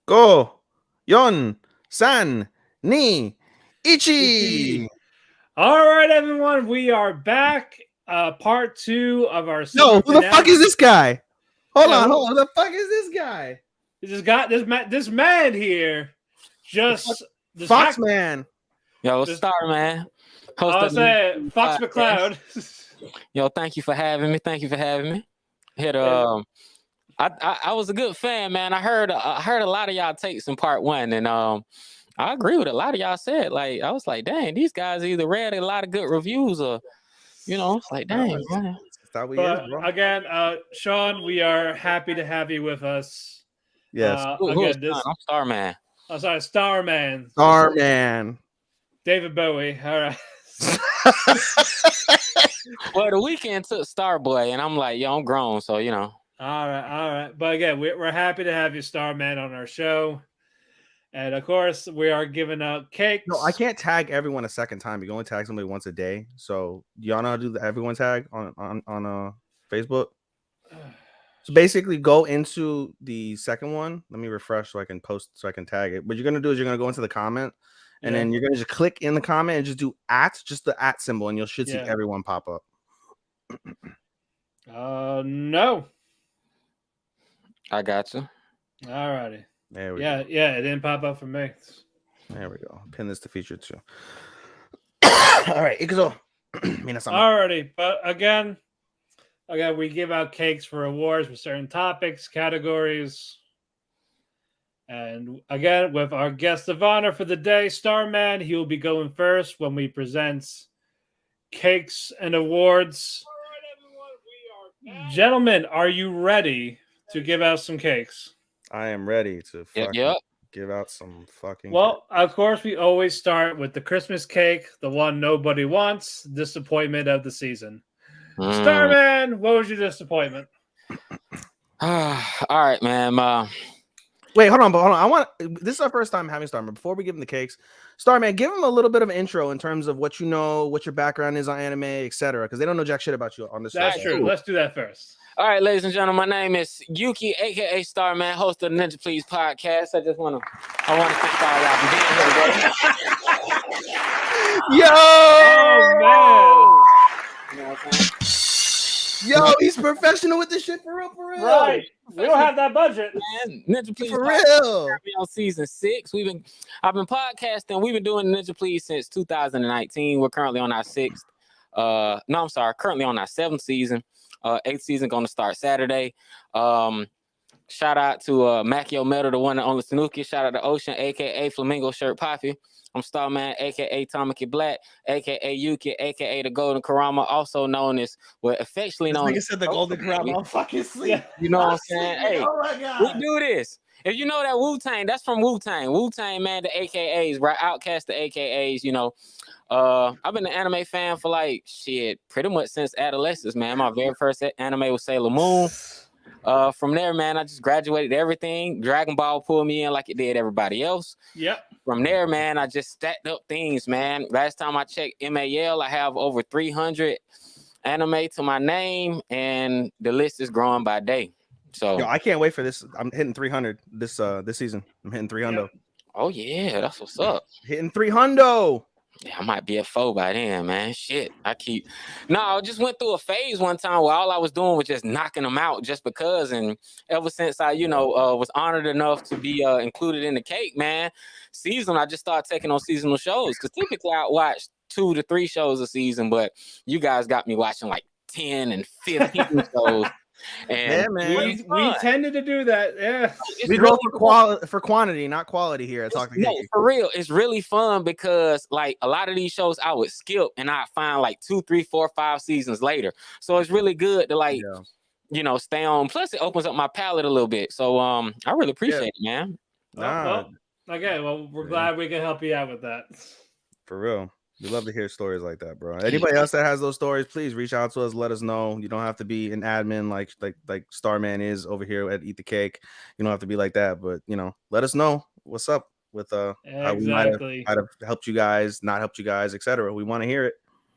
Go, Yon, San, Ni, Ichi. All right, everyone, we are back. Part 2 of our No, season who the fuck is this guy? Hold Yeah, on. who- Who the fuck is this guy? this man here. Just this Fox hack- Man. Yo, Just- Star Man. I was saying Fox podcast. McCloud. Yo, thank you for having me. Thank you for having me. Hit I was a good fan, man. I heard a lot of y'all takes in part 1, and I agree with a lot of y'all said. Like, I was like, dang, these guys either read a lot of good reviews or, it's like, dang, man. That's how he But is, bro. again, Sean, we are happy to have you with us. Yes. Who is Sean? I'm Star Man. I'm sorry, Starman, Star Man. David Bowie. All right. Well, the weekend took Starboy, and I'm like, yo, I'm grown, so All right. But again, we're happy to have you, Starman, on our show. And of course, we are giving out cakes. No, I can't tag everyone a second time. You can only tag somebody once a day. So y'all know how to do the everyone tag on Facebook. So basically, go into the second one. Let me refresh so I can post so I can tag it. What you're gonna do is you're gonna go into the comment, and then you're gonna just click in the comment and just do just the @ symbol, and you should see everyone pop up. No. I got you. All righty. There we go. Yeah, it didn't pop up for me. There we go. Pin this to feature too. All right, Ikuzo. Alrighty, but again, we give out cakes for awards for certain topics, categories. And again, with our guest of honor for the day, Starman, he will be going first when we present cakes and awards. All right, everyone, we are back. Gentlemen, are you ready to give out some cakes? I am ready to give out some fucking Well, of course, we always start with the Christmas cake, the one nobody wants, disappointment of the season. Starman, what was your disappointment? All right, man. Wait, hold on. This is our first time having Starman. Before we give him the cakes, Starman, give him a little bit of an intro in terms of what you know, what your background is on anime, etc. Because they don't know jack shit about you on this. That's true. Let's do that first. All right, ladies and gentlemen, my name is Yuki, aka Starman, host of the Ninja Please podcast. I want to thank all y'all for being here today. Yo! Oh man! You know what I'm saying? Yo, he's professional with this shit for real. Right. We don't have that budget. Man, Ninja Please for real. We on season 6. I've been podcasting. We've been doing Ninja Please since 2019. We're currently on our 6th. Currently on our 7th season. 8th season going to start Saturday. Shout out to Macchio Metal, the one and only Tanuki. Shout out to Ocean, aka Flamingo Shirt Poppy. I'm Starman, aka Tamaki Black, aka Yuki, aka the Golden Karama, also known as affectionately known. Like I said, the Golden Karama. I'm fucking sleep. You know what I'm saying? Hey, oh my God. We do this. If you know that Wu-Tang, that's from Wu-Tang. Wu-Tang, man, the AKAs, right? Outcast the AKAs, I've been an anime fan for pretty much since adolescence, man. My very first anime was Sailor Moon. From there, man, I just graduated everything. Dragon Ball pulled me in like it did everybody else. Yep. From there, man, I just stacked up things, man. Last time I checked MAL, I have over 300 anime to my name, and the list is growing by day. So I can't wait for this. I'm hitting 300 this season. I'm hitting 300. Yep. Oh yeah, that's what's up. Hitting 300. Yeah, I might be at 4 by then, man. Shit, I just went through a phase one time where all I was doing was just knocking them out just because. And ever since I, was honored enough to be included in the cake, man, I just started taking on seasonal shows. Because typically I watch 2 to 3 shows a season, but you guys got me watching like 10 and 15 shows. And yeah, man. We tended to do that. Yeah, we go for quantity, not quality here at Talk the Kēki. No, for real, it's really fun because like a lot of these shows I would skip and I find like 2, 3, 4, 5 seasons later. So it's really good to stay on. Plus, it opens up my palette a little bit. So I really appreciate it, man. We're glad we can help you out with that. For real. We love to hear stories like that, bro. Anybody else that has those stories, please reach out to us. Let us know. You don't have to be an admin like Starman is over here at Eat the Cake. You don't have to be like that, but let us know what's up with how we might have helped you guys, not helped you guys, etc. We want to hear it.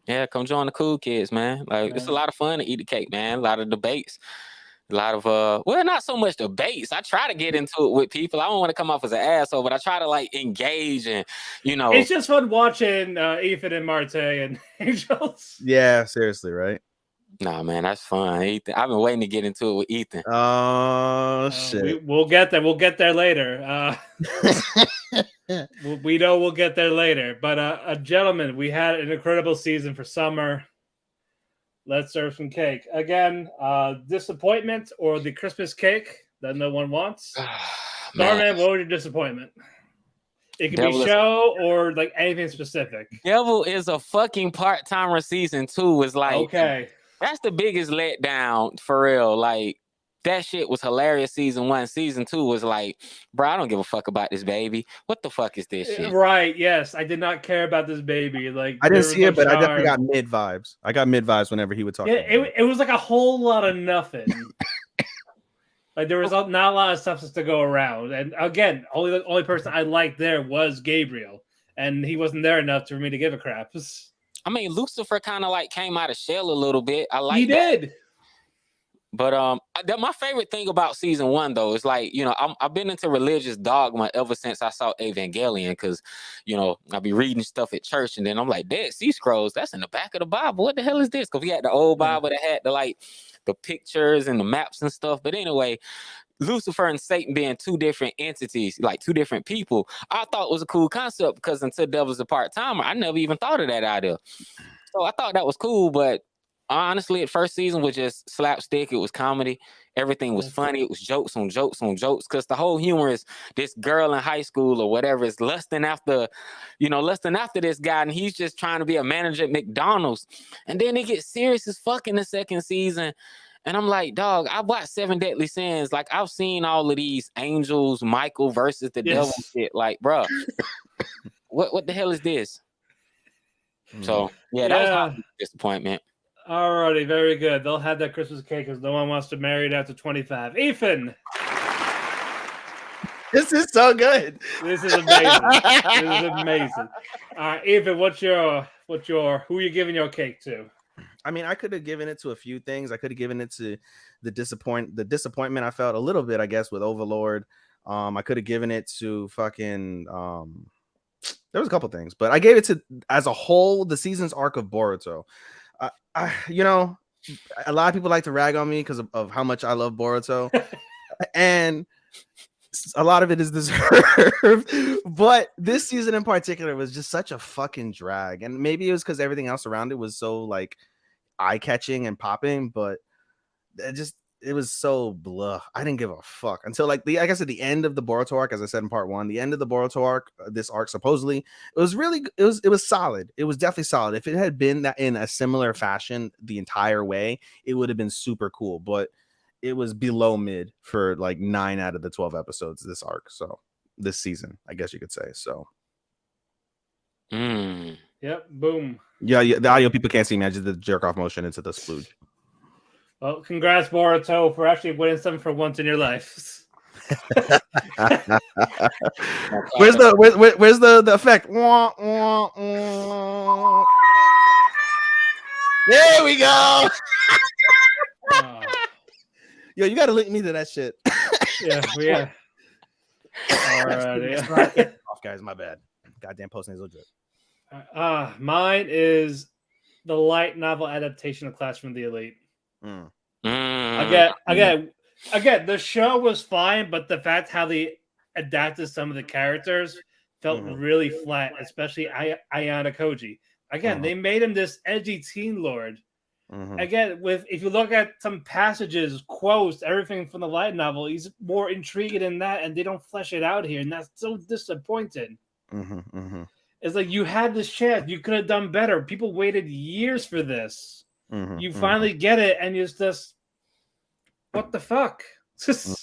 Yeah, come join the cool kids, man. It's a lot of fun to Eat the Cake, man. A lot of debates. A lot of well, not so much debates. I try to get into it with people. I don't want to come off as an asshole, but I try to like engage and It's just fun watching Ethan and Marte and Angels. Yeah, seriously, right? Nah, man, that's fun. Ethan, I've been waiting to get into it with Ethan. Oh shit. We'll get there. We'll get there later. We know we'll get there later. But gentlemen, we had an incredible season for summer. Let's serve some cake. Again, disappointment or the Christmas cake that no one wants. Starman, what was your disappointment? It could be show or like anything specific. Devil is a fucking part-timer. Season 2 was like, okay, that's the biggest letdown for real. Like, that shit was hilarious. Season 1, season 2 was like, bro, I don't give a fuck about this baby. What the fuck is this shit? Right? Yes, I did not care about this baby. Like, I didn't see it, but I definitely got mid vibes. I got mid vibes whenever he would talk. Yeah, it was like a whole lot of nothing. Like there was not a lot of substance to go around, and again, the only person I liked there was Gabriel, and he wasn't there enough for me to give a crap. I mean, Lucifer kind of like came out of shell a little bit. I like he did. But my favorite thing about season 1 though is like, I've been into religious dogma ever since I saw Evangelion, because I be reading stuff at church and then I'm like, Dead Sea Scrolls, that's in the back of the Bible. What the hell is this? Because we had the old Bible that had the pictures and the maps and stuff. But anyway, Lucifer and Satan being two different entities, like two different people, I thought was a cool concept, because until Devil's a part-timer, I never even thought of that idea. So I thought that was cool, but honestly, the first season was just slapstick. It was comedy. Everything was funny. It was jokes on jokes on jokes. Because the whole humor is this girl in high school or whatever is lusting after this guy, and he's just trying to be a manager at McDonald's. And then it gets serious as fuck in the second season. And I'm like, dog, I watched 7 Deadly Sins. Like, I've seen all of these angels, Michael versus the devil shit. Like, bro, what the hell is this? So yeah, that was my disappointment. Alrighty, very good. They'll have that Christmas cake because no one wants to marry it after 25. Ethan, this is so good. This is amazing. This is amazing. All right, Ethan, who are you giving your cake to? I mean, I could have given it to a few things. I could have given it to the disappointment I felt a little bit, I guess, with Overlord. I could have given it to fucking there was a couple things, but I gave it to, as a whole, the season's arc of Boruto. A lot of people like to rag on me because of how much I love Boruto, and a lot of it is deserved. But this season in particular was just such a fucking drag, and maybe it was because everything else around it was so like eye-catching and popping, but it was so blah. I didn't give a fuck until like I guess at the end of the Boruto arc, as I said in part 1, the end of the Boruto arc, this arc supposedly, it was solid. It was definitely solid. If it had been that in a similar fashion the entire way, it would have been super cool. But it was below mid for like 9 out of the 12 episodes of this arc. So this season, I guess you could say. So. Yep. Boom. Yeah. The audio people can't see me. I just did the jerk off motion into the splooge. Well, congrats, Boruto, for actually winning something for once in your life. Where's the effect? Wah, wah, wah. There we go. Yo, you gotta link me to that shit. Yeah. Alrighty. Off, guys. My bad. Goddamn post nasal drip. Mine is the light novel adaptation of Classroom of the Elite. Again, the show was fine, but the fact how they adapted some of the characters felt really flat, especially Ayana Koji. Again, they made him this edgy teen lord. Again, if you look at some passages, quotes, everything from the light novel, he's more intriguing than that, and they don't flesh it out here, and that's so disappointing. It's like you had this chance, you could have done better. People waited years for this. You finally get it, and it's just, what the fuck? So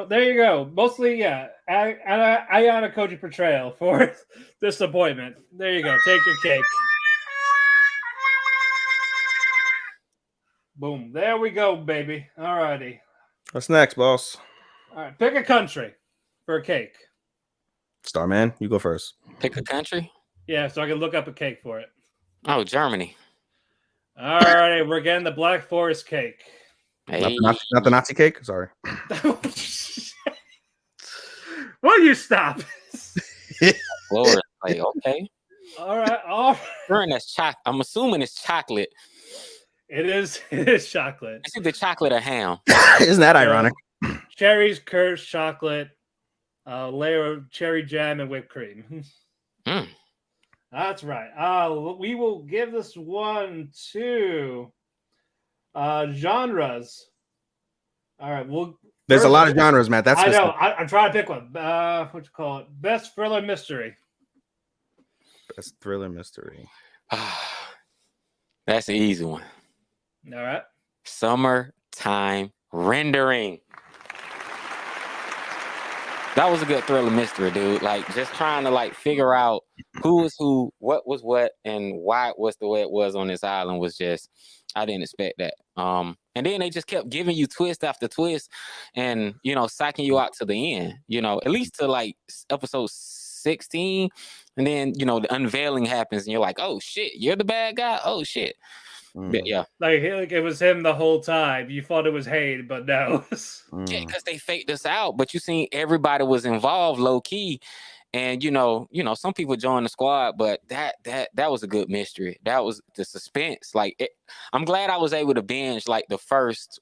there you go. Mostly, Ayana Koji portrayal for disappointment. There you go. Take your cake. Boom. There we go, baby. All righty. What's next, boss? All right. Pick a country for a cake. Starman, you go first. Pick a country? Yeah, so I can look up a cake for it. Oh, Germany. All right. We're getting the Black Forest cake. Hey, Not the Nazi cake. Sorry. Will you stop? Lord, like okay. All right. Sure, that's chocolate. I'm assuming it's chocolate. It is chocolate. It's either chocolate or ham. Isn't that ironic? Cherries, curds, chocolate, layer of cherry jam, and whipped cream. Mm. That's right. We will give this one to genres. All right. There's a lot of genres, Matt. That's I know. I'm trying to pick one. What you call it? Best thriller mystery. Best thriller mystery. That's an easy one. All right. Summertime rendering. That was a good thriller mystery, dude. Like just trying to like figure out who was who, what was what, and why it was the way it was on this island was just I didn't expect that. And then they just kept giving you twist after twist, and psyching you out to the end. At least to like episode 16, and then the unveiling happens, and you're like, oh shit, you're the bad guy. Oh shit. But yeah, like it was him the whole time. You thought it was Hayden, but no. Yeah, because they faked us out. But you seen everybody was involved, low key, and some people joined the squad. But that was a good mystery. That was the suspense. I'm glad I was able to binge like the first.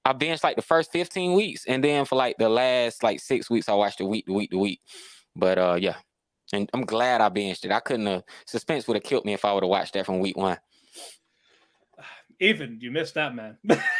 I binged like the first 15 weeks, and then for like the last like 6 weeks, I watched it week to week. But yeah, and I'm glad I binged it. I couldn't have. Suspense would have killed me if I would have watched that from week 1. Ethan, you missed that, man.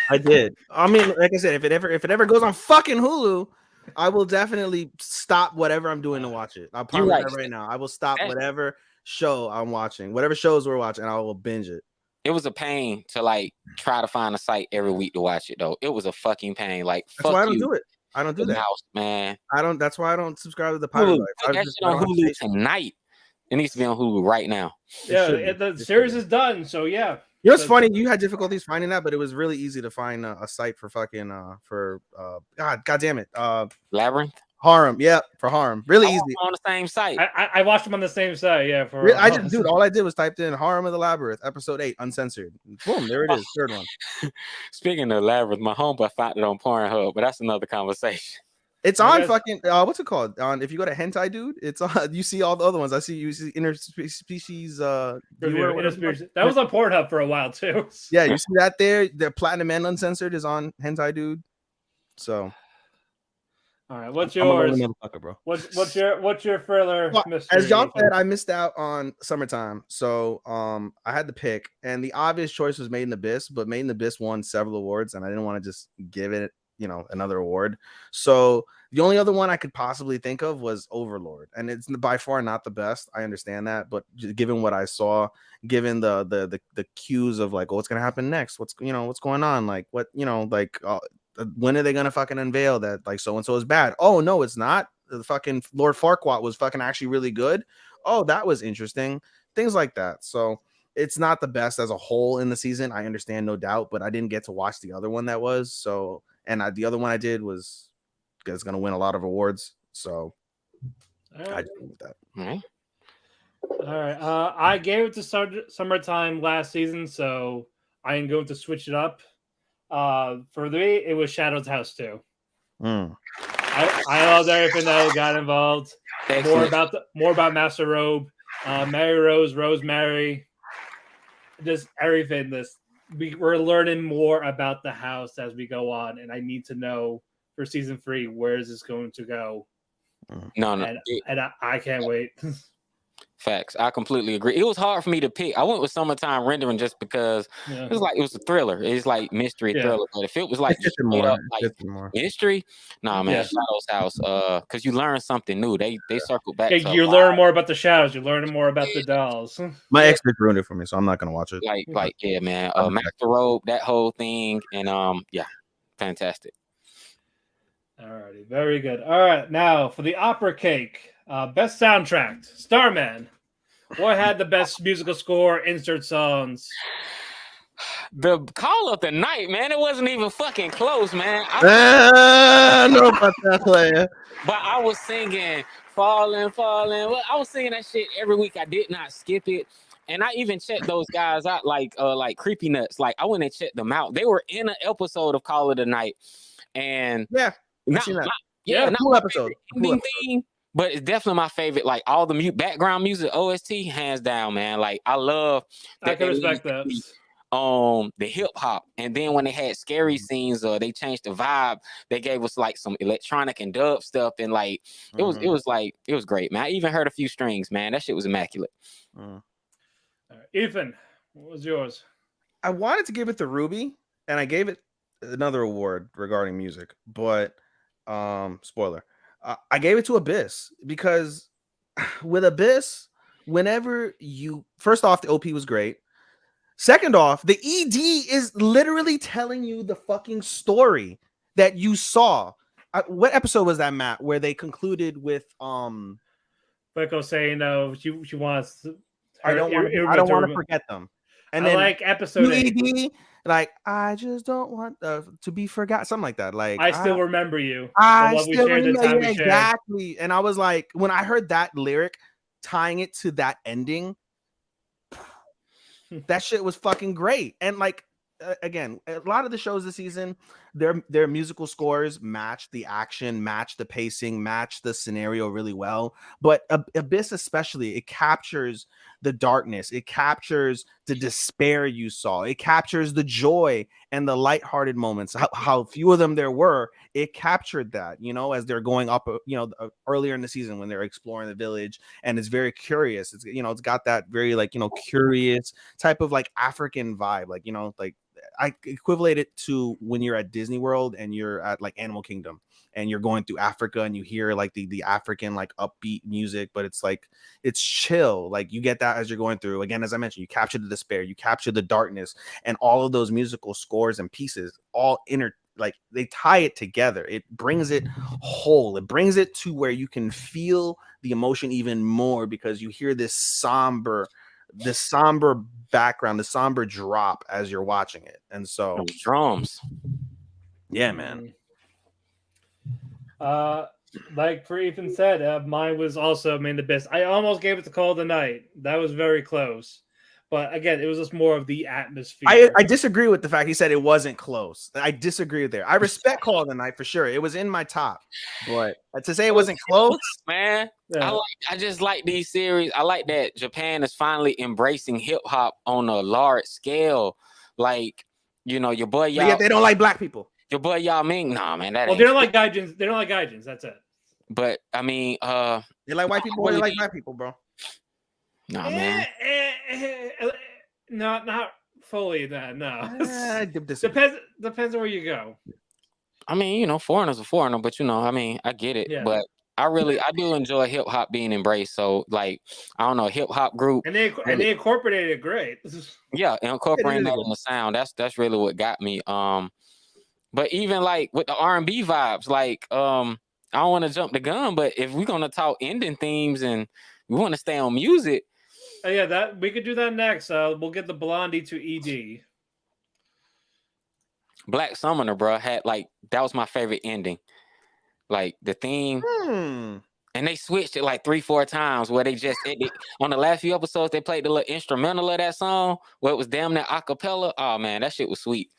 I did. I mean, like I said, if it ever goes on fucking Hulu, I will definitely stop whatever I'm doing to watch it. I'll promise that right now. I will stop whatever show I'm watching, whatever shows we're watching, I will binge it. It was a pain to like try to find a site every week to watch it though. It was a fucking pain. Like that's why I don't do it. I don't do that. Mouse, man. That's why I don't subscribe to the Pirate Life. Put that shit on Hulu tonight. It needs to be on Hulu right now. Yeah, the series is done. So yeah. It's funny. You had difficulties finding that, but it was really easy to find a site for fucking God damn it, Labyrinth. Harem, yeah, for Harem, really easy on the same site. I watched them on the same site, yeah. All I did was typed in Harem of the Labyrinth, episode 8, uncensored. Boom, there it is, third one. Speaking of Labyrinth, my homeboy found it on Pornhub, but that's another conversation. It's on fucking what's it called? If you go to Hentai Dude, it's on. You see all the other ones. You see interspecies. That was on Pornhub for a while too. Yeah, you see that there. The Platinum and Uncensored is on Hentai Dude. So, all right, what's yours? Bro. What's your thriller mystery? As y'all said, I missed out on Summertime, so I had to pick, and the obvious choice was Made in Abyss, but Made in Abyss won several awards, and I didn't want to just give it another award. So the only other one I could possibly think of was Overlord, and it's by far not the best. I understand that, but given what I saw, given the cues of like what's gonna happen next, what's going on, like what when are they gonna fucking unveil that like so and so is bad? Oh no, it's not. The fucking Lord Farquaad was fucking actually really good. Oh, that was interesting. Things like that. So it's not the best as a whole in the season. I understand, no doubt, but I didn't get to watch the other one that was so. And the other one I did was going to win a lot of awards. So I did with that. All right. I gave it to Summertime last season, so I am going to switch it up. For me, it was Shadow's House 2. I loved everything that got involved. More about Master Robe, Mary Rose, Rosemary, just everything. We're learning more about the house as we go on, and I need to know for season 3 where is this going to go. No, and I can't wait. Facts. I completely agree. It was hard for me to pick. I went with Summertime Rendering just because it was a thriller. It's like mystery thriller. But if it was like mystery, man, Shadow's House. Because you learn something new. They circle back. Yeah, you learn more about the shadows. You learn more about the dolls. My ex ruined it for me, so I'm not gonna watch it. Man. Master Robe, that whole thing, and fantastic. Alrighty, very good. All right, now for the Opera Cake. Best soundtrack, Starman. What had the best musical score? Insert songs. The Call of the Night, man. It wasn't even fucking close, man. I know about that player. But I was singing Falling. Well, I was singing that shit every week. I did not skip it. And I even checked those guys out, like Creepy Nuts. Like I went and checked them out. They were in an episode of Call of the Night, and Yeah, not, seen that. not cool my episode. favorite Cool ending episode. theme, but it's definitely my favorite. Like all the background music, OST, hands down, man. Like I love that I can they respect leaned that. the hip hop, and then when they had scary scenes, they changed the vibe. They gave us like some electronic and dub stuff, and like it was great, man. I even heard a few strings, man. That shit was immaculate. All right. Ethan, what was yours? I wanted to give it to Ruby, and I gave it another award regarding music, but spoiler, I gave it to Abyss because with Abyss, whenever you first off, the OP was great. Second off, the ED is literally telling you the fucking story that you saw. What episode was that, Matt? Where they concluded with Beko saying no, she wants. To, I don't want to forget them. And then like episode 8. ED, like I just don't want to be forgot, something like that. Like I still remember you. I still remember exactly. And I was like, when I heard that lyric, tying it to that ending. That shit was fucking great. And like again, a lot of the shows this season, their musical scores match the action, match the pacing, match the scenario really well. But Abyss especially, it captures the darkness, it captures the despair you saw, it captures the joy and the lighthearted moments. How few of them there were, it captured that, you know, as they're going up, you know, earlier in the season when they're exploring the village, and it's very curious. It's, you know, it's got that very like, you know, curious type of like African vibe, like, you know, like I equivalent it to when you're at Disney World and you're at like Animal Kingdom and you're going through Africa and you hear like the African like upbeat music, but it's like it's chill. Like you get that as you're going through. Again, as I mentioned, you capture the despair, you capture the darkness, and all of those musical scores and pieces all like they tie it together. It brings it whole. It brings it to where you can feel the emotion even more because you hear this somber background, the somber drop as you're watching it. And so drums. Yeah, man. Like for Ethan said, mine was also the best. I almost gave it to Call of the Night. That was very close. But again, it was just more of the atmosphere. I disagree with the fact he said it wasn't close. I disagree there. I respect Call of the Night for sure. It was in my top. But to say it wasn't close, man. Yeah. I just like these series. I like that Japan is finally embracing hip hop on a large scale. Like, you know, your boy Yao. Yeah, they don't like black people. Your boy Yao Ming. Nah, man, that well, they don't like gaijins. They don't like gaijins. That's it. But I mean, they like white people. They like black people, bro. Nah, man. Not fully that. No. Depends on where you go. I mean, you know, foreigners are foreigner, but you know, I mean, I get it. Yeah. But I do enjoy hip hop being embraced. So, like, I don't know, hip hop group, and they incorporated it great. Yeah, incorporating that in the sound. That's really what got me. But even like with the R&B vibes, like, I don't want to jump the gun, but if we're gonna talk ending themes and we want to stay on music. Yeah, that we could do that next. We'll get the Blondie to ED. Black Summoner, bro, had like that was my favorite ending. Like the theme, and they switched it like 3-4 times. Where they just on the last few episodes they played the little instrumental of that song where it was damn near acapella. Oh man, that shit was sweet.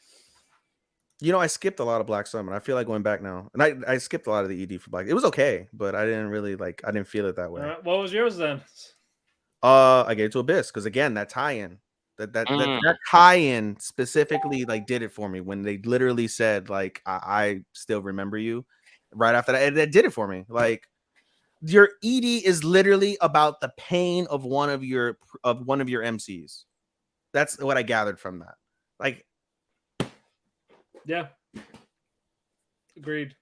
You know, I skipped a lot of Black Summoner. I feel like going back now, and I skipped a lot of the ED for Black. It was okay, but I didn't really like. I didn't feel it that way. What was yours then? I gave it to Abyss because again, that tie-in, that tie-in specifically like did it for me when they literally said like I still remember you. Right after that, that did it for me. Like your ED is literally about the pain of one of your MCs. That's what I gathered from that. Like, yeah, agreed.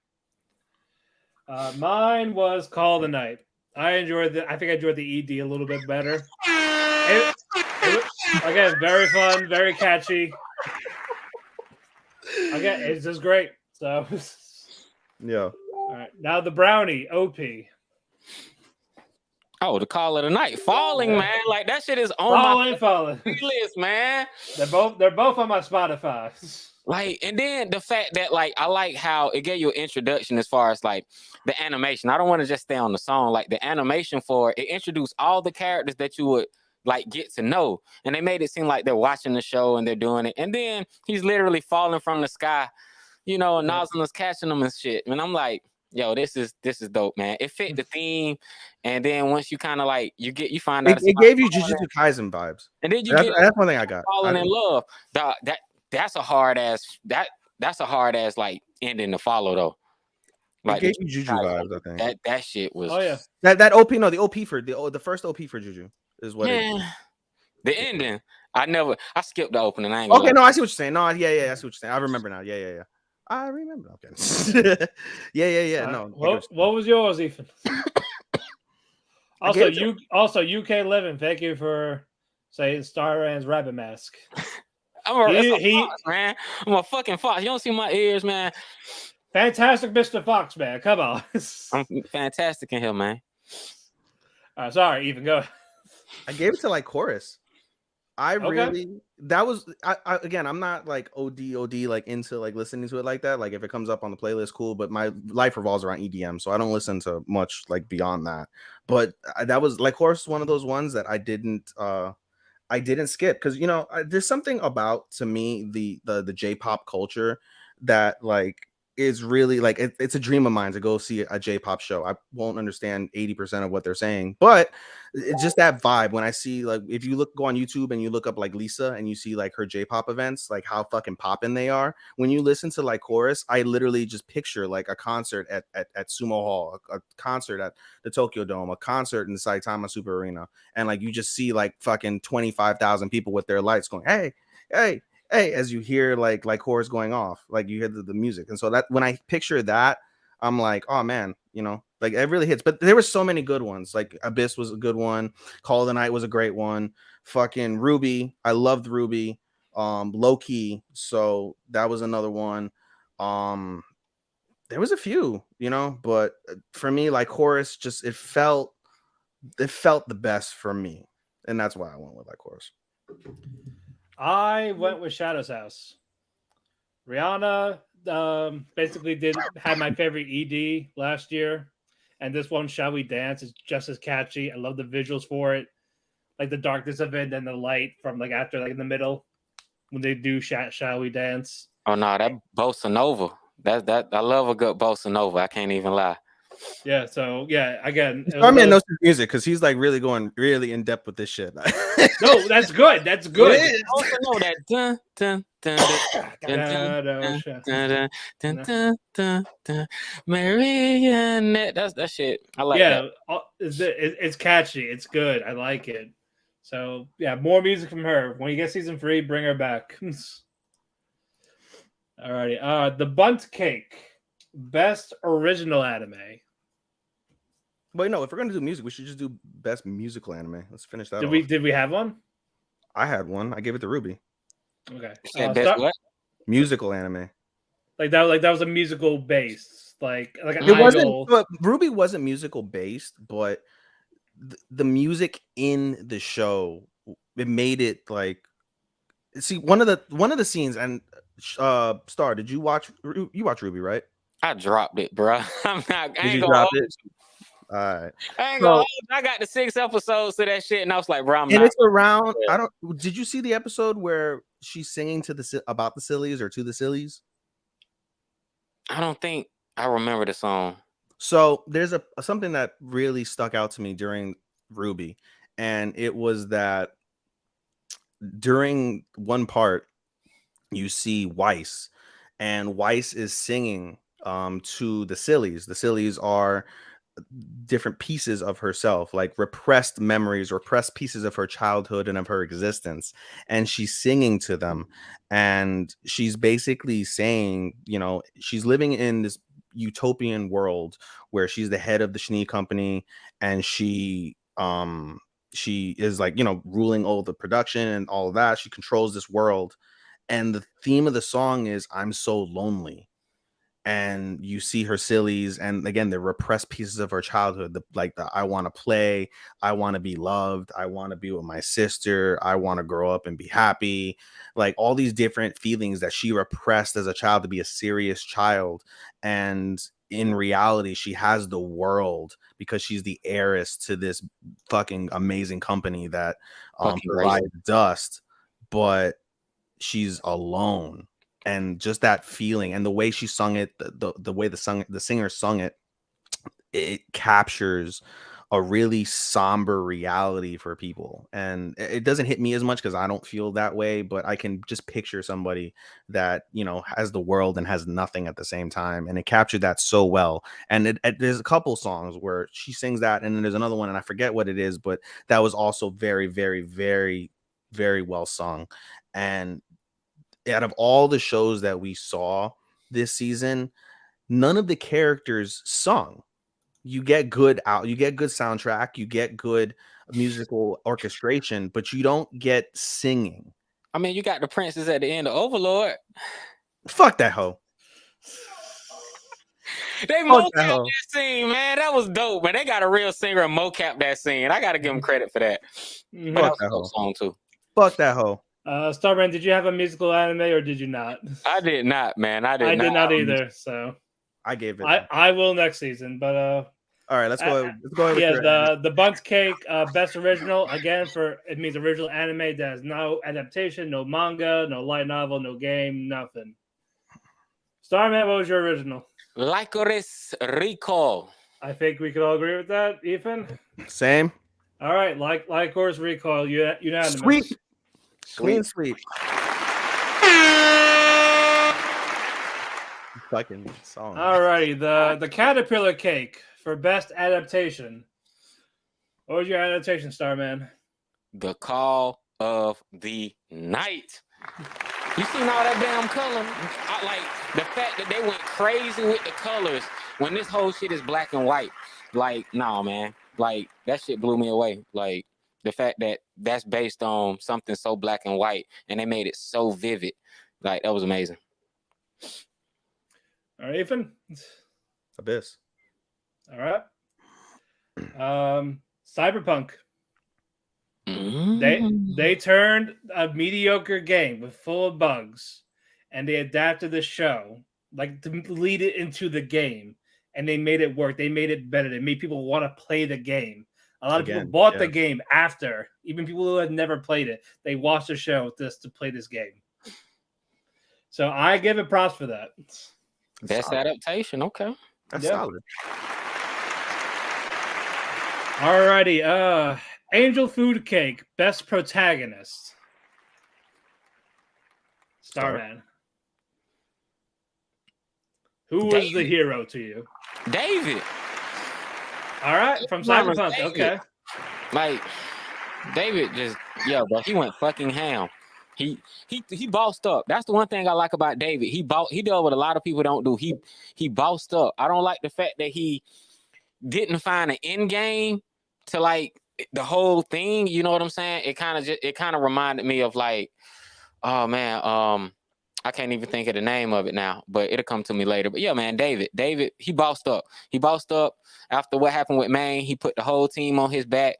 Mine was Call of the Night. I think I enjoyed the ED a little bit better. Again, very fun, very catchy. Again, it's just great. So, yeah. All right, now the Brownie OP. Oh, the Call of the Night, Falling, man. Like that shit is on Falling list, man. They're both on my Spotify. Like, and then the fact that like I like how it gave you an introduction as far as like the animation. I don't want to just stay on the song. Like the animation for it introduced all the characters that you would like get to know. And they made it seem like they're watching the show and they're doing it. And then he's literally falling from the sky, and Nozzle is catching them and shit. And I'm like, yo, this is dope, man. It fit the theme. And then once you kind of like you find out it gave you Jujutsu Kaisen vibes. and then you that's one thing I got. Falling in love. That's a hard ass like ending to follow though. Like it gave you Juju vibes, I think. That shit was. Oh yeah. That OP, no, the OP for the first OP for Juju is what it is. The ending. I skipped the opening. I ain't okay, no, I see what you're saying. No, yeah, I see what you're saying. I remember now. Yeah. I remember. Okay. yeah. No. What was yours, Ethan? also, UK Living. Thank you for saying Starman's rabbit mask. I'm a fox, man. I'm a fucking fox. You don't see my ears, man. Fantastic, Mr. Fox, man. Come on. I'm fantastic in here, man. Sorry, Ethan. Go. I gave it to like chorus. That was again, I'm not like OD like into like listening to it like that. Like if it comes up on the playlist, cool. But my life revolves around EDM, so I don't listen to much like beyond that. But that was like chorus, one of those ones that I didn't skip because there's something about, to me, the J-pop culture that like is really like it's a dream of mine to go see a J-pop show. I won't understand 80% of what they're saying, but it's just that vibe when I see, like, if you go on YouTube and you look up like Lisa and you see like her J-pop events, like how fucking poppin' they are. When you listen to like chorus, I literally just picture like a concert at Sumo Hall, a concert at the Tokyo Dome, a concert in the Saitama Super Arena, and like you just see like fucking 25,000 people with their lights going, hey, as you hear like chorus going off, like you hear the music. And so that when I picture that, I'm like, oh man, like it really hits. But there were so many good ones. Like Abyss was a good one. Call of the Night was a great one. Fucking Ruby, I loved Ruby. Low Key, so that was another one. There was a few, but for me, like chorus, just it felt the best for me, and that's why I went with like chorus. I went with Shadow's House. Rihanna basically had my favorite ED last year, and this one, Shall We Dance, is just as catchy. I love the visuals for it, like the darkness of it and the light from like after like in the middle when they do Shall We Dance. Oh no, that bossa nova. That I love a good bossa nova. I can't even lie. Yeah, so yeah, again, Starman knows his music because he's like really going really in depth with this shit. No, that's good. That's good. I also know that Marionette. That's that shit. I like that. It's catchy. It's good. I like it. So yeah, more music from her. When you get season 3, bring her back. Alrighty. The Bunt Cake, best original anime. Wait, no. If we're gonna do music, we should just do best musical anime. Let's finish that. Did we have one? I had one. I gave it to Ruby. Okay. What? Musical anime. Like that was a musical based. Like an it wasn't. idol. But Ruby wasn't musical based, but the music in the show, it made it like. See, one of the scenes, and Star, did you watch Ruby, right? I dropped it, bro. I ain't gonna drop it. All right. I got the 6 episodes to that shit, and I was like, bro, it's around. Did you see the episode where she's singing about the Sillies or to the Sillies? I don't think I remember the song. So there's something that really stuck out to me during Ruby, and it was that during one part you see Weiss, and Weiss is singing to the Sillies. The Sillies are different pieces of herself, like repressed memories, repressed pieces of her childhood and of her existence, and she's singing to them, and she's basically saying, she's living in this utopian world where she's the head of the Schnee company, and she is like, ruling all the production and all of that. She controls this world, and the theme of the song is I'm so lonely. And you see her Sillies, and again, the repressed pieces of her childhood, the I want to play, I want to be loved, I want to be with my sister, I want to grow up and be happy, like all these different feelings that she repressed as a child to be a serious child. And in reality, she has the world because she's the heiress to this fucking amazing company that provides dust, but she's alone. And just that feeling and the way she sung it, the way the singer sung it, it captures a really somber reality for people. And it doesn't hit me as much because I don't feel that way, but I can just picture somebody that, you know, has the world and has nothing at the same time. And it captured that so well. And there's a couple songs where she sings that, and then there's another one, and I forget what it is, but that was also very, very, very, very well sung. And out of all the shows that we saw this season, none of the characters sung. You get good soundtrack, you get good musical orchestration, but you don't get singing. I mean, you got the princess at the end of Overlord. Fuck that hoe. They mocap that scene, man. That was dope, man. They got a real singer and mocap that scene. I gotta give them credit for that. Mhm. But Fuck that that was a song too. Fuck that hoe. Starman, did you have a musical anime or did you not? I did not, man. I did not either. So I gave it. I will next season, but all right, let's go. Let's go. Yeah, the Bundt Cake best original again for it means original anime that has no adaptation, no manga, no light novel, no game, nothing. Starman, what was your original? Licorice Recall. I think we could all agree with that, Ethan. Same. All right, Licorice Recall. Unanimous. Sweet. Clean sweep. Fucking song. All righty, the Caterpillar Cake for best adaptation. What was your adaptation, Starman? The Call of the Night. You seen all that damn color? I like the fact that they went crazy with the colors when this whole shit is black and white. Like, nah, man. Like, that shit blew me away. Like, the fact that that's based on something so black and white and they made it so vivid. Like, that was amazing. All right, Ethan. Abyss. All right. Cyberpunk. They turned a mediocre game with full of bugs, and they adapted the show like to lead it into the game, and they made it work. They made it better. They made people want to play the game. A lot of people bought the game after, even people who had never played it. They watched the show just to play this game. So I give it props for that. Best adaptation, okay. That's solid. Alrighty, Angel Food Cake, best protagonist. Starman. Who was the hero to you? David. All right, from Cyberpunk. Okay. Like, David just, but he went fucking ham. He bossed up. That's the one thing I like about David. He did what a lot of people don't do. He bossed up. I don't like the fact that he didn't find an end game to like the whole thing. You know what I'm saying? It kind of reminded me of like, oh man, I can't even think of the name of it now, but it'll come to me later. But yeah, man, David, he bossed up. He bossed up after what happened with Maine. He put the whole team on his back.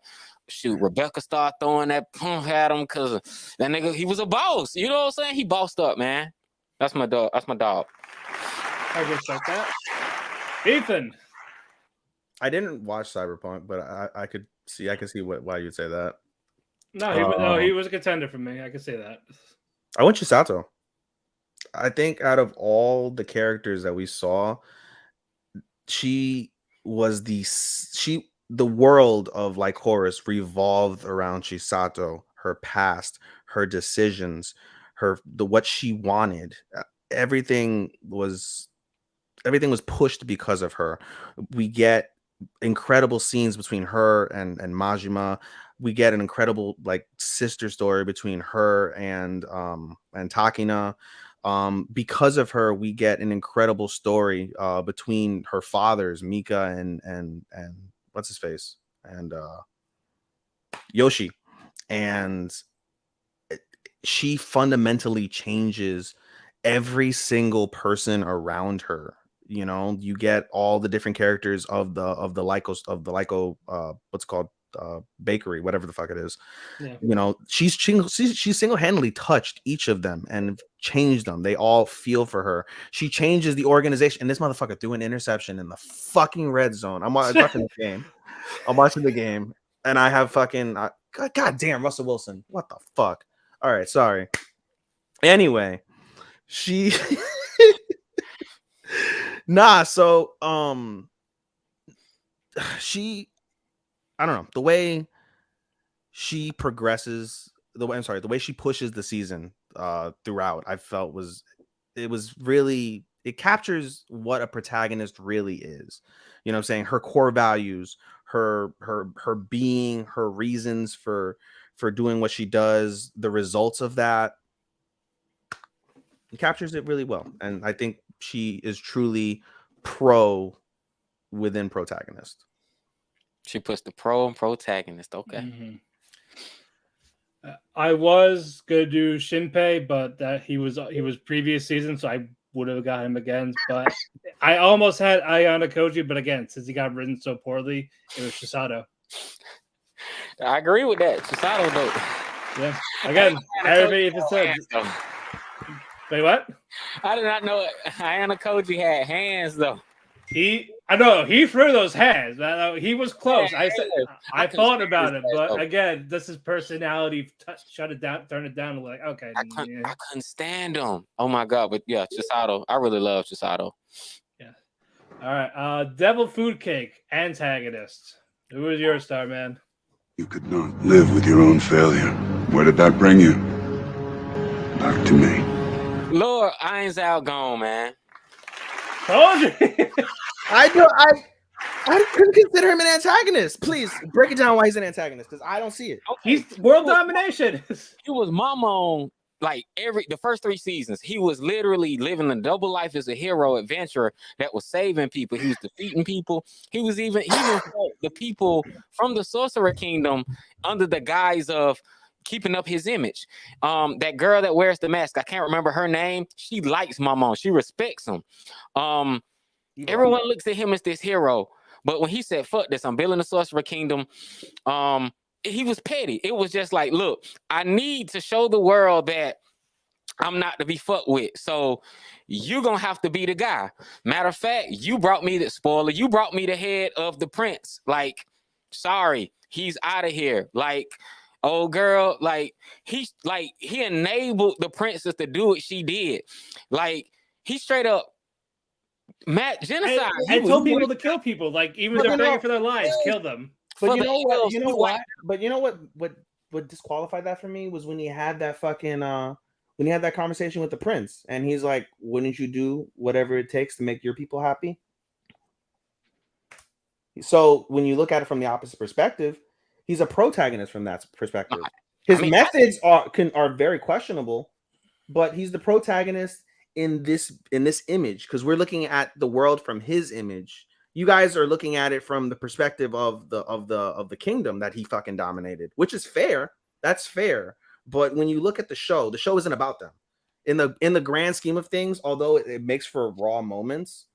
Shoot, Rebecca started throwing that pump at him because that nigga, he was a boss. You know what I'm saying? He bossed up, man. That's my dog. I respect that. Ethan. I didn't watch Cyberpunk, but I could see why you'd say that. No, he was a contender for me. I could say that. I went Chisato. I think out of all the characters that we saw, the world of Lycoris revolved around Chisato, her past, her decisions, what she wanted. Everything was pushed because of her. We get incredible scenes between her and Majima. We get an incredible like sister story between her and Takina. Because of her, we get an incredible story between her fathers, Mika and what's his face, and Yoshi. And she fundamentally changes every single person around her. You know, you get all the different characters of the Lyco, what's it called, bakery, whatever the fuck it is. Yeah. You know, she single-handedly touched each of them and changed them. They all feel for her. She changes the organization, and this motherfucker threw an interception in the fucking red zone. I'm watching the game. I'm watching the game, and I have fucking God damn Russell Wilson. What the fuck? All right, sorry. Anyway, she so she, I don't know, the way she progresses, the way she pushes the season throughout, I felt it captures what a protagonist really is. You know what I'm saying? Her core values, her being, her reasons for doing what she does, the results of that. It captures it really well. And I think she is truly pro within protagonist. She puts the pro and protagonist. Okay. Mm-hmm. I was gonna do Shinpei, but that he was previous season, so I would have got him again. But I almost had Ayana Koji, but again, since he got written so poorly, it was Shisato. I agree with that. Shisato though. Yeah. Again, everybody if it said. Wait, what? I did not know Ayana Koji had hands though. He threw those hands. He was close. I thought about it, but again, this is personality. Shut it down, turn it down. Like, okay, I couldn't stand him. Oh my god! But yeah, Chisato. I really love Chisato. Yeah. All right. Devil Food Cake antagonist. Who is your star, man? You could not live with your own failure. Where did that bring you? Back to me. Lord, Irons out gone, man. Told you. I couldn't consider him an antagonist. Please break it down why he's an antagonist, because I don't see it. Okay. He's world domination. He was mama on like the first 3 seasons. He was literally living a double life as a hero adventurer that was saving people. He was defeating people. He even fought the people from the Sorcerer Kingdom under the guise of keeping up his image. That girl that wears the mask, I can't remember her name. She likes Mamon. She respects him. Everyone looks at him as this hero, but when he said, fuck this, I'm building the Sorcerer Kingdom, he was petty. It was just like, look, I need to show the world that I'm not to be fucked with. So you're going to have to be the guy. Matter of fact, you brought me you brought me the head of the prince. Like, sorry, he's out of here. Like, oh girl, like he enabled the princess to do what she did. Like, he straight up genocide. I told people to kill people. Like, even if they're begging for their lives, kill them. But you know what? But you know what disqualified that for me was when he had that fucking when he had that conversation with the prince, and he's like, "Wouldn't you do whatever it takes to make your people happy?" So when you look at it from the opposite perspective, he's a protagonist from that perspective. His methods are very questionable, but he's the protagonist in this image, because we're looking at the world from his image. You guys are looking at it from the perspective of the kingdom that he fucking dominated, which is fair. That's fair. But when you look at the show isn't about them. In the grand scheme of things, although it makes for raw moments,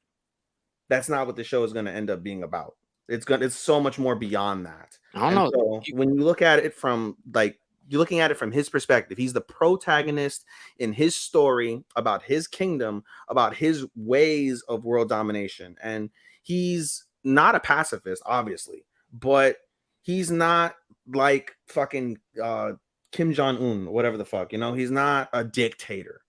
that's not what the show is going to end up being about. It's so much more beyond that. I don't know. So when you look at it from you're looking at it from his perspective, he's the protagonist in his story about his kingdom, about his ways of world domination. And he's not a pacifist, obviously, but he's not like fucking Kim Jong-un, whatever the fuck, you know, he's not a dictator,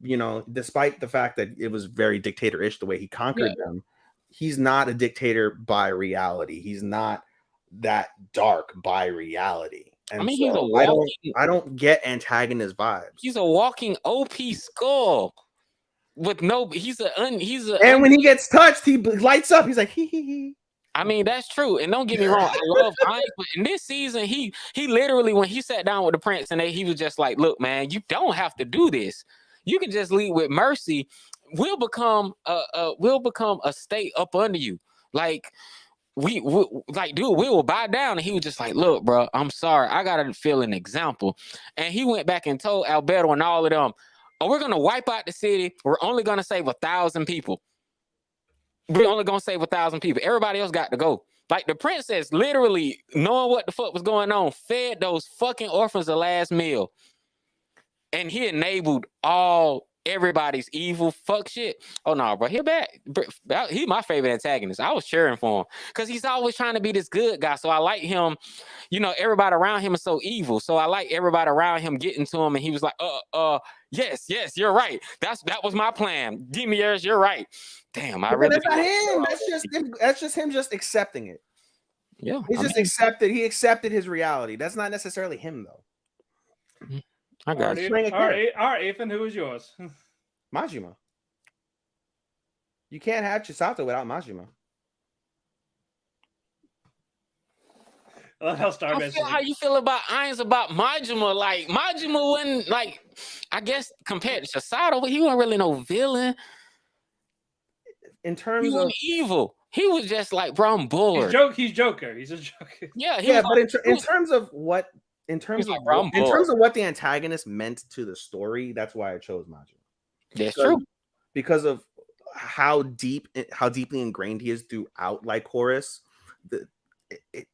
you know, despite the fact that it was very dictator-ish the way he conquered them. He's not a dictator by reality. He's not that dark by reality. And I mean, so he's a walking, I don't get antagonist vibes. He's a walking OP skull with no. And when he gets touched, he lights up. He's like, hee hee hee. I mean, that's true. And don't get me wrong, I love Irons, but in this season, he literally, when he sat down with the prince, and he was just like, look, man, you don't have to do this. You can just lead with mercy. We'll become a state up under you. Like, we will bow down. And he was just like, look, bro, I'm sorry. I got to feel an example. And he went back and told Alberto and all of them, oh, we're going to wipe out the city. We're only going to save 1,000 people. We're only going to save 1,000 people. Everybody else got to go. Like the princess, literally knowing what the fuck was going on, fed those fucking orphans the last meal, and he enabled everybody's evil fuck shit. Oh no, bro, he my favorite antagonist. I was cheering for him because he's always trying to be this good guy. So I like him. You know, everybody around him is so evil. So I like everybody around him getting to him, and he was like, yes, you're right. That was my plan. Give me yours. You're right. Damn, I really. That's not him. That's just him just accepting it. Yeah, He's just accepted. He accepted his reality. That's not necessarily him though. I got you. All right, Ethan, who is yours? Majima. You can't have Chisato without Majima. I feel how you feel about Irons about Majima. Like Majima wasn't like, I guess compared to Chisato, he wasn't really no villain. In terms he wasn't of evil, he was just like, bro, I'm bored. He's Joker. He's a Joker. Yeah, but in terms of what the antagonist meant to the story, that's why I chose Majima. That's true. Because of how deeply ingrained he is throughout like Horus.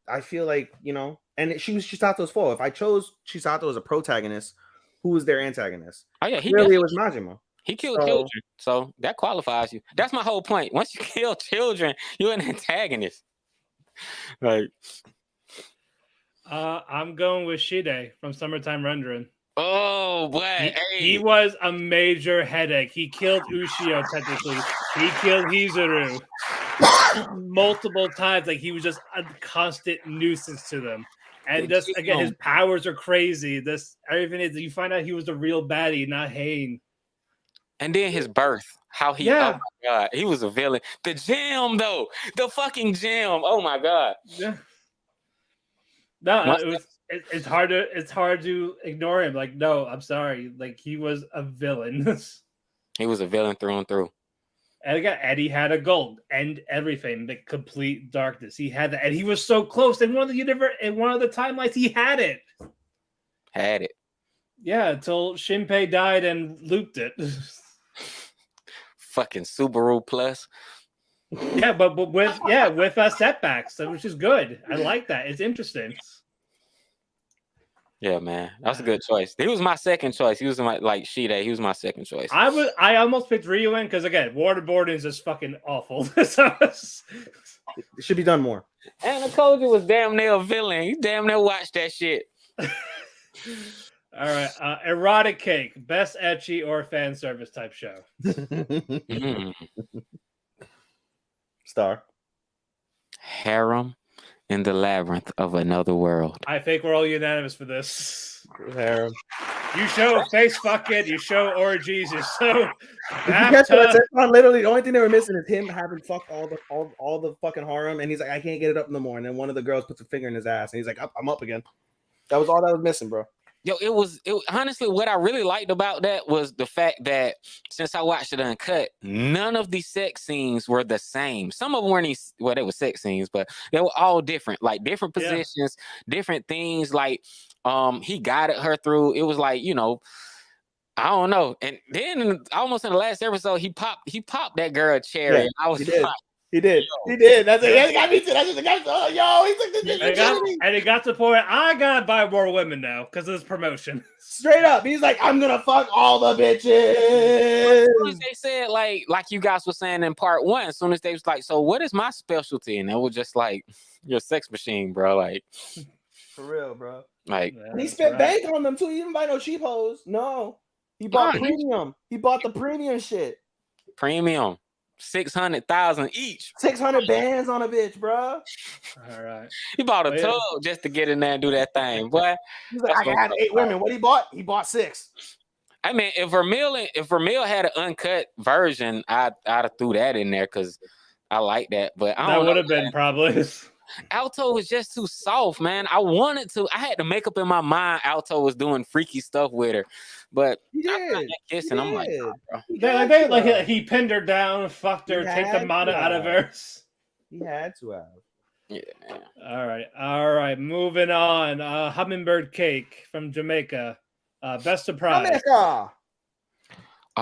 I feel like, you know, and she was Chisato's fault. If I chose Chisato as a protagonist, who was their antagonist? Oh yeah, it was Majima. He killed children, so that qualifies you. That's my whole point. Once you kill children, you're an antagonist. Like, I'm going with Shide from Summertime Rendering. Oh boy, he was a major headache. He killed Ushio technically. He killed Hizuru multiple times. Like he was just a constant nuisance to them. And just again, his powers are crazy. Everything is you find out he was a real baddie, not Hain. And then his birth, oh my god, he was a villain. The gem though, the fucking gem. Oh my god. Yeah. No, it's hard to ignore him. Like, no, I'm sorry. Like he was a villain. He was a villain through and through. And again, Eddie had a gold and everything, the complete darkness. He had that, and he was so close. In one of the timelines, he had it. Yeah, until Shinpei died and looped it. Fucking Subaru Plus. Yeah, but with setbacks, which is good. I like that. It's interesting. Yeah, man, that's a good choice. He was my second choice. He was like Shide. He was my second choice. I almost picked Ryuin because again, waterboarding is just fucking awful. So it should be done more. And Koji was damn near a villain. You damn near watched that shit. All right, erotic cake, best ecchi or fan service type show. Star. Harem in the Labyrinth of Another World. I think we're all unanimous for this. Harem. You show face fucking, you show orgies, you show. Literally, the only thing they were missing is him having fucked all the fucking harem, and he's like, I can't get it up no more. And then one of the girls puts a finger in his ass, and he's like, I'm up again. That was all that was missing, bro. It honestly, what I really liked about that was the fact that since I watched it uncut, none of the sex scenes were the same. Some of them weren't they were sex scenes, but they were all different, like different positions, different things. Like he guided her through. It was like, you know, I don't know. And then almost in the last episode, he popped that girl a cherry. Yeah, and I was like, He did. That's it. That got me too. That's just the guy. Oh, yo, he took this bitch. And it got to the point I gotta buy more women now because of this promotion. Straight up, he's like, I'm gonna fuck all the bitches. As soon as they said, like you guys were saying in part one, as soon as they was like, so what is my specialty? And it was just like, you're a sex machine, bro. Like, for real, bro. Like, and he spent bank on them too. He didn't buy no cheap hoes. No, he bought premium. He bought the premium shit. Premium. 600,000 each. 600 bands on a bitch, bro. All right. He bought a tub just to get in there and do that thing, boy. He's like, I had 8 women. What he bought? He bought 6. I mean, if Vermeil had an uncut version, I'd have threw that in there because I like that. But I don't that would have been probably. Alto was just too soft, man. I had to make up in my mind Alto was doing freaky stuff with her. But he did. Kissing, I'm like, bro. He pinned her down, fucked her, take the mana out of her. He had to have. Yeah, man. All right. Moving on. Hummingbird Cake from Jamaica. Best surprise. Jamaica.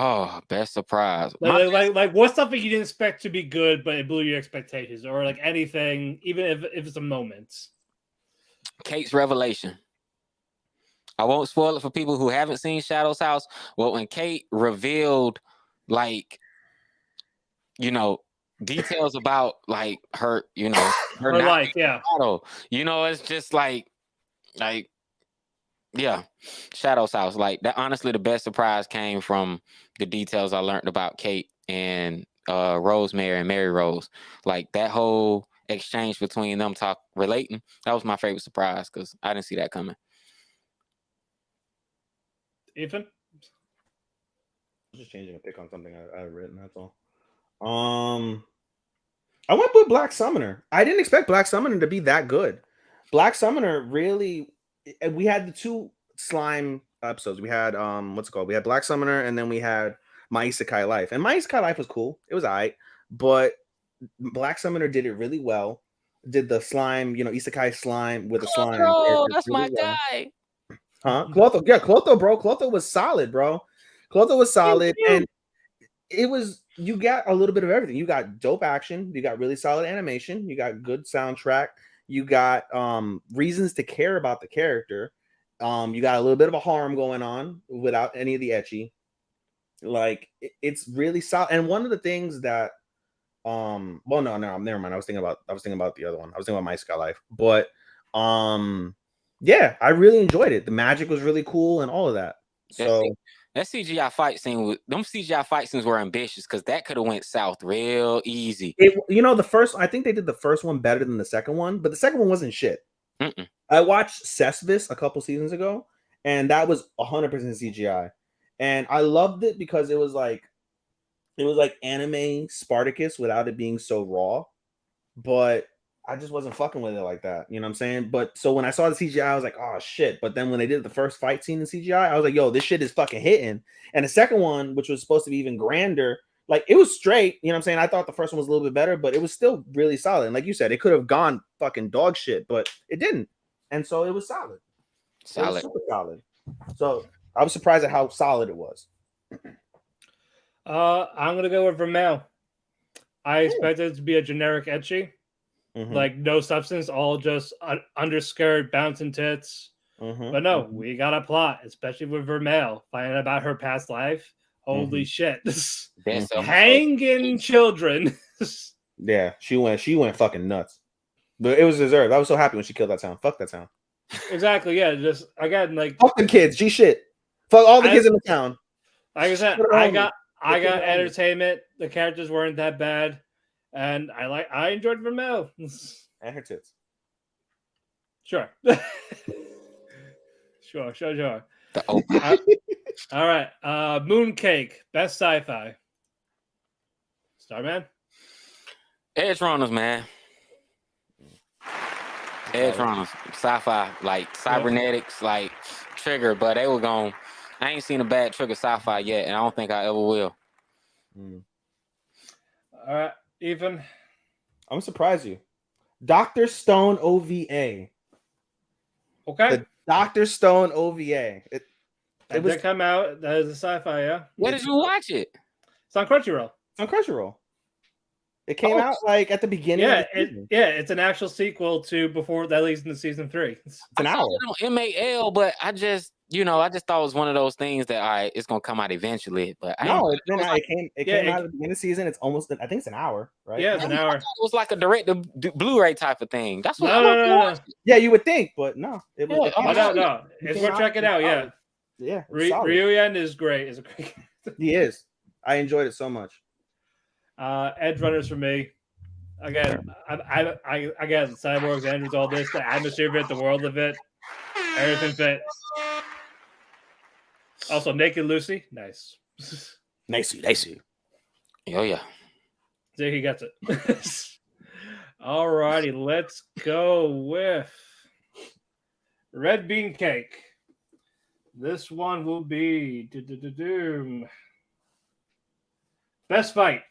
Oh, best surprise. Like what's something you didn't expect to be good, but it blew your expectations, or like anything, even if it's a moment. Kate's revelation. I won't spoil it for people who haven't seen Shadow's House. Well, when Kate revealed, like, details about like her, her Her not life, being yeah. Shadow, it's just like, yeah, Shadow's House. Like that. Honestly, the best surprise came from the details I learned about Kate and Rosemary and Mary Rose. Like that whole exchange between them relating. That was my favorite surprise because I didn't see that coming. Ethan? I'm just changing a pick on something I've written. That's all. I went with Black Summoner. I didn't expect Black Summoner to be that good. Black Summoner really. We had the 2 slime episodes. We had what's it called? We had Black Summoner, and then we had My Isekai Life. And My Isekai Life was cool. It was alright, but Black Summoner did it really well. Did the slime, Isekai slime with a slime. Oh, that's really my guy. Huh? Clotho, yeah, Clotho, bro. Clotho was solid, bro. Clotho was solid, and it was. You got a little bit of everything. You got dope action. You got really solid animation. You got good soundtrack. You got reasons to care about the character. You got a little bit of a harm going on without any of the ecchi. Like it's really solid. And one of the things that, well, no, never mind. I was thinking about the other one. I was thinking about My Sky Life, but yeah, I really enjoyed it. The magic was really cool and all of that. So that CGI fight scene, them CGI fight scenes were ambitious because that could have went south real easy. The first, I think they did the first one better than the second one, but the second one wasn't shit. Mm-mm. I watched Cesvis a couple seasons ago, and that was 100% CGI, and I loved it because it was like anime Spartacus without it being so raw, but I just wasn't fucking with it like that. You know what I'm saying? But so when I saw the CGI, I was like, oh shit. But then when they did the first fight scene in CGI, I was like, yo, this shit is fucking hitting. And the second one, which was supposed to be even grander, like it was straight. You know what I'm saying? I thought the first one was a little bit better, but it was still really solid. And like you said, it could have gone fucking dog shit, but it didn't. And so it was solid. It was super solid. So I was surprised at how solid it was. I'm gonna go with Vermeil. I expected it to be a generic ecchi. Mm-hmm. Like no substance, all just underskirt, bouncing tits. Mm-hmm. But no, we got a plot, especially with Vermeil finding out about her past life. Holy shit! Hanging children. Yeah, she went fucking nuts. But it was deserved. I was so happy when she killed that town. Fuck that town. Exactly. Yeah. Just again, like fuck the kids. G shit. Fuck all the kids in the town. Like I said, I got entertainment. The characters weren't that bad. And I enjoyed Vermeil. And her tits. Sure. Sure. All right. Mooncake, best sci-fi. Starman? Edge Runners, man. Edge Runners. Sci-fi, like cybernetics, like Trigger, but they were going. I ain't seen a bad Trigger sci-fi yet, and I don't think I ever will. All right. Ethan, I'm gonna surprise you. Dr. Stone OVA. Okay. The Dr. Stone OVA. It was come out. That is a sci-fi, yeah. Where did you watch it? It's on Crunchyroll. It's on Crunchyroll. It came out like at the beginning. Yeah, it's an actual sequel to before that leads into season 3. It's an hour. On MAL, but I just thought it was one of those things that it's gonna come out eventually. But it came out at the beginning of the season. It's almost, I think it's an hour, right? Yeah, it's an hour. It was like a direct Blu-ray type of thing. That's what no. Yeah, you would think, but no. No. It's worth checking out. Yeah. Yeah. Ryuyan is great. Is a great. He is. I enjoyed it so much. Edge Runners for me. Again, I guess Cyborgs, Andrews, all this, the atmosphere of it, the world of it, everything fit. Also, Naked Lucy, nice. Nice. Oh yeah. There he gets it. All righty, let's go with Red Bean Cake. This one will be best fight.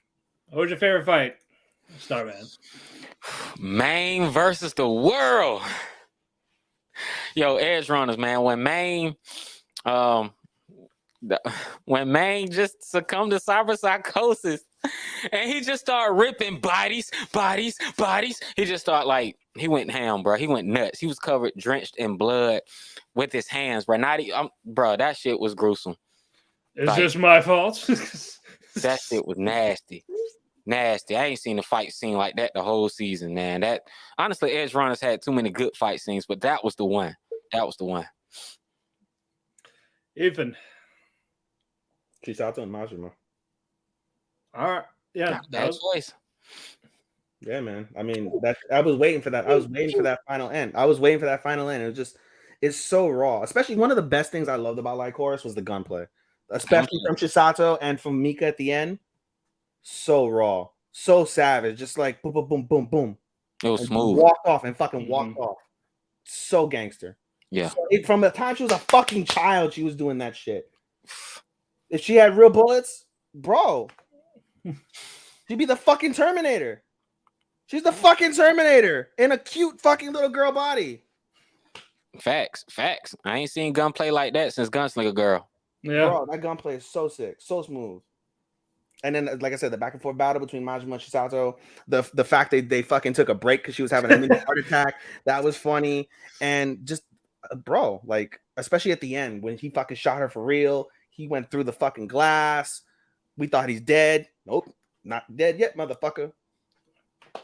What was your favorite fight? Starman. Maine versus the world. Yo, Edge Runners, man. When Maine when Maine just succumbed to cyber psychosis and he just started ripping bodies. He just started like, he went ham, bro. He went nuts. He was covered, drenched in blood with his hands, bro. Bro, that shit was gruesome. Is this my fault? That shit was nasty. Nasty. I ain't seen a fight scene like that the whole season, man. That honestly, Edge Runners had too many good fight scenes, but that was the one. Ethan. Chisato and Majima. All right. Yeah. Bad choice. Yeah, man. I mean, I was waiting for that. I was waiting for that final end. It was just, it's so raw. Especially one of the best things I loved about Light Chorus was the gunplay, especially from Chisato and from Mika at the end. So raw, so savage, just like boom, boom, boom, boom, boom. It was and smooth. Walked off and fucking walked off. So gangster. Yeah. So from the time she was a fucking child, she was doing that shit. If she had real bullets, bro, she'd be the fucking Terminator. She's the fucking Terminator in a cute fucking little girl body. Facts. I ain't seen gunplay like that since Gunslinger Girl. Yeah. Bro, that gunplay is so sick, so smooth. And then, like I said, the back and forth battle between Majima and Chisato, the fact that they fucking took a break because she was having a mini heart attack, that was funny. And just, bro, like, especially at the end when he fucking shot her for real, he went through the fucking glass. We thought he's dead. Nope, not dead yet, motherfucker.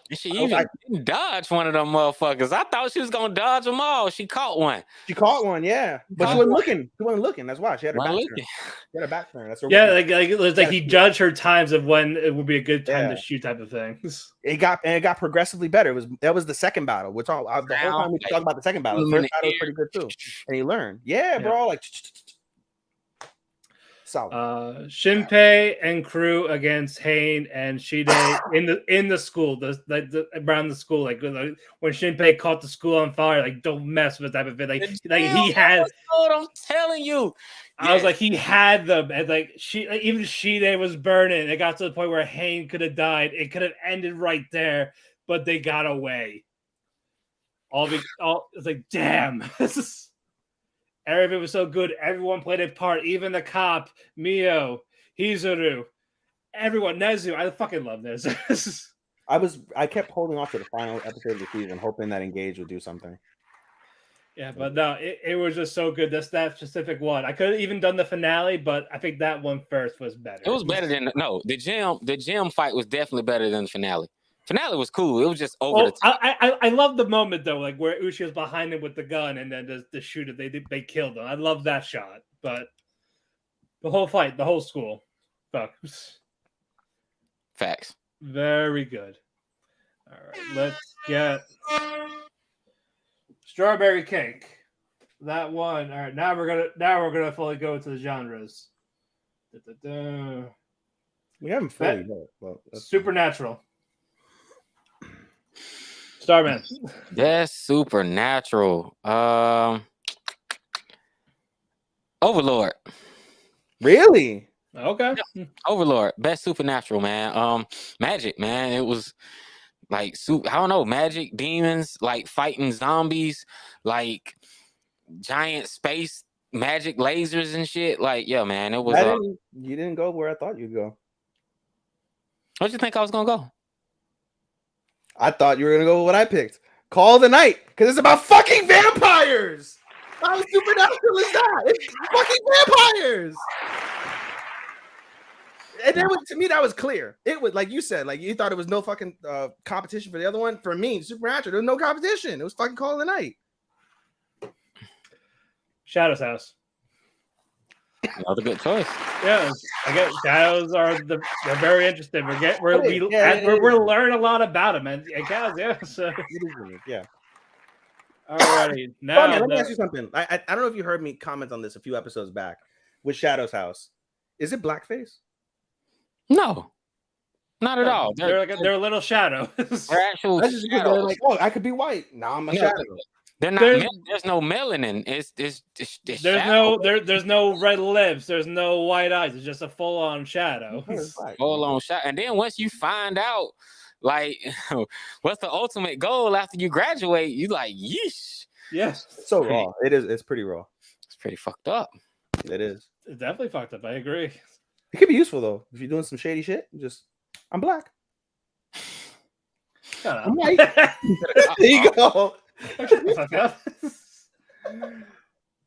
And she even dodged one of them motherfuckers. I thought she was gonna dodge them all. She caught one. She caught one, yeah, but she wasn't looking. She wasn't looking. That's why she had her back turn. She had her back turn. That's her. Yeah, it was like he judged her times of when it would be a good time to shoot, type of thing. It got progressively better. That was the second battle. We're talking the whole time we talk about the second battle. The first battle was pretty good too, and he learned. Yeah, bro, like. Solid. Shinpei and crew against Hain and Shide in the school, around the school, like when Shinpei caught the school on fire, like don't mess with that type of it. Like he had. What I'm telling you, I was like he had them, and like even Shide was burning. It got to the point where Hain could have died. It could have ended right there, but they got away. It's like damn. Everything was so good. Everyone played a part. Even the cop, Mio, Hizuru, everyone, Nezu. I fucking love Nezu. I kept holding off to the final episode of the season, hoping that Engage would do something. Yeah, but no, it was just so good. That specific one. I could have even done the finale, but I think that one first was better. It was better than the gym fight was definitely better than the finale. Finale was cool. It was just over the top. I love the moment though, like where Uchi was behind him with the gun, and then the shooter they killed him. I love that shot, but the whole fight, the whole school, fuck. Facts. Very good. All right, let's get strawberry cake. That one. All right, now we're gonna fully go to the genres. We haven't fully, but Supernatural. Starman. That's Supernatural. Overlord. Really? Okay. Yeah. Overlord. Best Supernatural, man. Magic, man. It was like I don't know, magic, demons, like fighting zombies, like giant space magic lasers and shit. Like, yeah, man. It was. You didn't go where I thought you'd go. Where'd you think I was gonna go? I thought you were gonna go with what I picked. Call the Night, because it's about fucking vampires. How supernatural is that? It's fucking vampires. And then to me, that was clear. It was like you said, like you thought it was no fucking competition for the other one. For me, Supernatural, there was no competition. It was fucking Call the Night. Shadow's House. Another good choice. Yeah, I guess shadows they're very interesting. We're learning a lot about them, and guys, yeah. So yeah. Alrighty, now let me ask you something. I don't know if you heard me comment on this a few episodes back with Shadow's House. Is it blackface? No, not at all. They're a little shadow. They're actual. They're like, oh, I could be white. Now I'm a shadow. They're not. There's no melanin. There's no red lips. There's no white eyes. It's just a full on shadow. Full on shadow. And then once you find out, like, what's the ultimate goal after you graduate, you like, yeesh. Yes. So raw. It is. It's pretty raw. It's pretty fucked up. It is. It's definitely fucked up. I agree. It could be useful though if you're doing some shady shit. Just I'm black. I'm white. There you go. Shut the fuck up.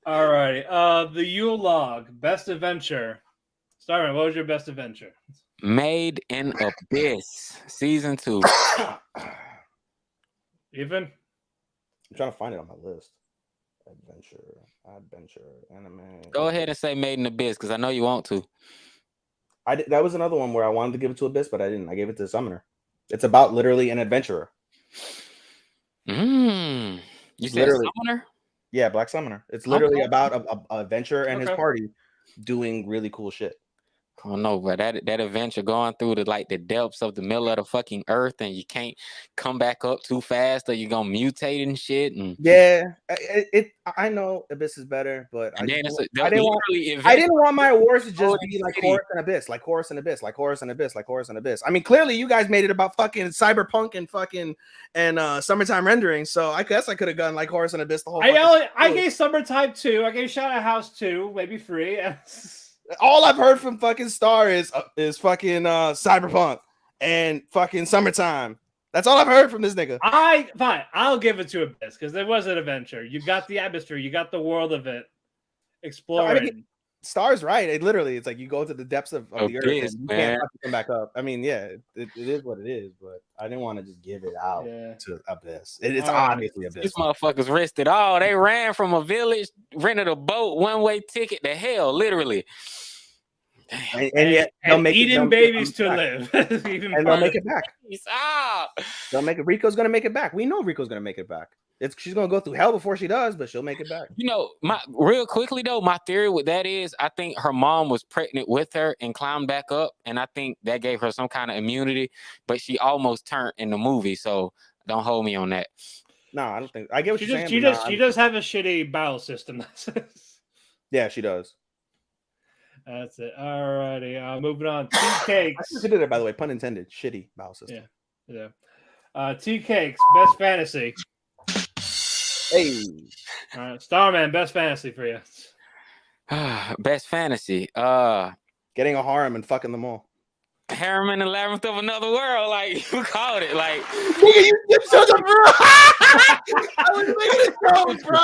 All right. The Yule Log, best adventure. Starman, what was your best adventure? Made in Abyss, season 2. Even? I'm trying to find it on my list. Adventure, anime. Go ahead and say Made in Abyss, because I know you want to. That was another one where I wanted to give it to Abyss, but I didn't. I gave it to Summoner. It's about literally an adventurer. You said Literally. Summoner? Yeah, Black Summoner. It's literally Okay. about a adventurer and his party doing really cool shit. Oh no, but that adventure going through the depths of the middle of the fucking earth, and you can't come back up too fast, or you're gonna mutate and shit. And yeah, I know Abyss is better, but I didn't want my awards to just be like Chorus and Abyss, like Chorus and Abyss, like Chorus and Abyss, like Chorus and Abyss. I mean, clearly you guys made it about fucking Cyberpunk and summertime rendering, so I guess I could have gone like Chorus and Abyss the whole. I gave Summertime 2. I gave Shadow House 2, maybe 3. All I've heard from fucking Star is fucking Cyberpunk and fucking Summertime. That's all I've heard from this nigga. Fine. I'll give it to Abyss because it was an adventure. You got the atmosphere. You got the world of it. Exploring. I mean, Star's right. It's like you go to the depths of the earth and you can't come back up. I mean, yeah, it is what it is, but I didn't want to just give it out to Abyss. It's obviously Abyss. These motherfuckers risked it all. They ran from a village, rented a boat, one-way ticket to hell, literally. And yet they'll make eating babies to live. And they'll make it back. Stop. They'll make it. Rico's gonna make it back. We know Rico's gonna make it back. She's gonna go through hell before she does, but she'll make it back. You know, real quickly though, my theory with that is I think her mom was pregnant with her and climbed back up, and I think that gave her some kind of immunity, but she almost turned in the movie, so don't hold me on that. No, I don't think I get what you're saying. She does have a shitty bowel system. Yeah, she does. That's it. Alrighty. Moving on. Tea Cakes. I considered it, by the way, pun intended. Shitty bowel system. Yeah. Tea Cakes. Best fantasy. Hey. All right, Starman. Best fantasy for you. Best fantasy. Getting a harem and fucking them all. Harem in the Labyrinth of Another World. Like, who called it? Like, I was making a joke, bro.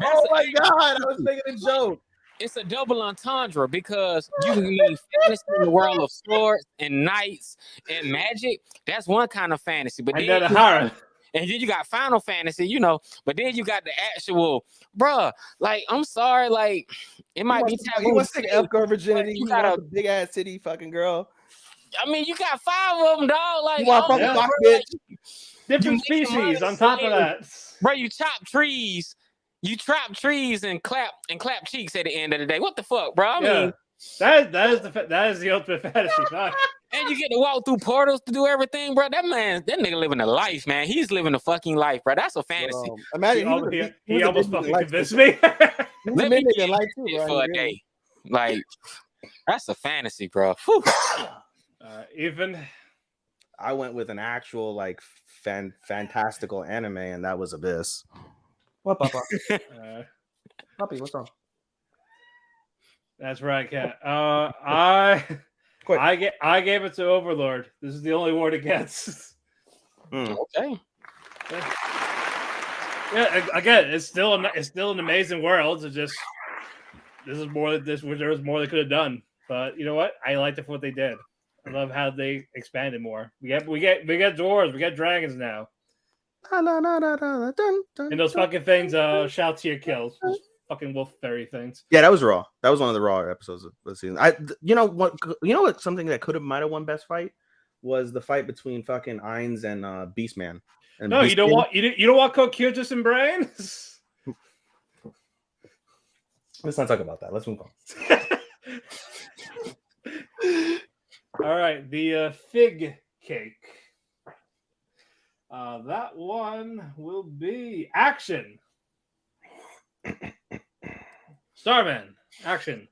Oh my god, I was making a joke. It's a double entendre because you need fantasy in the world of swords and knights and magic. That's one kind of fantasy. But then you got Final Fantasy, you know. But then you got the actual, bruh. Like, I'm sorry, like it might be taboo. You want to take F girl virginity? You got a big ass titty fucking girl. I mean, you got 5 of them, dog. Like, you want fucking fuck bitch? Different species on top of that, bro. You chop trees. You trap trees and clap cheeks at the end of the day. What the fuck, bro? I mean, that is the ultimate fantasy. And you get to walk through portals to do everything, bro. That nigga living a life, man. He's living a fucking life, bro. That's a fantasy. Imagine he almost fucking convinced me. Let me get life too, for a day. Like, that's a fantasy, bro. Even I went with an actual like fantastical anime, and that was Abyss. What, Papa? Puppy, what's wrong? That's right, Cat. I gave it to Overlord. This is the only award it gets. Okay. Yeah. Again, it's still an amazing world. It's just there was more they could have done. But you know what? I liked it for what they did. I love how they expanded more. We get dwarves. We got dragons now. And those fucking things, shout to your kills. Fucking wolf fairy things. Yeah, that was raw. That was one of the raw episodes of the season. You know what? Something that might have won best fight was the fight between fucking Ainz and Beastman. And no, you don't want Cocytus and brains. Let's not talk about that. Let's move on. All right, the fig cake. That one will be action. Starman, action.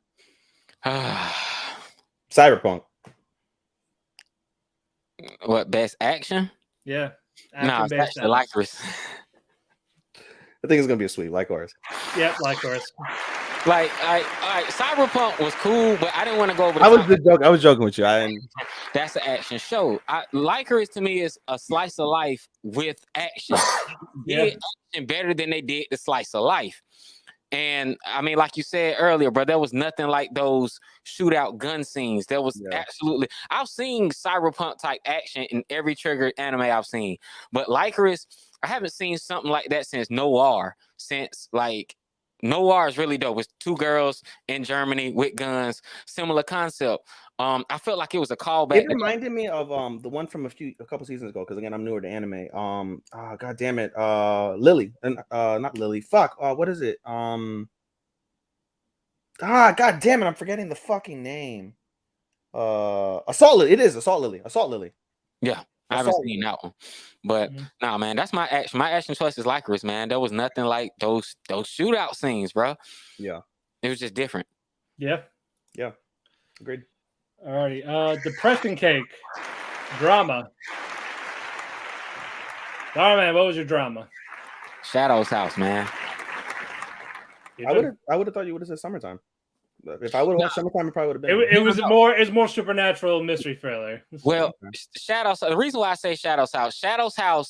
Cyberpunk. What, best action? Yeah. No, it's actually Lycris. I think it's gonna be a sweep, like ours. Yep, like ours. Like, Cyberpunk was cool, but I didn't want to go over. I was joking with you. That's an action show. Licorice to me is a slice of life with action. Did action better than they did the slice of life. And I mean, like you said earlier, bro, there was nothing like those shootout gun scenes. There was absolutely. I've seen Cyberpunk type action in every triggered anime I've seen, but Licorice, I haven't seen something like that since Noir. Noir is really dope. It's two girls in Germany with guns, similar concept. I felt like it was a callback. It reminded me of the one from a couple seasons ago, because again, I'm newer to anime. God damn it, Lily, and not Lily. Fuck. What is it? God damn it, I'm forgetting the fucking name. Assault Lily. It is Assault Lily. Assault Lily. Yeah. I haven't seen that one, but nah, man, that's my action. My action choice is Licorice, man. There was nothing like those shootout scenes, bro. Yeah, it was just different. Yeah, agreed. Alrighty, Depression Cake drama. All right, man, what was your drama? Shadow's House, man. I would have thought you would have said Summertime. If I would have watched Summertime, it probably would have been. It was more supernatural mystery thriller. Well, Shadow's. The reason why I say Shadow's House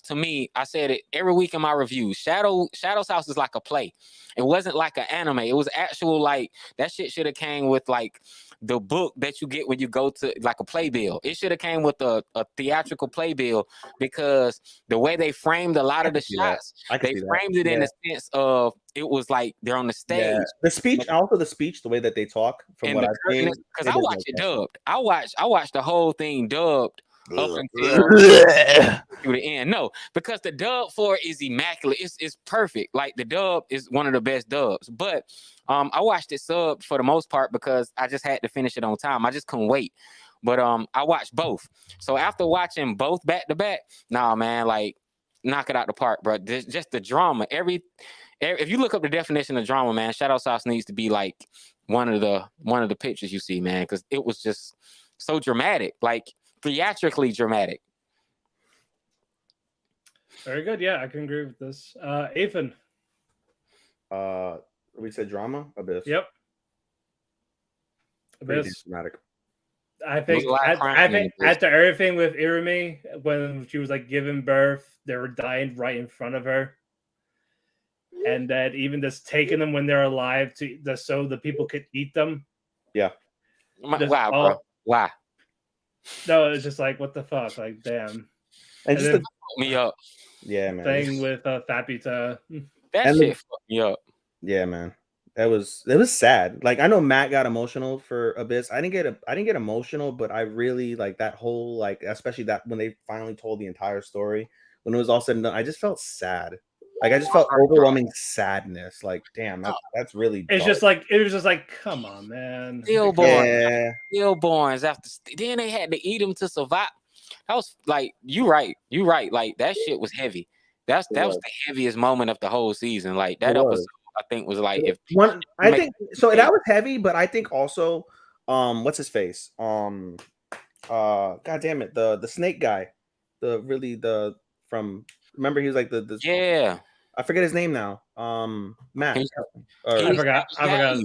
to me, I said it every week in my reviews. Shadow's House is like a play. It wasn't like an anime. It was actual, like, that shit should have came with like the book that you get when you go to like a playbill. It should have came with a theatrical playbill, because the way they framed a lot of the shots, they framed it in the sense of it was like they're on the stage. Yeah. The speech, also the way that they talk, from what I've seen. Because I watched it dubbed. I watched the whole thing dubbed up until through the end. No, because the dub for it is immaculate. It's perfect. Like, the dub is one of the best dubs. But I watched it subbed for the most part because I just had to finish it on time. I just couldn't wait. But I watched both. So after watching both back to back, nah, man, like, knock it out the park, bro. Just the drama. If you look up the definition of drama, man, Shadow's House needs to be like one of the pictures you see, man, because it was just so dramatic, like theatrically dramatic. Very good. Yeah, I can agree with this. Ethan. We said drama. Abyss. Yep. Abyss. Dramatic. I think after everything with Irumi, when she was like giving birth, they were dying right in front of her. And that even just taking them when they're alive so the people could eat them. Yeah. Wow, bro. Why? No, it's just like, what the fuck? Like, damn. And just me up. Yeah, man. Thing with Fapita. That shit fucked me up. Yeah, man. It was sad. Like, I know Matt got emotional for Abyss. I didn't get emotional, but I really like that whole, like, especially that when they finally told the entire story, when it was all said and done, I just felt sad. Like, I just felt overwhelming sadness. Like, damn, that's really dark. It was just like, come on, man. Stillborns after then they had to eat them to survive. That was like, you right. Like, that shit was heavy. That was the heaviest moment of the whole season. Like, that episode, I think, was like that was heavy, but I think also what's his face? God damn it, the snake guy. Remember, he was like the I forget his name now. Matt. I forgot. Huh?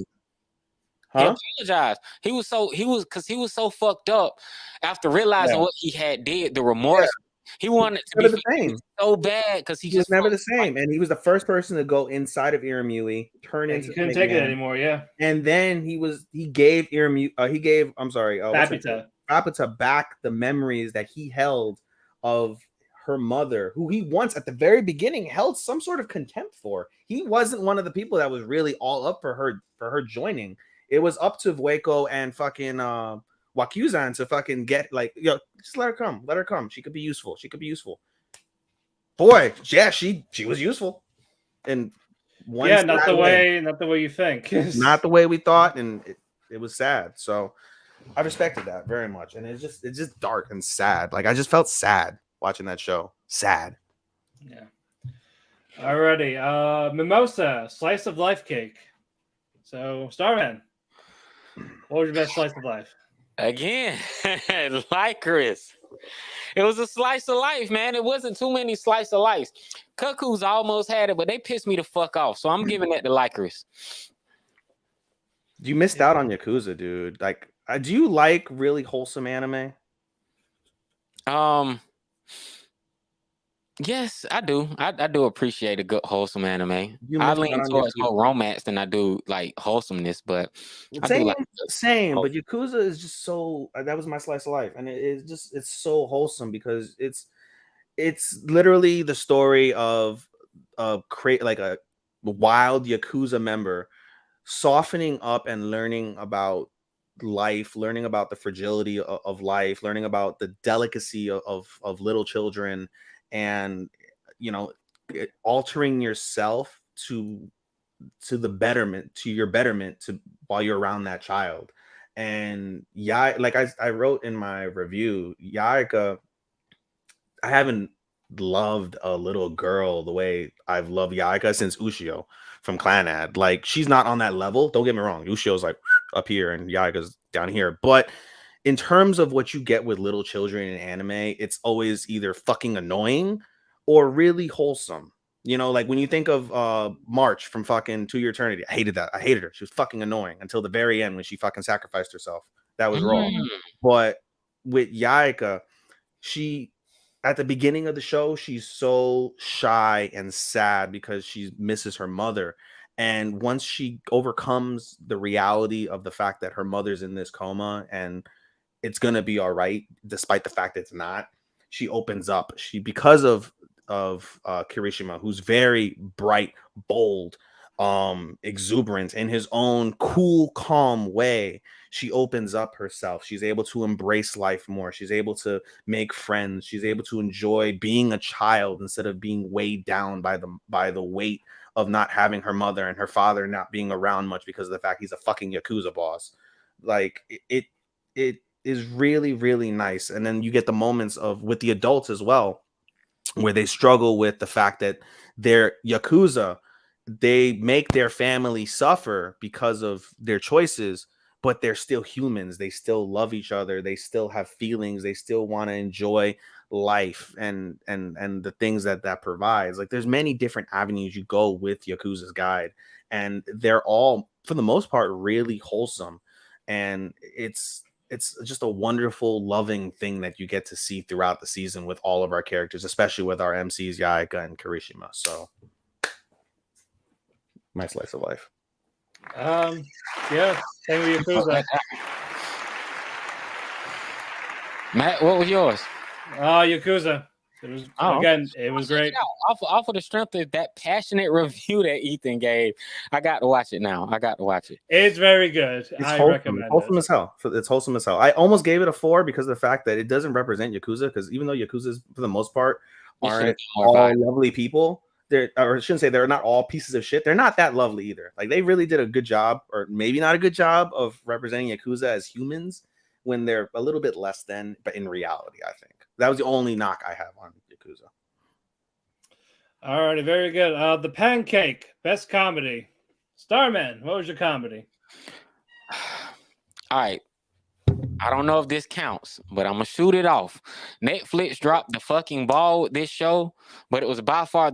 He apologized. He was so fucked up after realizing what he had did, the remorse. He wanted to be the same so bad because he just never the same. And he was the first person to go inside of Irumyui, turn into. He couldn't take it anymore. Yeah. And then he gave Fapita back the memories that he held of her mother, who he once at the very beginning held some sort of contempt for. He wasn't one of the people that was really all up for her joining. It was up to Vueko and fucking Wakuzan to fucking get, like, just let her come. She could be useful. Boy, yeah, she was useful. And not the way you think. Not the way we thought, and it was sad. So I respected that very much. And it's just dark and sad. Like, I just felt sad watching that show. Sad. Yeah. Alrighty. Mimosa, slice of life cake. So, Starman, what was your best slice of life? Again, Licorice. It was a slice of life, man. It wasn't too many slice of life. Cuckoo's almost had it, but they pissed me the fuck off. So I'm giving that to Licorice. You missed out on Yakuza, dude. Like, do you like really wholesome anime? Yes, I do. I do appreciate a good wholesome anime. You I missed out lean on towards Yakuza. more romance than I do like wholesomeness, but I do Same, like same. But Yakuza is just so. That was my slice of life, and it's so wholesome because it's literally the story of create like a wild Yakuza member softening up and learning about life, learning about the fragility of life, learning about the delicacy of little children, and you know, altering yourself to the betterment, to your betterment, to while you're around that child. And yeah, like I wrote in my review, Yaika, I haven't loved a little girl the way I've loved Yaika since Ushio from Clanad. Like, she's not on that level. Don't get me wrong. Ushio's like up here and Yaika's down here. But in terms of what you get with little children in anime, it's always either fucking annoying or really wholesome. You know, like when you think of March from fucking To Your Eternity, I hated that. I hated her. She was fucking annoying until the very end when she fucking sacrificed herself. That was raw. But with Yaika, she at the beginning of the show, she's so shy and sad because she misses her mother. And once she overcomes the reality of the fact that her mother's in this coma and it's gonna be all right, despite the fact it's not, she opens up. She, because of Kirishima, who's very bright, bold, exuberant in his own cool, calm way, she opens up herself. She's able to embrace life more. She's able to make friends. She's able to enjoy being a child instead of being weighed down by the weight of not having her mother and her father not being around much because of the fact he's a fucking Yakuza boss. Like, it is really, really nice. And then you get the moments of with the adults as well, where they struggle with the fact that they're Yakuza, they make their family suffer because of their choices, but they're still humans. They still love each other. They still have feelings. They still want to enjoy life and the things that provides. Like, there's many different avenues you go with Yakuza's Guide, and they're all, for the most part, really wholesome. And it's just a wonderful, loving thing that you get to see throughout the season with all of our characters, especially with our MCs, Yaika and Kirishima. So, my slice of life. Yeah, same with Yakuza. Matt, what was yours? Yakuza. It was it was great. Off of the strength of that passionate review that Ethan gave, I got to watch it now. It's very good. I recommend it. Wholesome as hell. It's wholesome as hell. I almost gave it a 4 because of the fact that it doesn't represent Yakuza. Because even though Yakuza's, for the most part, aren't all lovely people, or I shouldn't say they're not all pieces of shit. They're not that lovely either. Like, they really did a good job, or maybe not a good job, of representing Yakuza as humans when they're a little bit less than, but in reality, I think that was the only knock I have on Yakuza. All righty, very good. The Pancake, best comedy. Starman, what was your comedy? All right. I don't know if this counts, but I'm gonna shoot it off. Netflix dropped the fucking ball with this show, but it was by far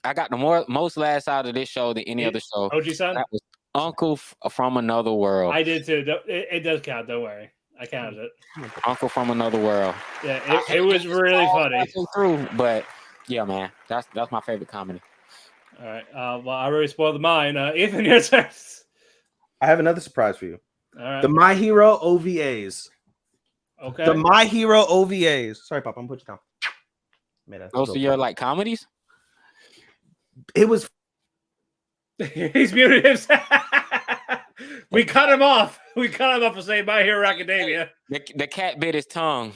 I got the most laughs out of this show than any other show. Oji-san? That was Uncle from Another World. I did too. It does count. Don't worry. I counted it. Uncle from Another World. Yeah, it was really funny. But yeah, man, that's my favorite comedy. All right. Well, I already spoiled mine. Ethan, your turn. I have another surprise for you. All right. The My Hero OVAs. Okay. The My Hero OVAs. Sorry, Pop. I'm gonna put you down. Those are your like comedies? It was. He's muted himself. We cut him off. We cut him off for saying My Hero Academia. The cat bit his tongue.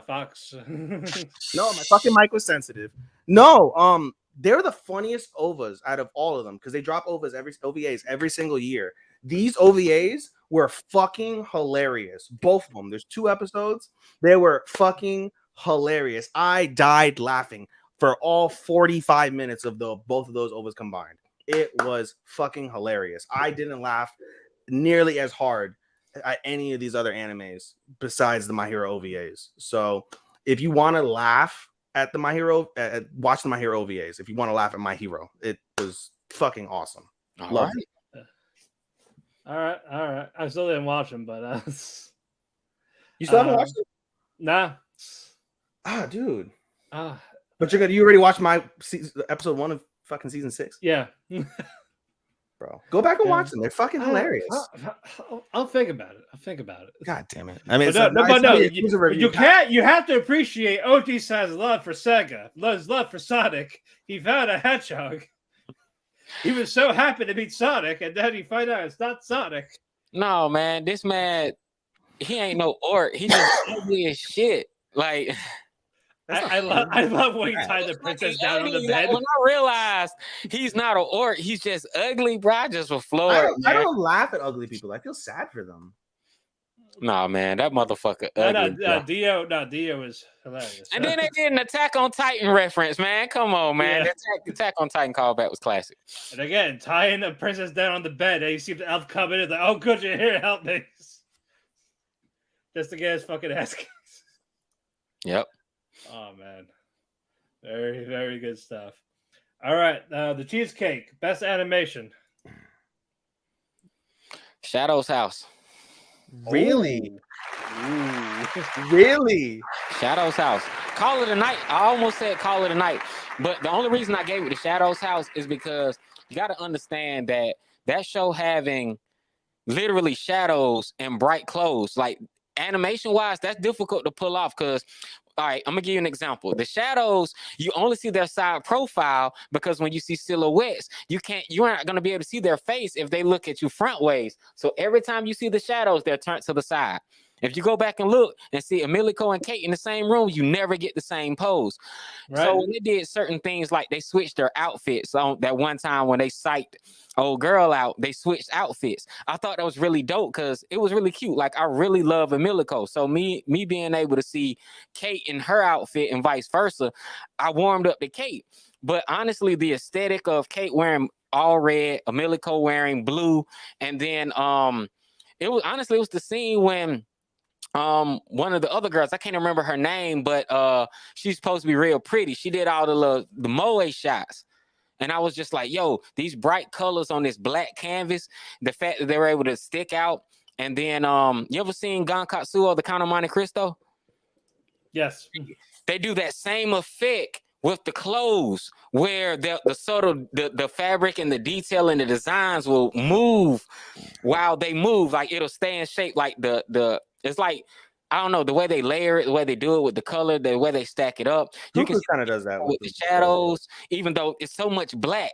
Fox. No, my fucking mic was sensitive. No, they're the funniest OVAs out of all of them because they drop OVAs every single year. These OVAs were fucking hilarious. Both of them. There's 2 episodes. They were fucking hilarious. I died laughing for all 45 minutes of both of those OVAs combined. It was fucking hilarious. I didn't laugh nearly as hard at any of these other animes besides the My Hero OVAs. So if you want to laugh at the My Hero, watch the My Hero OVAs. If you want to laugh at My Hero, it was fucking awesome. Love it. All right. I still didn't watch them, but You still haven't watched it? Nah. Ah, dude. Ah, But you already watched my episode 1 of fucking season 6, yeah. bro. Go back and Yeah. watch them. They're fucking hilarious. I'll think about it. God damn it! I mean, But no. You can't. can't. You have to appreciate Otis's love for Sega, his love for Sonic. He found a hedgehog. He was so happy to meet Sonic, and then he find out it's not Sonic. No, man, this man, he ain't no orc. He just ugly as shit. Like, I love when he tied the princess down on the bed. Like, when I realized he's not an orc, he's just ugly, bro. I just was floored. I don't laugh at ugly people. I feel sad for them. Nah, man, that motherfucker ugly. Dio is hilarious. And then they did an Attack on Titan reference, man. Come on, man. Yeah. The Attack on Titan callback was classic. And again, tying the princess down on the bed, and you see the elf come in and like, oh, good, you're here, help me. Just to get his fucking ass kicked. Yep. Oh, man. Very, very good stuff. All right. The cheesecake. Best animation. Shadow's House. Really? Ooh. Really? Shadow's House. Call it a night. I almost said call it a night. But the only reason I gave it to Shadow's House is because you got to understand that show having literally shadows and bright clothes, like animation-wise, that's difficult to pull off because all right, I'm gonna give you an example. The shadows, you only see their side profile because when you see silhouettes, you aren't gonna be able to see their face if they look at you front ways. So every time you see the shadows, they're turned to the side. If you go back and look and see Emilico and Kate in the same room, you never get the same pose. Right. So when they did certain things, like they switched their outfits on that one time when they psyched old girl out, they switched outfits. I thought that was really dope because it was really cute. Like I really love Emilico. So me being able to see Kate in her outfit and vice versa, I warmed up to Kate. But honestly, the aesthetic of Kate wearing all red, Emilico wearing blue, and then it was the scene when one of the other girls, I can't remember her name, but she's supposed to be real pretty. She did all the moe shots. And I was just like, yo, these bright colors on this black canvas, the fact that they were able to stick out. And then you ever seen Gankatsu or the Count of Monte Cristo? Yes. They do that same effect with the clothes where the subtle the fabric and the detail and the designs will move while they move. Like it'll stay in shape, like the it's like, I don't know, the way they layer it, the way they do it with the color, the way they stack it up. You can kind of does that with the shadows, even though it's so much black,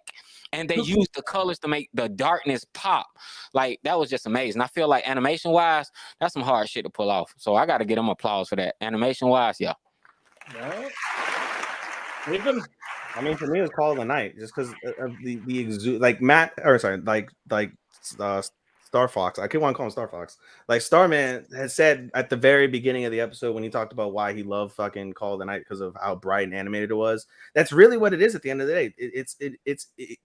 and they use the colors to make the darkness pop. Like that was just amazing. I feel like animation wise, that's some hard shit to pull off. So I got to get them applause for that. Animation wise, yeah. Even, I mean, for me, it's Call of the Night just because of the like Matt, or sorry, like Star Fox. I keep want to call him Star Fox. Like Starman had said at the very beginning of the episode when he talked about why he loved fucking Call of the Night because of how bright and animated it was. That's really what it is at the end of the day. It's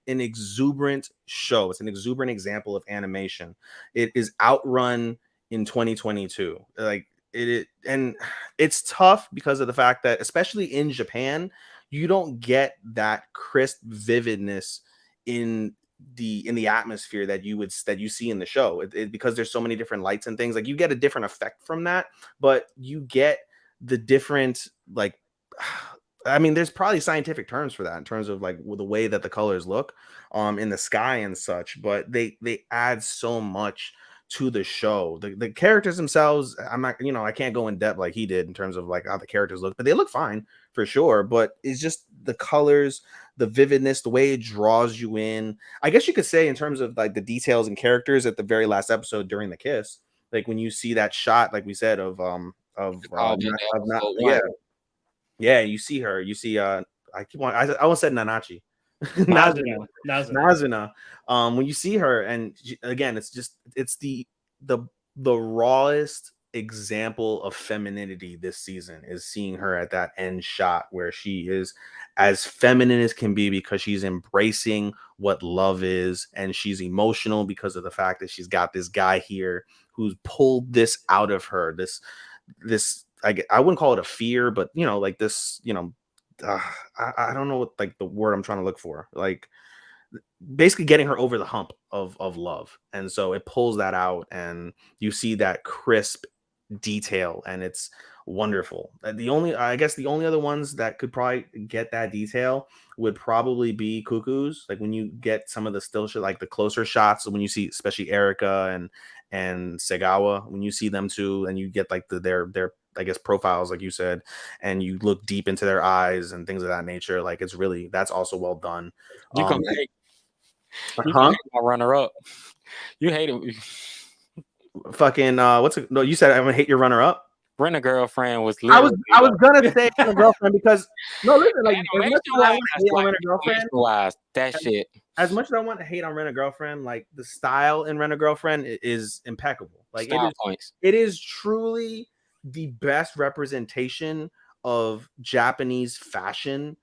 an exuberant show. It's an exuberant example of animation. It is Outrun in 2022. Like and it's tough because of the fact that, especially in Japan, you don't get that crisp vividness in the atmosphere that you see in the show because there's so many different lights and things. Like you get a different effect from that, but you get the different, like, I mean, there's probably scientific terms for that in terms of like the way that the colors look in the sky and such, but they add so much to the show. The characters themselves, I'm not, I can't go in depth like he did in terms of like how the characters look, but they look fine for sure. But it's just the colors, the vividness, the way it draws you in. I guess you could say in terms of like the details and characters at the very last episode during the kiss, like when you see that shot, like we said, yeah, you see her, you see I almost said Nanachi. Nazuna. When you see her, and again, it's the rawest example of femininity this season is seeing her at that end shot where she is as feminine as can be because she's embracing what love is, and she's emotional because of the fact that she's got this guy here who's pulled this out of her. This I wouldn't call it a fear, but like this, I don't know what like the word I'm trying to look for. Like basically getting her over the hump of love. And so it pulls that out, and you see that crisp detail, and it's wonderful. I guess the only other ones that could probably get that detail would probably be Cuckoo's. Like when you get some of the still shot, like the closer shots, when you see especially Erica and Segawa, when you see them too, and you get like their I guess profiles, like you said, and you look deep into their eyes and things of that nature. Like that's also well done. You can hate my runner up. You hate it. Fucking no, you said I'm gonna hate your runner up. Rent a Girlfriend was I was gonna say Rent a Girlfriend because no, listen, like as much as I want to hate on Rent a Girlfriend, that shit. As much as I want to hate on Rent a Girlfriend, like the style in Rent a Girlfriend is impeccable. Like it is truly the best representation of Japanese fashion,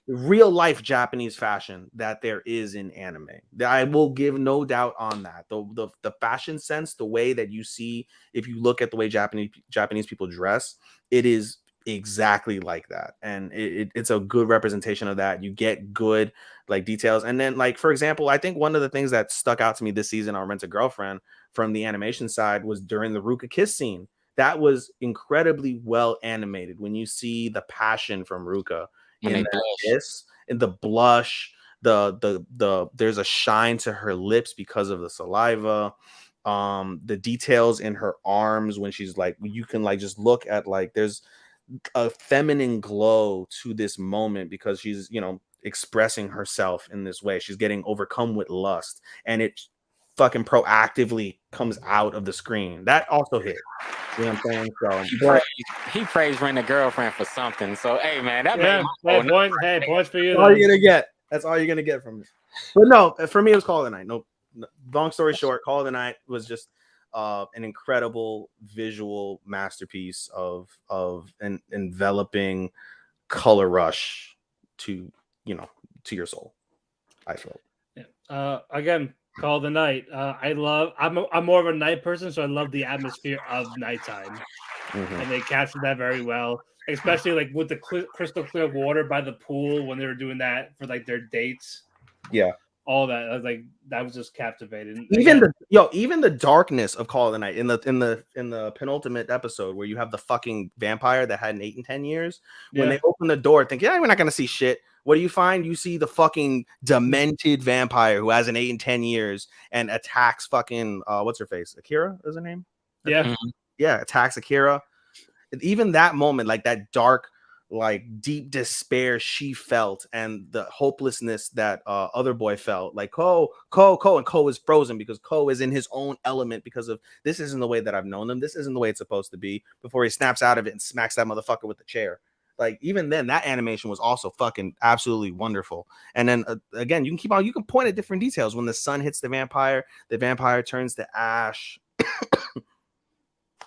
real life Japanese fashion that there is in anime. I will give no doubt on that. The fashion sense, the way that you see, if you look at the way Japanese people dress, it is exactly like that, and it's a good representation of that. You get good like details, and then like for example, I think one of the things that stuck out to me this season on Rent a Girlfriend from the animation side was during the Ruka kiss scene. That was incredibly well animated when you see the passion from Ruka in that kiss, and the blush, the there's a shine to her lips because of the saliva. The details in her arms when she's like, you can like just look at like there's a feminine glow to this moment because she's, you know, expressing herself in this way. She's getting overcome with lust, and it fucking proactively comes out of the screen. That also hit. You know what I'm saying? So he praised Rent a Girlfriend for something. So hey man, that points for you. That's all you're gonna get. That's all you're gonna get from it. But no, for me it was Call of the Night. No, long story short, Call of the Night was just an incredible visual masterpiece of an enveloping color rush to your soul. I felt. Yeah. Again, Call of the Night. I'm more of a night person, so I love the atmosphere of nighttime, and they captured that very well. Especially like with the crystal clear water by the pool when they were doing that for like their dates. Yeah. All that, I was like, that was just captivating. Even the darkness of Call of the Night in the penultimate episode where you have the fucking vampire that hadn't eaten 10 years. When they open the door, thinking, we're not gonna see shit. What do you find? You see the fucking demented vampire who hasn't eaten 10 years and attacks fucking what's her face? Akira is her name? Yeah. Yeah, attacks Akira. Even that moment, like that dark, like deep despair she felt, and the hopelessness that other boy felt, like Ko is frozen because Ko is in his own element because of this isn't the way that I've known him, this isn't the way it's supposed to be, before he snaps out of it and smacks that motherfucker with the chair. Like even then, that animation was also fucking absolutely wonderful. And then again, you can point at different details. When the sun hits the vampire turns to ash.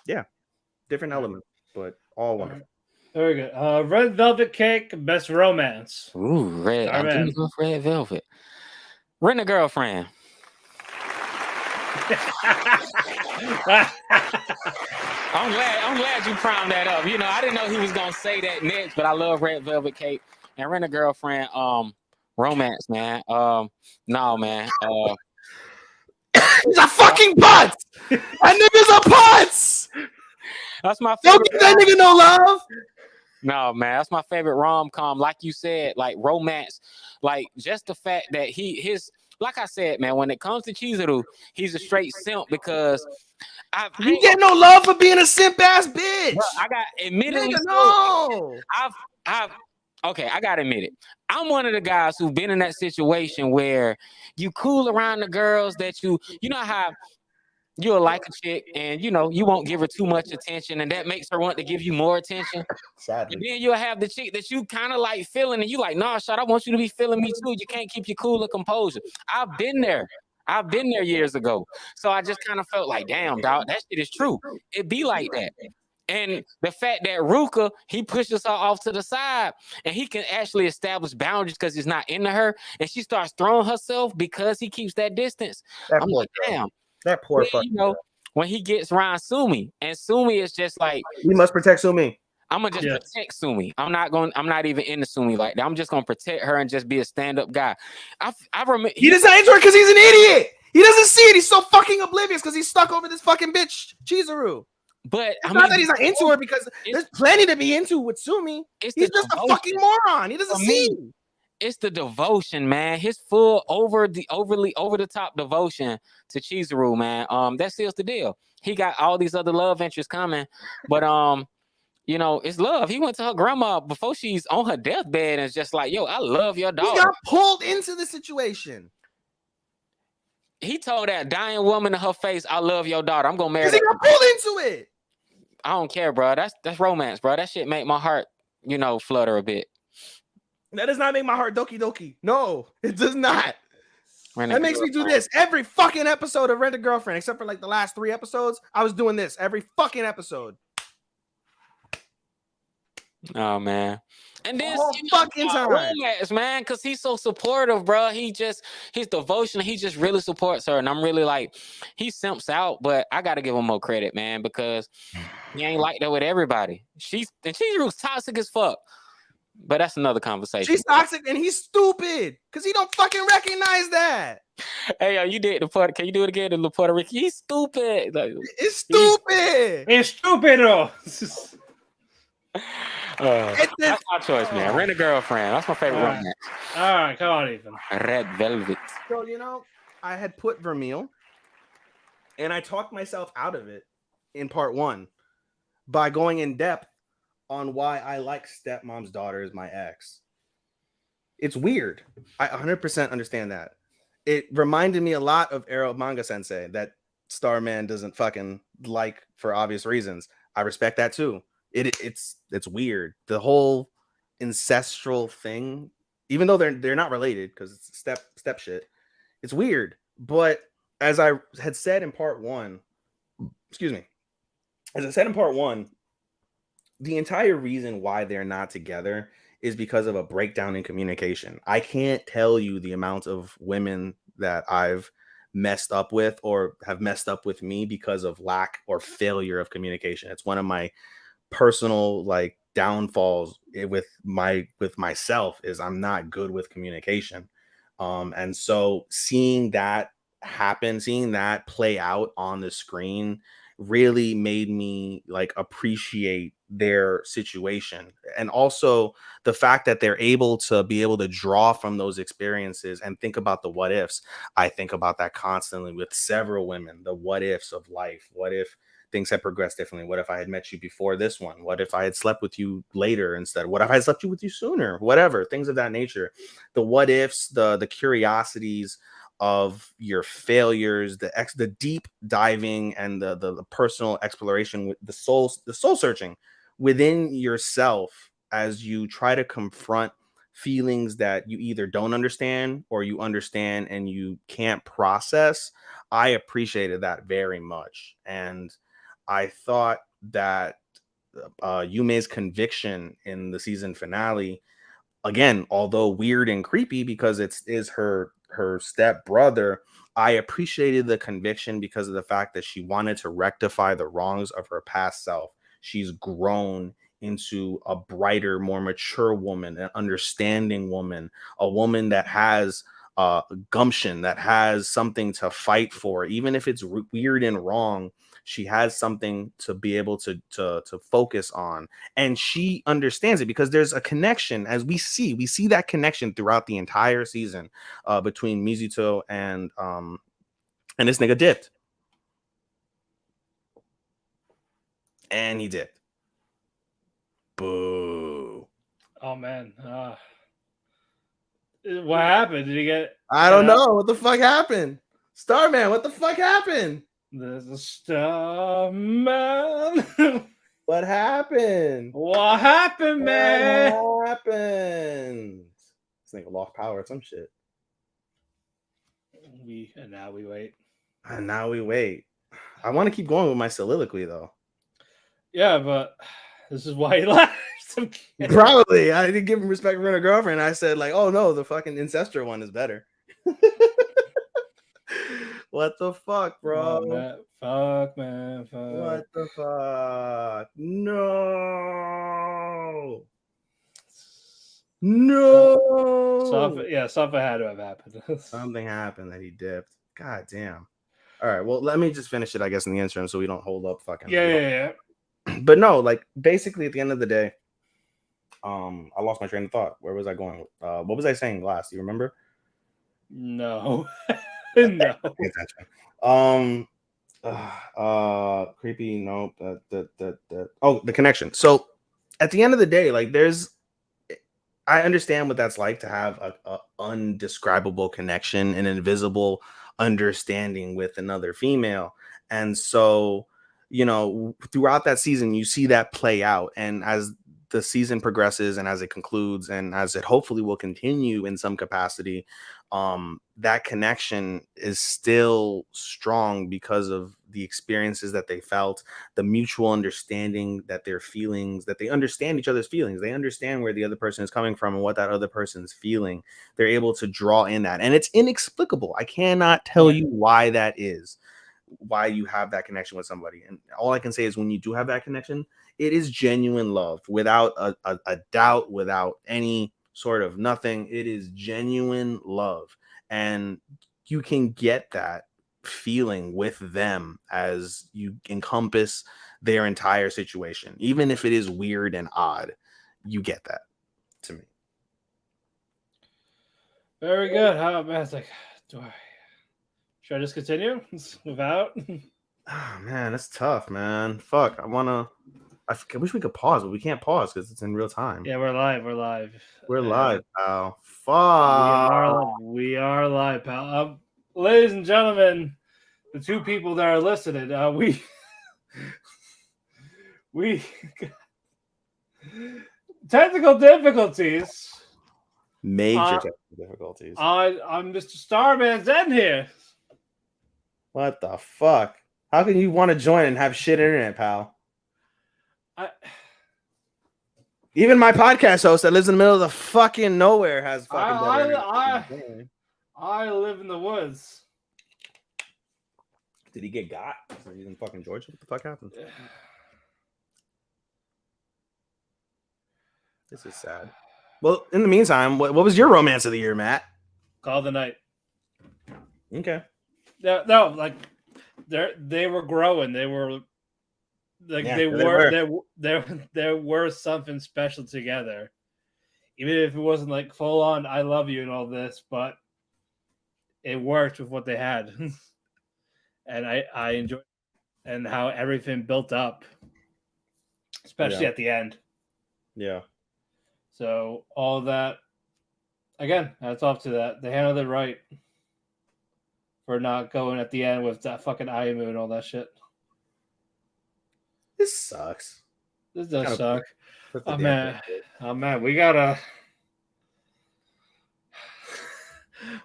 Yeah, different elements, but all wonderful. Very good. Red Velvet Cake, best romance. Ooh, red. I'm going for Red Velvet. Rent a Girlfriend. I'm glad you primed that up. You know, I didn't know he was gonna say that next, but I love Red Velvet Cake and Rent a Girlfriend. Romance, man. No, man. He's a fucking putz. That nigga's a putz. That's my favorite. Don't give that nigga no love. No, man, that's my favorite rom-com. Like you said, like romance, like just the fact that like I said, man, when it comes to Chizuru, he's a straight simp because you get no love for being a simp ass bitch. Bro, I got admittedly. No. Okay, I gotta admit it. I'm one of the guys who've been in that situation where you cool around the girls that you know how you'll like a chick and you won't give her too much attention, and that makes her want to give you more attention. Sadly. And then you'll have the chick that you kind of like feeling, and you like, nah, shot, I want you to be feeling me too. You can't keep your cool and composure. I've been there years ago. So I just kind of felt like, damn, dog, that shit is true. It be like that. And the fact that Ruka, he pushes her off to the side and he can actually establish boundaries because he's not into her, and she starts throwing herself because he keeps that distance. I'm like, damn. That poor fucking when he gets around Sumi, and Sumi is just like, we must protect Sumi. I'm gonna just protect Sumi. I'm not even into Sumi like that. I'm just gonna protect her and just be a stand-up guy. I remember he doesn't into her because he's an idiot. He doesn't see it. He's so fucking oblivious because he's stuck over this fucking bitch Chizuru. But it's not that he's not into her, because there's plenty to be into with Sumi. He's just a fucking moron. He doesn't see. It's the devotion, man. His full overly over the top devotion to Chizuru, man. That seals the deal. He got all these other love interests coming, but you know, it's love. He went to her grandma before she's on her deathbed and it's just like, yo, I love your daughter. He got pulled into the situation. He told that dying woman in her face, I love your daughter. I'm gonna marry her. He got pulled into it. I don't care, bro. That's romance, bro. That shit make my heart, you know, flutter a bit. That does not make my heart doki doki. No, it does not. That makes me do Girlfriend. this every fucking episode of Rent a Girlfriend, except for like the last 3 episodes. I was doing this every fucking episode. Oh man. And then fucking time, romance, man, because he's so supportive, bro. His devotion, he just really supports her, and I'm really like, he simps out, but I gotta give him more credit, man, because he ain't like that with everybody. She's toxic as fuck, but that's another conversation. She's toxic and he's stupid because he don't fucking recognize that. Hey, yo, you did the Puerto. Can you do it again in the Puerto Rican? He's stupid. Like, it's stupid. It's stupido. That's my choice, man. Rent a Girlfriend. That's my favorite romance. All right, come on, Ethan. Red Velvet. So, you know, I had put Vermeil and I talked myself out of it in part 1 by going in depth on why I like Stepmom's Daughter as my ex. It's weird. I 100% understand that. It reminded me a lot of Arrow Manga Sensei that Starman doesn't fucking like for obvious reasons. I respect that too. It's weird. The whole ancestral thing, even though they're not related because it's step shit. It's weird. But as I had said in part 1, the entire reason why they're not together is because of a breakdown in communication. I can't tell you the amount of women that I've messed up with or have messed up with me because of lack or failure of communication. It's one of my personal like downfalls with myself is I'm not good with communication. And so seeing that happen, seeing that play out on the screen really made me like appreciate their situation. And also the fact that they're able to draw from those experiences and think about the what ifs. I think about that constantly with several women, the what ifs of life. What if things had progressed differently? What if I had met you before this one? What if I had slept with you later instead? What if I had slept with you sooner? Whatever, things of that nature. The what ifs, the curiosities of your failures, the deep diving and the personal exploration with the soul searching within yourself as you try to confront feelings that you either don't understand or you understand and you can't process. I appreciated that very much. And I thought that Yume's conviction in the season finale, again, although weird and creepy because it is her step brother, I appreciated the conviction because of the fact that she wanted to rectify the wrongs of her past self. She's grown into a brighter, more mature woman, an understanding woman, a woman that has gumption, that has something to fight for, even if it's weird and wrong. She has something to be able to focus on, and she understands it because there's a connection. As we see that connection throughout the entire season between Mizuto and this nigga dipped, and he dipped. Boo. Oh man, what happened? Did he get? I don't know what the fuck happened. Starman, what the fuck happened? There's a Starman. What happened? What happened, man? What happened? This nigga lost power or some shit. Now we wait. And now we wait. I want to keep going with my soliloquy though. Yeah, but this is why he left. Probably. I didn't give him respect for a girlfriend. I said like, oh no, the fucking ancestral one is better. What the fuck, bro? Oh, man. Fuck, man. Fuck. What the fuck? No. No. Something had to have happened. Something happened that he dipped. God damn. All right. Well, let me just finish it, I guess, in the interim so we don't hold up fucking. Yeah. But no, like basically at the end of the day, I lost my train of thought. Where was I going? What was I saying last? Do you remember? No. No. Pay attention. Creepy. Nope. Oh, the connection. So at the end of the day, like I understand what that's like to have a undescribable connection, an invisible understanding with another female. And so, throughout that season, you see that play out. And as the season progresses and as it concludes and as it hopefully will continue in some capacity, that connection is still strong because of the experiences that they felt, the mutual understanding that their feelings, that they understand each other's feelings. They understand where the other person is coming from and what that other person's feeling. They're able to draw in that. And it's inexplicable. I cannot tell you why that is, why you have that connection with somebody. And all I can say is when you do have that connection, it is genuine love without a doubt, without any sort of nothing. It is genuine love. And you can get that feeling with them as you encompass their entire situation. Even if it is weird and odd, you get that to me. Very good. How man, it's like, should I just continue without? Oh man, it's tough, man. Fuck. I wish we could pause, but we can't pause because it's in real time. Yeah, we're live. We're live, pal. Fuck. We are live, pal. Ladies and gentlemen, the two people that are listening, we technical difficulties. Major technical difficulties. I'm Mr. Starman's in here. What the fuck? How can you want to join and have shit internet, pal? Even my podcast host that lives in the middle of the fucking nowhere has fucking I live in the woods. Did he get got? So he's in fucking Georgia? What the fuck happened? This is sad. Well, in the meantime, what was your romance of the year, Matt? Call the night. Okay. No, like they were growing. They were like there were something special together. Even if it wasn't like full on I love you and all this, but it worked with what they had. And I enjoyed it and how everything built up. Especially at the end. Yeah. So all that again, hats off to that. They handled it right. For not going at the end with that fucking IMU and all that shit. This sucks. This does suck. Oh man, we gotta.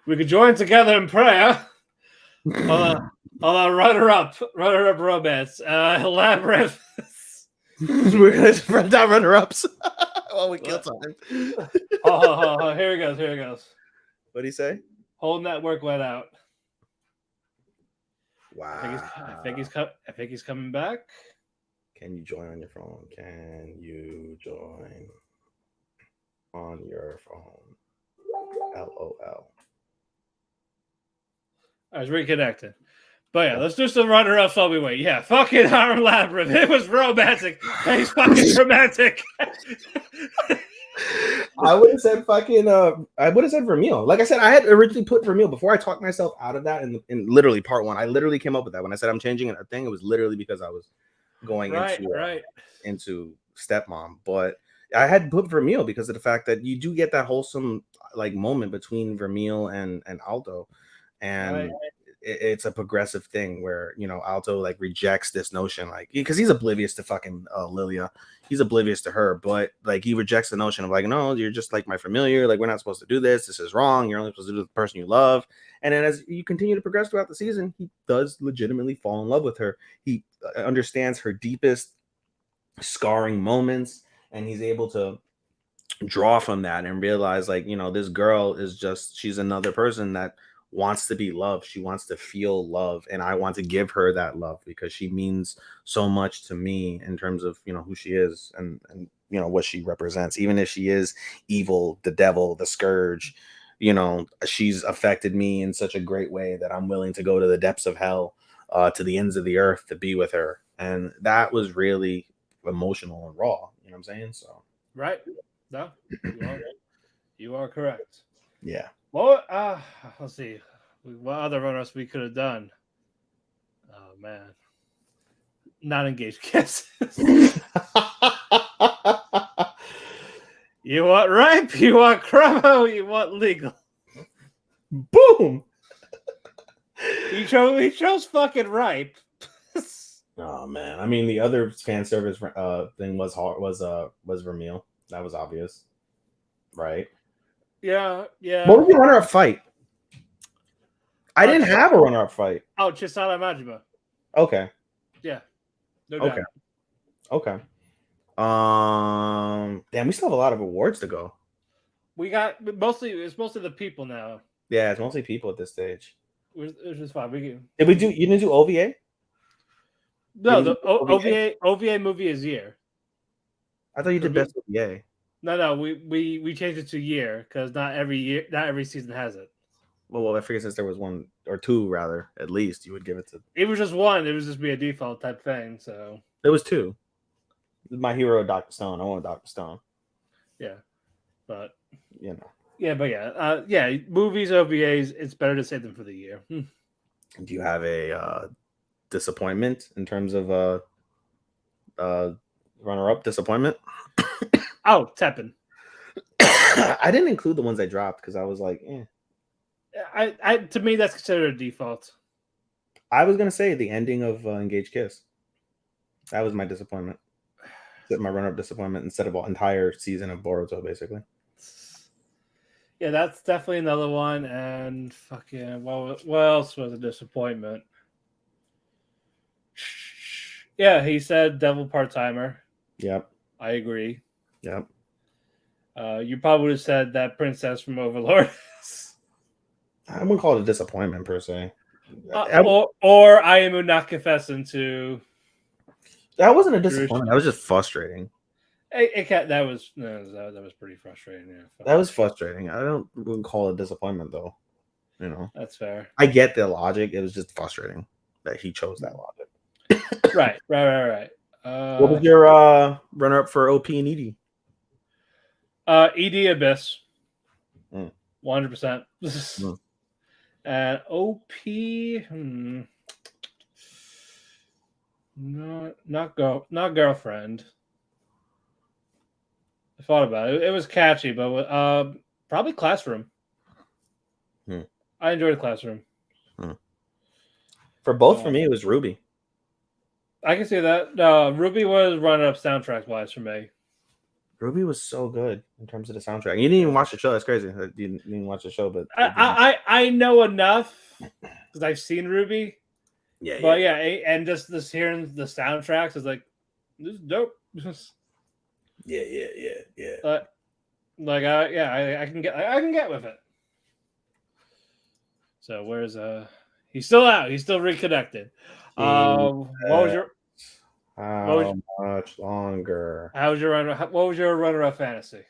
We could join together in prayer. On runner-up romance. Labyrinth. We're gonna spread out runner-ups while we kill time. Oh, here he goes. What'd he say? Whole network went out. Wow. I think he's coming back. Can you join on your phone? Can you join on your phone? LOL. I was reconnected. But yeah, let's do some runner-ups while we wait. Yeah, fucking Harlem Labyrinth. It was romantic. He's fucking romantic. I would have said fucking. I would have said Vermeil. Like I said, I had originally put Vermeil before I talked myself out of that. In literally part one, I literally came up with that when I said I'm changing a thing. It was literally because I was going into stepmom. But I had put Vermeil because of the fact that you do get that wholesome like moment between Vermeil and Alto, and it's a progressive thing where Alto like rejects this notion like because he's oblivious to fucking Lilia. He's oblivious to her, but like he rejects the notion of like, no, you're just like my familiar. Like we're not supposed to do this. This is wrong. You're only supposed to do the person you love. And then as you continue to progress throughout the season, he does legitimately fall in love with her. He understands her deepest scarring moments, and he's able to draw from that and realize like, this girl is she's another person that wants to be loved. She wants to feel love, and I want to give her that love because she means so much to me in terms of, you know, who she is and you know what she represents. Even if she is evil, the devil, the scourge, you know, she's affected me in such a great way that I'm willing to go to the depths of hell, to the ends of the earth to be with her. And that was really emotional and raw. You know what I'm saying? So Right. No, you are correct. yeah. Well, let's see. What other runners we could have done? Oh man, not engaged kisses. You want ripe? You want crumbo? You want legal? Boom. He chose fucking ripe. Oh man, I mean the other fan service thing was Vermeil. That was obvious, right? Yeah. What was the runner-up fight? I didn't have a runner-up fight. Oh, Chisada Majima. Okay. Yeah. No doubt. Okay. Damn, we still have a lot of awards to go. We got it's mostly the people now, Yeah, it's mostly people at this stage. which is fine. You didn't do OVA? No, Did the OVA movie is year. I thought you did best OVA. No, we changed it to year because not every season has it. Well, I figured since there was one or two, rather, at least you would give it to. It was just one. It was just be a default type thing. So There was two. My hero, Dr. Stone. I want Dr. Stone. yeah, but You know. yeah. Movies, OVAs. It's better to save them for the year. Do you have a disappointment in terms of runner-up disappointment? Oh, Teppen. I didn't include the ones I dropped because I was like, eh. I to me that's considered a default. I was gonna say the ending of Engaged Kiss. That was my disappointment. My runner-up disappointment instead of an entire season of Boruto, basically. Yeah, that's definitely another one. And fucking, what else was a disappointment? Yeah, he said Devil Part-Timer. Yep. I agree. Yep. You probably would have said that Princess from Overlord. I wouldn't call it a disappointment per se. Or I am not confessing to. That wasn't a disappointment. That was just frustrating. That was pretty frustrating. Yeah, that was frustrating. I wouldn't call it a disappointment though. You know, that's fair. I get the logic. It was just frustrating that he chose that logic. Right. What was your runner-up for OP and ED? ED Abyss. 100%. And OP, not girlfriend. I thought about it. It was catchy, but probably Classroom. I enjoyed Classroom. For both, for me, it was Ruby. I can see that. Ruby was running up soundtrack wise for me. Ruby was so good in terms of the soundtrack. You didn't even watch the show. That's crazy. You didn't even watch the show, but I know enough because I've seen Ruby. Yeah, but yeah, and just this hearing the soundtracks is like, this is dope. Yeah. Like I can get with it. So where's he's still out. He's still reconnected. What was your How much longer? What was your runner-up fantasy?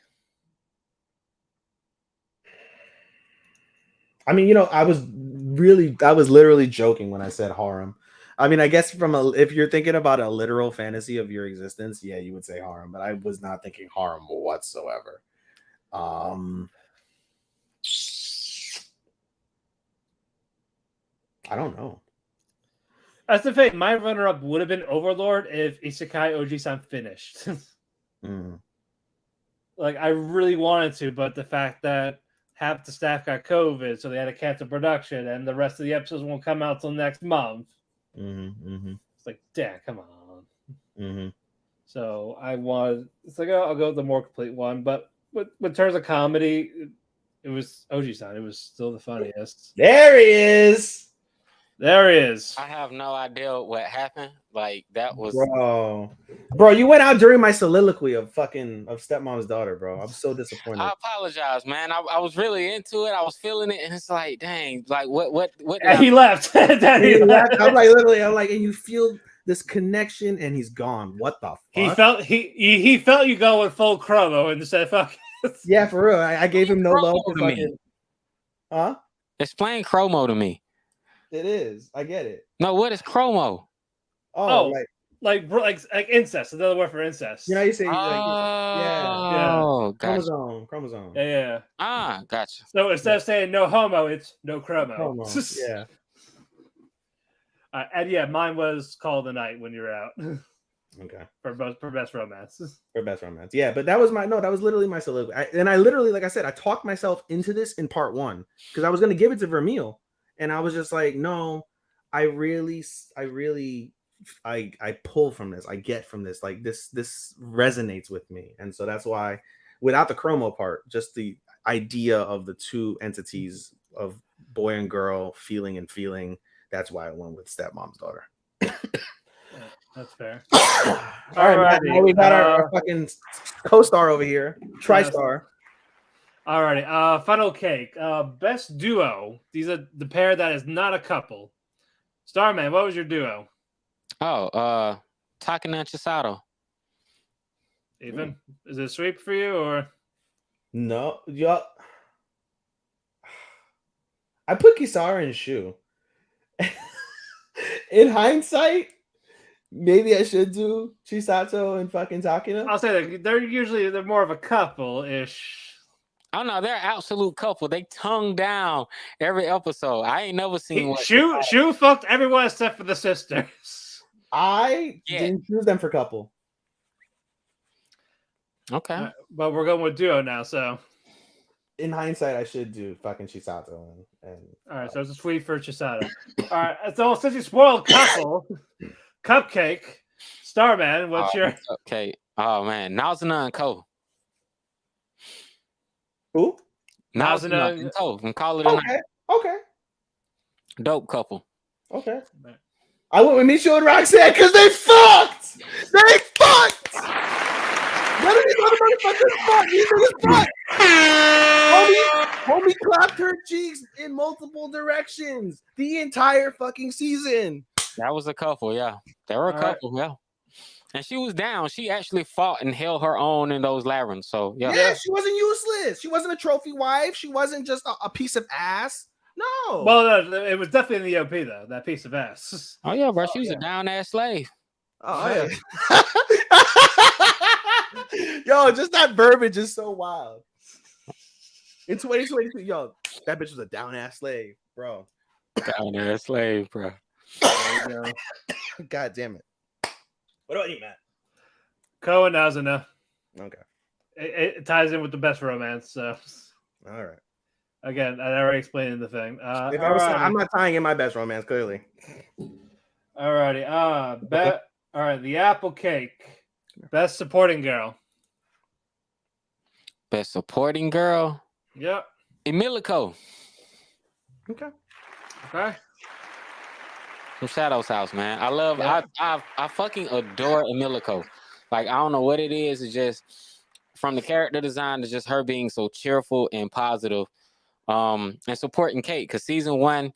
I mean, you know, I was literally joking when I said harem. I mean, I guess if you're thinking about a literal fantasy of your existence, yeah, you would say harem, but I was not thinking harem whatsoever. I don't know. That's the thing. My runner-up would have been Overlord if Isekai Oji-san finished. Like, I really wanted to, but the fact that half the staff got COVID, so they had to cancel production, and the rest of the episodes won't come out till next month. It's like, damn, come on. So it's like, I'll go with the more complete one. But in terms of comedy, it was Oji-san. It was still the funniest. There he is. There he is. I have no idea what happened. Like that was bro. You went out during my soliloquy of stepmom's daughter, bro. I'm so disappointed. I apologize, man. I was really into it. I was feeling it, and it's like, dang, like what? And he left. He left. I'm like, literally, and you feel this connection, and he's gone. What the fuck? He felt you going full chromo and said, "Fuck." Yeah, for real. I gave him no love for fucking. Huh? Explain chromo to me. It is. I get it. No, what is chromo? Oh, like incest. Another word for incest. You know, you say yeah. Gotcha. Chromosome. Yeah. Ah, gotcha. So instead of saying no homo, it's no chromo. Yeah. And yeah, mine was Call of the Night when you're out. Okay. For best romance. For best romance. Yeah, but that was literally my soliloquy. I literally, like I said, I talked myself into this in part 1 because I was going to give it to Vermeil. And I was just like, no, I pull from this. I get from this. Like this resonates with me. And so that's why, without the chromo part, just the idea of the two entities of boy and girl feeling, that's why I went with stepmom's daughter. That's fair. All right, now we got our fucking co-star over here, TriStar. Alrighty, funnel cake. Best duo. These are the pair that is not a couple. Starman, what was your duo? Oh, Takina and Chisato. Even is it a sweep for you or no? Yeah, I put Kisara in Shu. In hindsight, maybe I should do Chisato and fucking Takina. I'll say that they're more of a couple-ish. Oh no, they're an absolute couple. They tongue down every episode. I ain't never seen Shu fucked everyone except for the sisters. I didn't choose them for couple. Okay. But we're going with duo now, so in hindsight, I should do fucking Chisato and all right, so it's a sweep for Chisato. All right, so since you spoiled couple, Cupcake, Starman, what's your Cupcake? Oh man, Nazuna and Ko. Who? Nazuna and Ko from Call of the Night. Okay. Dope couple. Okay. I went with Micho and Roxanne because they fucked. They fucked. None of these other motherfuckers fucked. These niggas fucked. Homie clapped her cheeks in multiple directions the entire fucking season. That was a couple, yeah. They were a couple, yeah. And she was down. She actually fought and held her own in those labyrinths. So yeah, she wasn't useless. She wasn't a trophy wife. She wasn't just a piece of ass. No. Well, no, it was definitely in the OP though. That piece of ass. Oh yeah, bro. She was a down ass slave. Oh yeah. Yo, just that verbiage is so wild. In 2022, yo, that bitch was a down ass slave, bro. Down ass slave, bro. God damn it. What about you, Matt? Ko and Nazuna. Okay. It ties in with the best romance. So, all right. Again, I already explained in the thing. I'm not tying in my best romance, clearly. Alrighty. All right. The Apple Cake. Best supporting girl. Best supporting girl. Yep. Emilico. Okay. From Shadow's house, man. I fucking adore Emilico. Like, I don't know what it is. It's just from the character design to just her being so cheerful and positive. And supporting Kate, because season 1,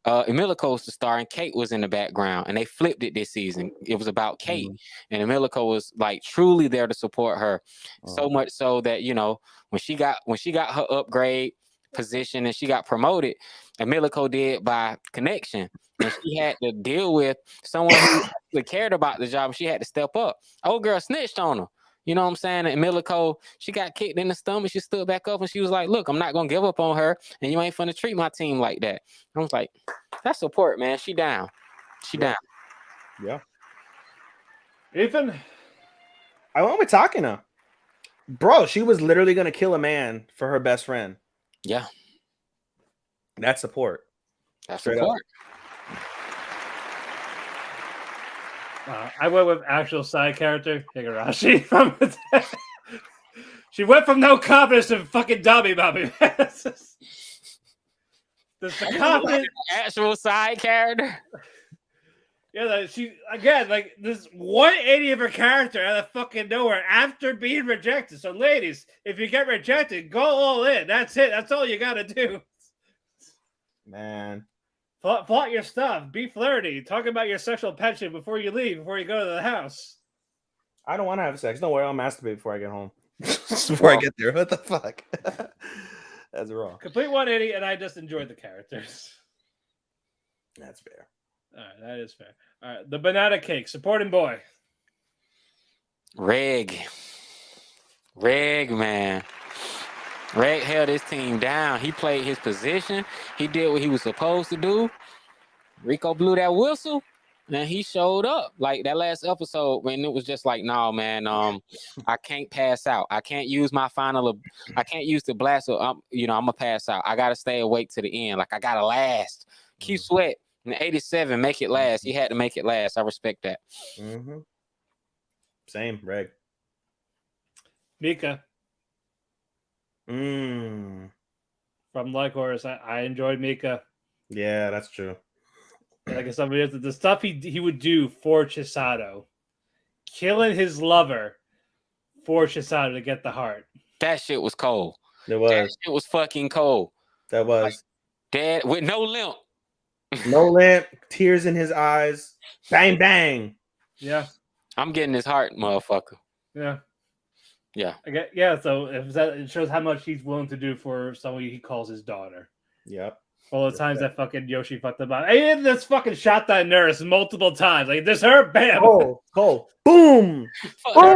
Emilico was the star and Kate was in the background, and they flipped it this season. It was about Kate, and Emilico was like truly there to support her, so much so that when she got her upgrade position and she got promoted, Emilico did by connection, and she had to deal with someone who actually cared about the job. And she had to step up. Old girl snitched on her. You know what I'm saying? And Emilico, she got kicked in the stomach. She stood back up and she was like, look, I'm not going to give up on her. And you ain't finna treat my team like that. I was like, that's support, man. She down. Down. Yeah. Ethan? I went with Takina. Bro, she was literally going to kill a man for her best friend. Yeah. That's support. That's support. I went with actual side character Higurashi from she went from no confidence to fucking dummy. Does the coffin actual side character? Yeah, like she again, like this 180 of her character out of fucking nowhere after being rejected. So, ladies, if you get rejected, go all in. That's it. That's all you gotta do. Man, Flaunt your stuff. Be flirty. Talk about your sexual penchant before you leave. Before you go to the house. I don't want to have sex. Don't worry, I'll masturbate before I get home. Before I get there, what the fuck? That's wrong. Complete 180, and I just enjoyed the characters. That's fair. All right, that is fair. All right, the banana cake, supporting boy. Reg, man. Reg held his team down. He played his position. He did what he was supposed to do. Rico blew that whistle, and he showed up. Like that last episode when it was just like, no, man, I can't pass out. I can't use my I can't use the blast. So I'm gonna pass out. I gotta stay awake to the end. Like I gotta last. Keep sweat. In 87, make it last. He had to make it last. I respect that. Mm-hmm. Same, Reg. Mika. From Like Horse, I enjoyed Mika. Yeah, that's true. Like I said, the stuff he would do for Chisato, killing his lover for Chisato to get the heart. That shit was cold. It was. That shit was fucking cold. That was. Like, dead with no limp. No lamp, tears in his eyes. Bang, bang. Yeah. I'm getting his heart, motherfucker. Yeah. Yeah. So it shows how much he's willing to do for someone he calls his daughter. Yep. All the times that fucking Yoshi fucked him up. And this fucking shot that nurse multiple times. Like this hurt, bam. Oh. Boom. Yeah,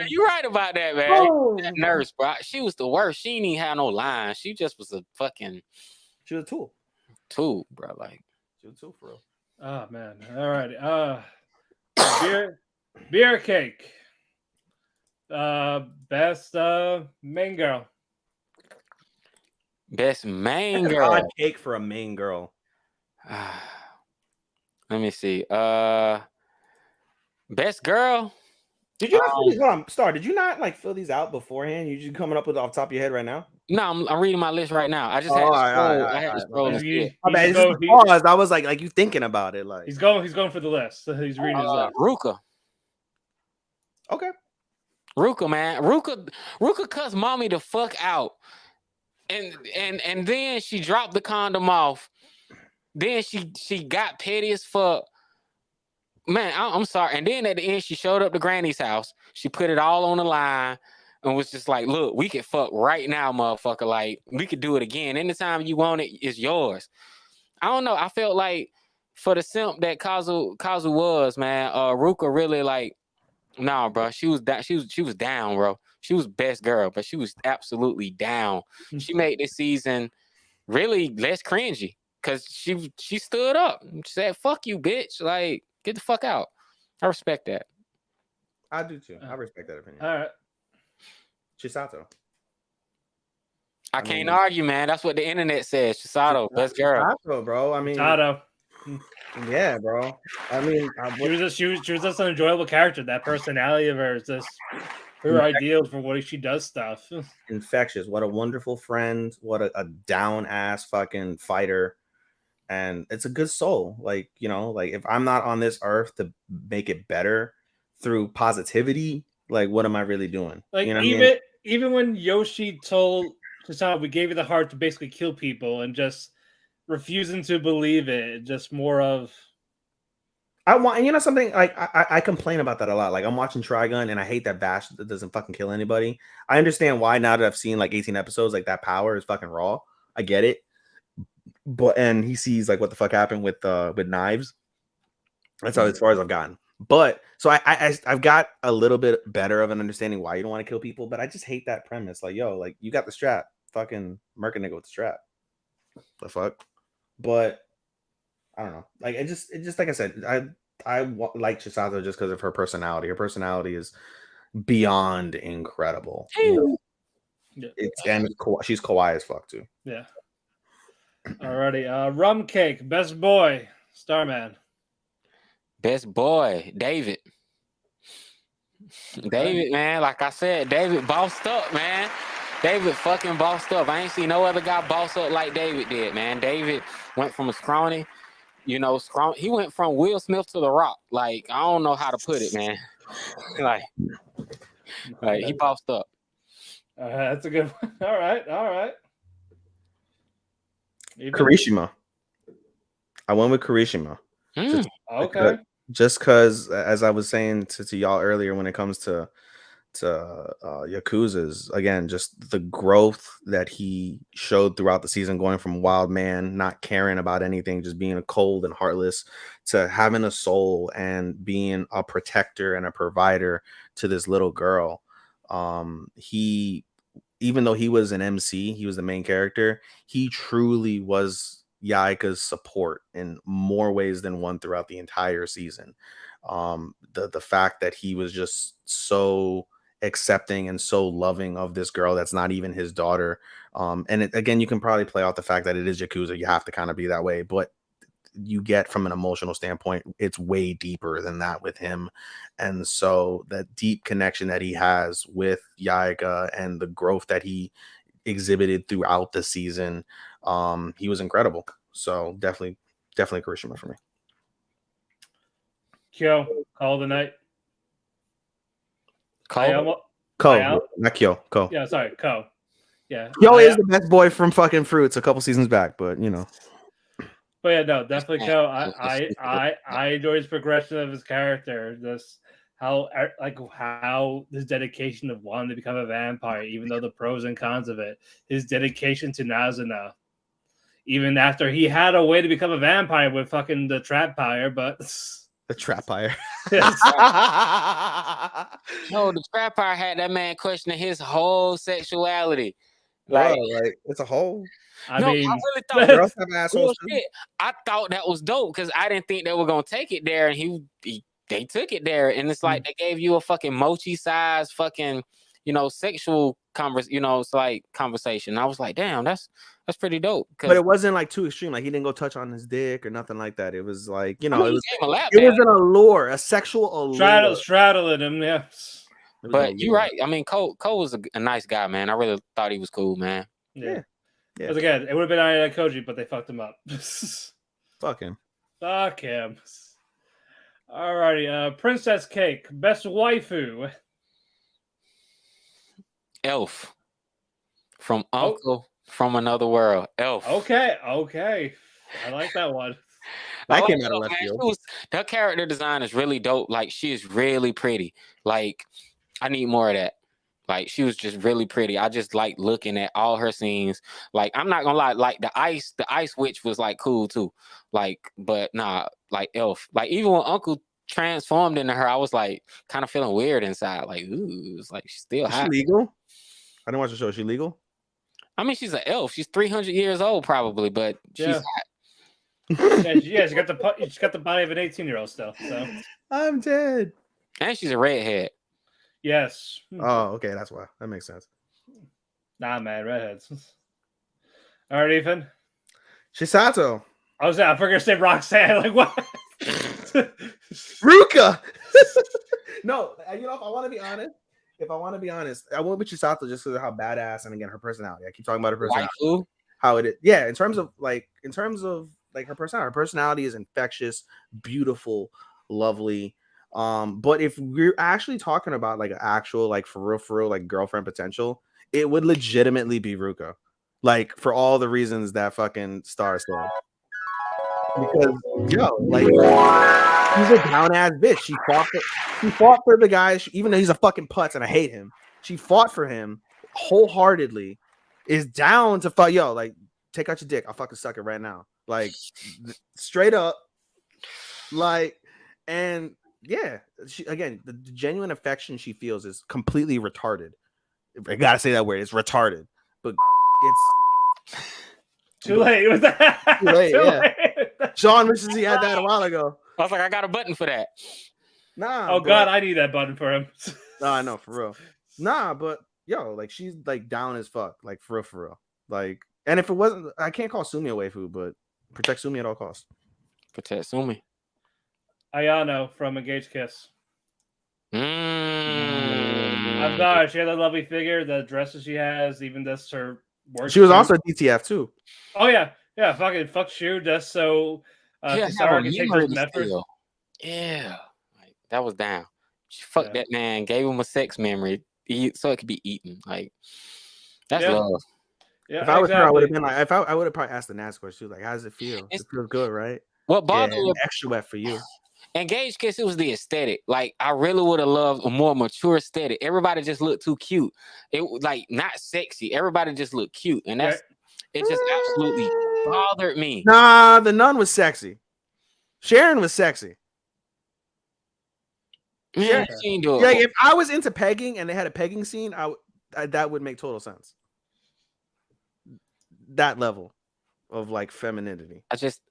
you're right about that, man. That nurse, bro. She was the worst. She didn't even have no lines. She just was a fucking. She was a tool. Tool, bro. Like. She was a tool for real. Oh man. All right. Beer cake. Best main girl. Best main That's girl. an odd cake for a main girl. Let me see. Best girl. Did you not fill these? Hold on, Star. Did you not like fill these out beforehand? You just coming up with off the top of your head right now? No, I'm reading my list right now. I just had to scroll. I had to scroll. I was like you thinking about it. Like he's going for the list. So he's reading his list. Ruka. Okay. Ruka, man. Ruka cuts mommy the fuck out. And then she dropped the condom off. Then she got petty as fuck. Man, I'm sorry. And then at the end, she showed up to Granny's house. She put it all on the line and was just like, look, we can fuck right now, motherfucker. Like, we could do it again. Anytime you want it, it's yours. I don't know. I felt like for the simp that Kazu was, man, Ruka really like, nah, bro. She was down, bro. She was best girl, but she was absolutely down. She made this season really less cringy because she stood up and said, fuck you, bitch. Like, get the fuck out. I respect that. I do too. I respect that opinion. All right. Chisato. I can't argue, man. That's what the internet says. Chisato, best girl. Chisato, bro. I mean, Chisato. Yeah, bro. I mean, she was just an enjoyable character. That personality of hers, just her ideal for what she does stuff. Infectious. What a wonderful friend. What a down ass fucking fighter. And it's a good soul. Like, you know, like if I'm not on this earth to make it better through positivity, like what am I really doing? Like, you know even when Yoshi told Chisato, we gave you the heart to basically kill people, and just refusing to believe it, just more of something like I complain about that a lot. Like I'm watching Trigun and I hate that Bash that doesn't fucking kill anybody. I understand why now that I've seen like 18 episodes, like that power is fucking raw. I get it. But and he sees like what the fuck happened with knives. That's as far as I've gotten. But so I've got a little bit better of an understanding why you don't want to kill people, but I just hate that premise. Like, yo, like you got the strap, fucking murk a nigga with the strap. The fuck? But I don't know. Like it just like I said, I like Chisato just because of her personality. Her personality is beyond incredible. You know? She's kawaii as fuck too. Yeah. Alrighty. Rum cake, best boy, Starman. Best boy, David. David, man. Like I said, David bossed up, man. David fucking bossed up. I ain't seen no other guy boss up like David did, man. David went from a scrawny, he went from Will Smith to The Rock. Like, I don't know how to put it, man. like he bossed up. That's a good one. All right. Kirishima. I went with Kirishima. Okay. Just because, as I was saying to y'all earlier, when it comes to Yakuza's, again, just the growth that he showed throughout the season, going from wild man, not caring about anything, just being cold and heartless, to having a soul and being a protector and a provider to this little girl. He, even though he was an MC, he was the main character, he truly was Yaika's support in more ways than one throughout the entire season. The fact that he was just so accepting and so loving of this girl that's not even his daughter. And again, you can probably play out the fact that it is Yakuza. You have to kind of be that way, but you get from an emotional standpoint, it's way deeper than that with him. And so that deep connection that he has with Yaika and the growth that he exhibited throughout the season, he was incredible. So definitely Kirishima for me. Kyo, call the night. Ko, not Kyo. Ko. Yeah, sorry, Ko. Yeah. Kyo is the best boy from fucking Fruits a couple seasons back, but you know. But yeah, no, definitely Ko. I enjoy his progression of his character. Just how his dedication of wanting to become a vampire, even though the pros and cons of it. His dedication to Nazuna. Even after he had a way to become a vampire with fucking the trap pyre, but the trap pyre. No, the trap pyre had that man questioning his whole sexuality. Like it's a whole. I mean, I really thought girls have assholes too. I thought that was dope because I didn't think they were gonna take it there, and they took it there, and it's like they gave you a fucking mochi size fucking sexual conversation. I was like, damn, that's pretty dope. But it wasn't like too extreme. Like he didn't go touch on his dick or nothing like that. It was like, it was an allure, a sexual allure. Straddling him, yeah. But you're right. I mean, Cole was a nice guy, man. I really thought he was cool, man. Yeah. Because again, it would have been Ayane Koji, but they fucked him up. Fuck him. Fuck him. Alrighty, Princess Cake, best waifu. Elf from Uncle from Another World. Elf. Okay. I like that one. That came out of left field. Her character design is really dope. Like, she is really pretty. Like, I need more of that. Like, she was just really pretty. I just like looking at all her scenes. Like, I'm not gonna lie, like the ice witch was like cool too. Like, but nah, like Elf. Like, even when Uncle transformed into her, I was like kind of feeling weird inside. Like, ooh, it's like she's still hot. Is she legal? I didn't watch the show. Is she legal? I mean, she's an elf. She's 300 years old probably, but she's hot. Yeah, she got the body of an 18-year-old still. So I'm dead. And she's a redhead. Yes. Oh, okay, that's why. That makes sense. Nah, man, redheads. All right, Ethan. Chisato. I forgot to say Roxanne. Like what? Ruka. No, if I want to be honest, I went with Chisato just because of how badass and again her personality. I keep talking about her personality. How it is, yeah. In terms of her personality is infectious, beautiful, lovely. But if we're actually talking about like actual, like for real, like girlfriend potential, it would legitimately be Ruka. Like for all the reasons that fucking Star said. Because like she's a down ass bitch. She fought for the guy, even though he's a fucking putz and I hate him. She fought for him wholeheartedly. Is down to fight. Like take out your dick. I'll fucking suck it right now. Like straight up. Like and. Yeah, she again, the genuine affection she feels is completely retarded. I gotta say that word. It's retarded, but it's too late with that. Too late. Sean wishes he had that a while ago. I was like, I got a button for that. Nah. Oh God, I need that button for him. No, I know for real. Nah, but like she's like down as fuck, like for real. Like, and if it wasn't, I can't call Sumi a waifu, but protect Sumi at all costs. Protect Sumi. Ayano from Engaged Kiss. I I'm sorry. She had a lovely figure. The dresses she has, even this her work. She was also a DTF too. Oh yeah. Fuck you. Just so Kisara can take this method. Yeah, like that was down. She fucked that man, gave him a sex memory, so it could be eaten. Like that's love. Yeah, if I was her, I would have been like, I would have probably asked the nasty question, like, how does it feel? It feels good, right? What bothered me? Extra wet for you. Engaged Kiss, it was the aesthetic. Like I really would have loved a more mature aesthetic. Everybody just looked too cute. It was like not sexy. Everybody just looked cute, and that's it. Just absolutely bothered me. Nah, the nun was sexy. Sharon was sexy. Yeah, if I was into pegging and they had a pegging scene, that would make total sense. That level of like femininity.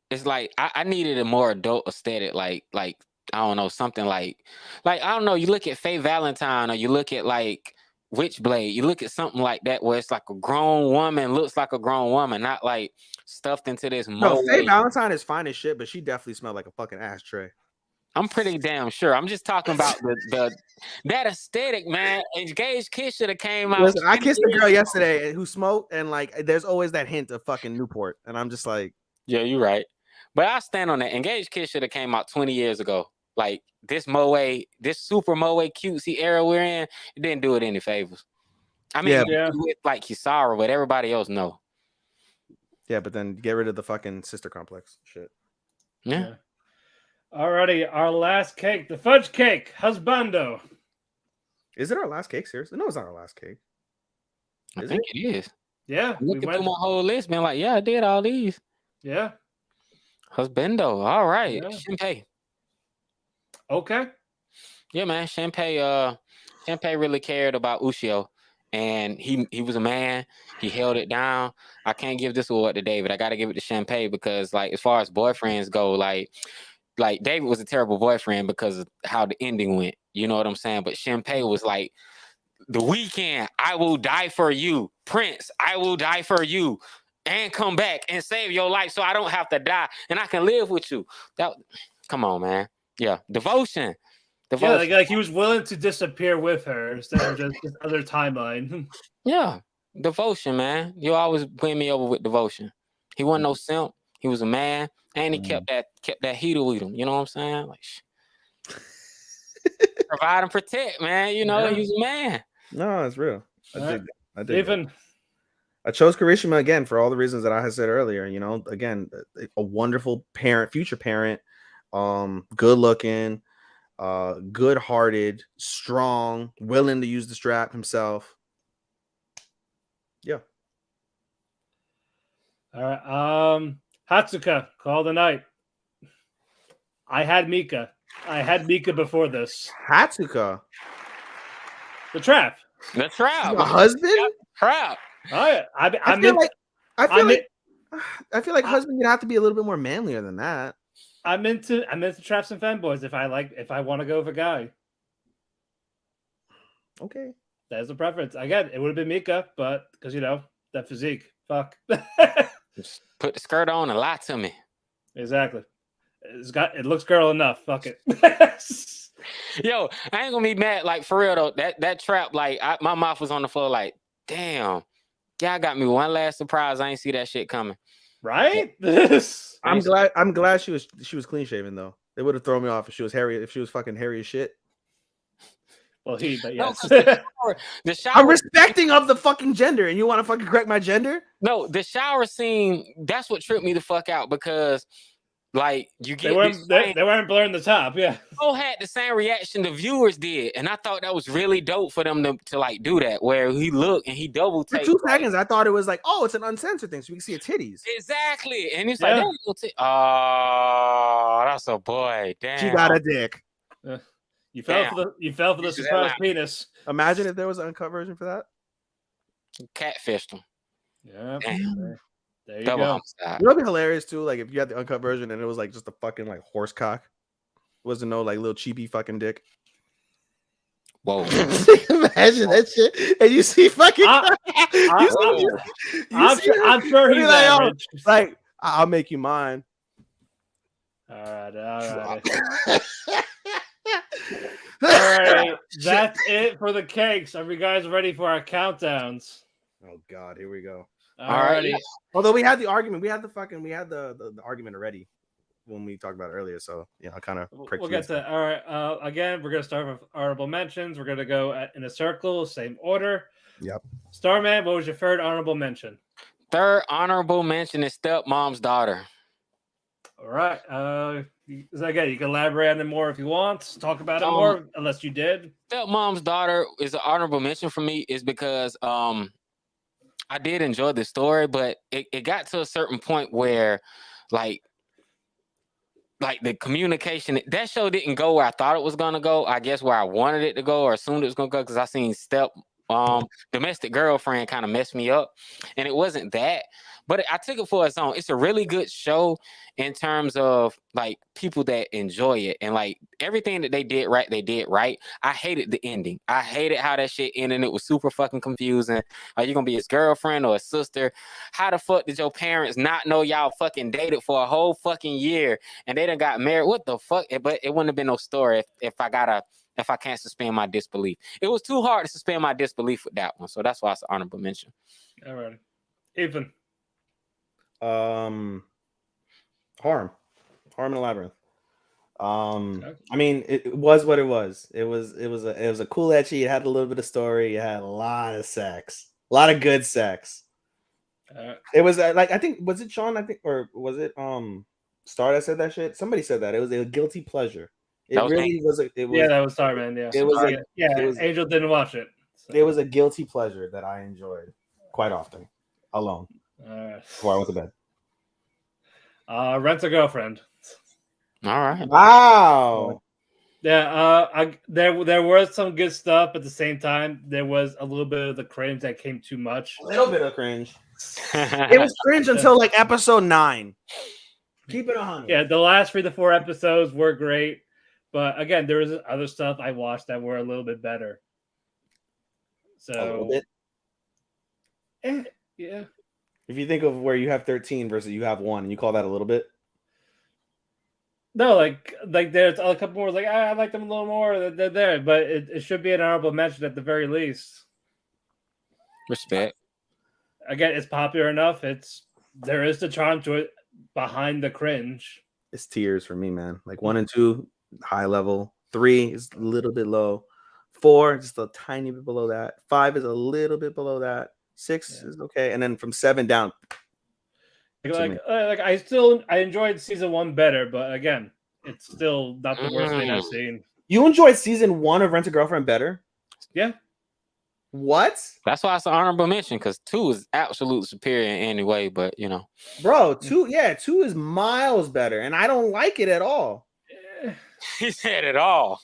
It's like I needed a more adult aesthetic, like I don't know, something like I don't know. You look at Faye Valentine, or you look at like Witchblade. You look at something like that where it's like a grown woman looks like a grown woman, not like stuffed into this. No, Faye Valentine is fine as shit, but she definitely smelled like a fucking ashtray. I'm pretty damn sure. I'm just talking about that aesthetic, man. Engaged Kiss should have came out. Listen, I kissed a girl yesterday who smoked, and like, there's always that hint of fucking Newport, and I'm just like, yeah, you're right. But I stand on that. Engaged Kiss should have came out 20 years ago. Like this this super Moe cutesy era we're in, it didn't do it any favors. I mean, with like Kisara, but everybody else no. Yeah, but then get rid of the fucking sister complex shit. Yeah. Alrighty, our last cake, the fudge cake, husbando. Is it our last cake? Seriously? No, it's not our last cake. I think it is. Yeah. Looking through my whole list, man. Like, yeah, I did all these. Yeah. Husbando. All right. Yeah. Shinpei. Okay. Yeah, man. Shinpei really cared about Ushio. And he was a man. He held it down. I can't give this award to David. I got to give it to Shinpei because, like, as far as boyfriends go, like David was a terrible boyfriend because of how the ending went. You know what I'm saying? But Shinpei was like, The Weeknd, I will die for you. Prince, I will die for you. And come back and save your life so I don't have to die. And I can live with you. Come on, man. Yeah. Devotion. Yeah, like he was willing to disappear with her instead of just this other timeline. Yeah. Devotion, man. You always win me over with devotion. He wasn't no simp. He was a man. And he kept that heater with him. You know what I'm saying? Like, provide and protect, man. You know, he's a man. No, it's real. I dig. I chose Kirishima again for all the reasons that I had said earlier. You know, again, a wonderful parent, future parent, good looking, good hearted, strong, willing to use the strap himself. Yeah. All right. Hatsuka, call the night. I had Mika before this. Hatsuka. The trap. The trap. The husband? Trap. Oh yeah. I feel like husband would have to be a little bit more manlier than that. I'm into traps and fanboys if I want to go with a guy. Okay. That's a preference. Again, it would have been Mika, but because that physique. Fuck. Just put the skirt on and lie to me. Exactly. It looks girl enough. Fuck it. Yo, I ain't gonna be mad. Like for real though, that trap, like my mouth was on the floor. Like, damn, y'all got me one last surprise. I ain't see that shit coming. Right? I'm glad she was clean shaven though. It would have thrown me off if she was hairy. If she was fucking hairy as shit. Well, but yes. The shower. I'm respecting of the fucking gender, and you want to fucking correct my gender? No, the shower scene. That's what tripped me the fuck out because, like, you get they weren't blurring the top. Yeah, people had the same reaction the viewers did, and I thought that was really dope for them to like do that. Where he looked and he double take. For 2 seconds, I thought it was like, oh, it's an uncensored thing, so we can see her titties. Exactly, and he's like, oh, that's a boy. Damn, she got a dick. You fell for the surprise penis. Imagine if there was an uncut version for that. Catfished him. Yeah. There you Double go. homicide. It would be hilarious too, like if you had the uncut version and it was like just a fucking like horse cock. It wasn't no like little cheapy fucking dick. Whoa. Imagine that shit. And you see fucking I'm sure he's average. Like, I'll make you mine. All right. All right, that's it for the cakes. Are you guys ready for our countdowns? Oh God, here we go. All righty. yeah. Although we had the argument, we had the argument already when we talked about it earlier. So kind of. We'll get to. All right. Again, we're gonna start with honorable mentions. We're gonna go in a circle, same order. Yep. Starman, what was your third honorable mention? Third honorable mention is Stepmom's Daughter. All right. Again, you can elaborate on it more if you want. Talk about it more, unless you did. Stepmom's Daughter is an honorable mention for me, is because I did enjoy the story, but it got to a certain point where, like the communication, that show didn't go where I thought it was gonna go. I guess where I wanted it to go or assumed it was gonna go, because I seen Domestic Girlfriend kind of messed me up, and it wasn't that. But I took it for its own. It's a really good show in terms of like people that enjoy it, and like everything that they did right. I hated the ending. I hated how that shit ended. It was super fucking confusing. Are you gonna be his girlfriend or a sister? How the fuck did your parents not know y'all fucking dated for a whole fucking year and they done got married? What the fuck? But it wouldn't have been no story if I can't suspend my disbelief. It was too hard to suspend my disbelief with that one, so that's why it's an honorable mention. All right, Ethan. Harm in the Labyrinth. I mean, it was what it was. It was a cool ecchi. It had a little bit of story. It had a lot of sex, a lot of good sex. It was like, I think, was it Sean? I think, or was it Star that said that shit? Somebody said that it was a guilty pleasure. It really was. It was. Yeah, that was Starman. Yeah, it was. Angel didn't watch it. So. It was a guilty pleasure that I enjoyed quite often, alone. Before I went to bed. Rent a Girlfriend. All right. Wow. Yeah. There was some good stuff, but at the same time, there was a little bit of the cringe that came too much. A little bit of cringe. It was cringe until like episode 9. Keep it 100. Yeah, the last 3 to 4 episodes were great, but again, there was other stuff I watched that were a little bit better. So a little bit. Yeah. If you think of where you have 13 versus you have 1, and you call that a little bit. No, like there's a couple more. Like I like them a little more. They're there, but it should be an honorable mention at the very least. Respect. Again, it's popular enough. There is the charm to it behind the cringe. It's tiers for me, man. Like 1 and 2, high level. 3 is a little bit low. 4, just a tiny bit below that. 5 is a little bit below that. 6 is okay, and then from 7 down. I enjoyed season 1 better, but again, it's still not the worst thing I've seen. You enjoyed season 1 of Rent a Girlfriend better? Yeah. What? That's why it's an honorable mention, because 2 is absolutely superior in any way, but bro, 2 is miles better, and I don't like it at all. He said it all.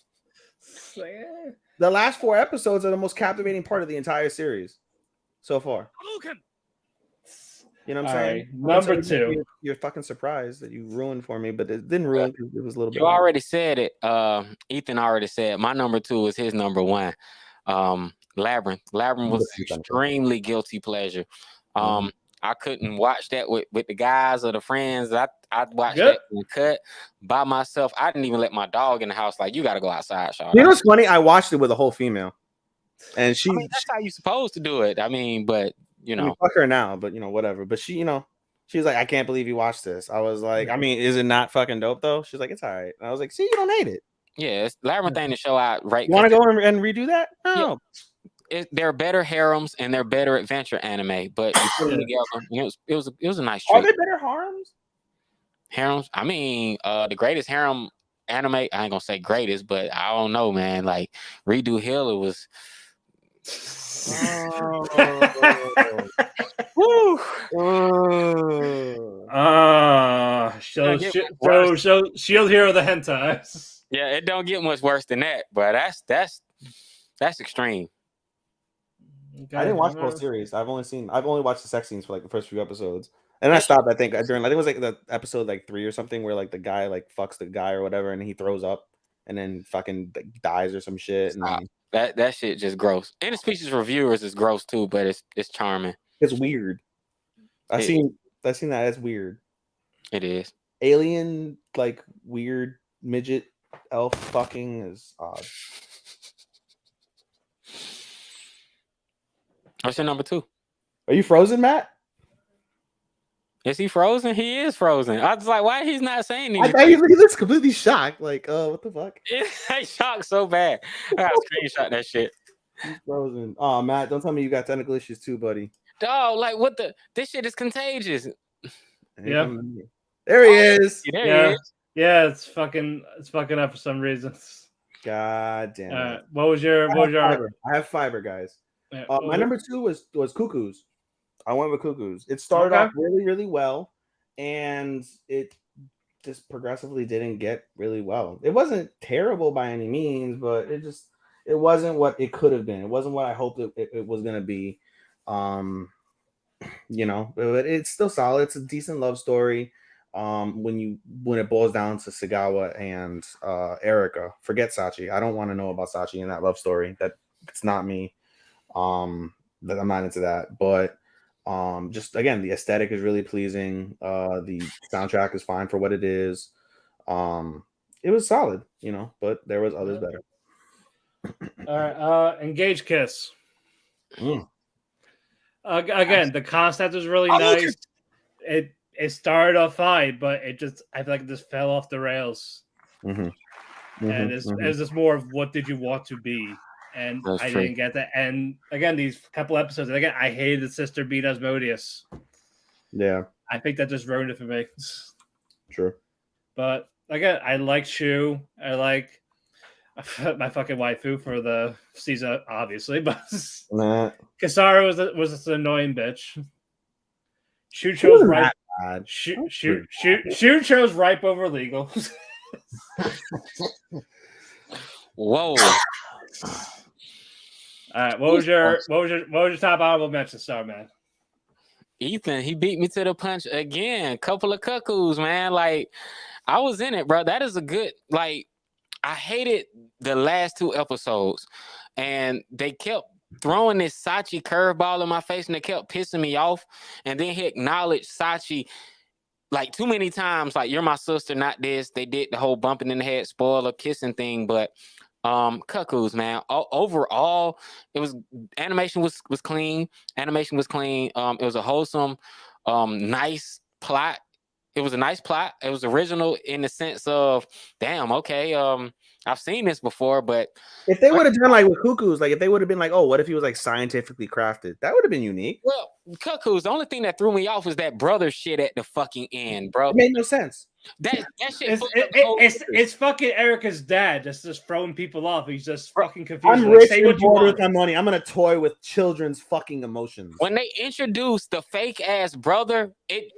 The last 4 episodes are the most captivating part of the entire series so far. You know what I'm saying? Right. Number 2. You're fucking surprised that you ruined for me, but it didn't ruin because it was a little bit. You already said it. Ethan already said my number 2 is his number 1. Labyrinth. Labyrinth was extremely guilty pleasure. I couldn't watch that with the guys or the friends. I watched that cut by myself. I didn't even let my dog in the house. Like, you got to go outside, Sean. You know what's funny? I watched it with a whole female, and that's how you're supposed to do it. I mean, but fuck her now. But whatever. But she was like, I can't believe you watched this. I was like, I mean, is it not fucking dope though? She's like, it's all right. And I was like, see, you don't hate it. Yeah, Labyrinth ain't to show out right. You want to go and redo that? No. Yeah. They're better harems and they're better adventure anime, but you put them together. It was a nice treat. Are there better harems? Harems? I mean, the greatest harem anime. I ain't gonna say greatest, but I don't know, man. Like Redo Hill, it was. Shield Hero the hentai. Yeah, it don't get much worse than that, but that's extreme. Okay, I didn't watch the whole series. I've only watched the sex scenes for like the first few episodes, and I stopped. I think it was like the episode like 3 or something where like the guy like fucks the guy or whatever, and he throws up and then fucking dies or some shit. And that shit just gross. Interspecies Reviewers is gross too, but it's charming. It's weird. I've seen that. It's weird. It is. Alien like weird midget elf fucking is odd. What's your number 2? Are you frozen, Matt? Is he frozen? He is frozen. I was like, why he's not saying I anything? thought he looks completely shocked. Like, what the fuck? I shocked so bad. I gotta screenshot that shit. He's frozen. Oh, Matt, don't tell me you got technical issues too, buddy. Dog, like what the? This shit is contagious. Yeah. There he is. There Yeah. he is. Yeah, it's fucking up for some reason. God damn it. What was your I have fiber, guys. My number 2 was Cuckoos. I went with Cuckoos. It started off really, really well, and it just progressively didn't get really well. It wasn't terrible by any means, but it wasn't what it could have been. It wasn't what I hoped it was gonna be. But it's still solid. It's a decent love story. When it boils down to Sagawa and Erika, forget Sachi. I don't want to know about Sachi in that love story. It's not me. That I'm not into that. But just again, the aesthetic is really pleasing. The soundtrack is fine for what it is. It was solid, but there was others better. All right, Engage Kiss. Again, the concept was really nice. It started off fine, but I feel like it just fell off the rails. And it was just more of what did you want to be, and I didn't get that. And again, these couple episodes, again, I hated the sister beat Asmodeus. Yeah, I think that just ruined it for me. True, but again, I like Shu. I like my fucking waifu for the season, obviously, but Kasara was an annoying bitch. Shu chose right. Shu chose ripe over legal. Whoa. All right, what was your top honorable mention, Starman? Ethan, he beat me to the punch again. Couple of cuckoos, man. Like, I was in it, bro. That is a good, like, I hated the last 2 episodes, and they kept throwing this Sachi curveball in my face, and they kept pissing me off. And then he acknowledged Sachi like too many times, like, you're my sister, not this. They did the whole bumping in the head, spoiler, kissing thing, but cuckoos, man. Overall, it was animation was clean. Animation was clean. It was a wholesome, nice plot. It was a nice plot. It was original in the sense of, damn, okay, I've seen this before, but if they would have done like with Cuckoos, like if they would have been like, oh, what if he was like scientifically crafted? That would have been unique. Well, Cuckoos, the only thing that threw me off was that brother shit at the fucking end, bro. It made no sense. That shit. It's fucking Erica's dad just throwing people off. He's just fucking confused. I'm rich and bored with my money. I'm gonna toy with children's fucking emotions. When they introduced the fake ass brother, it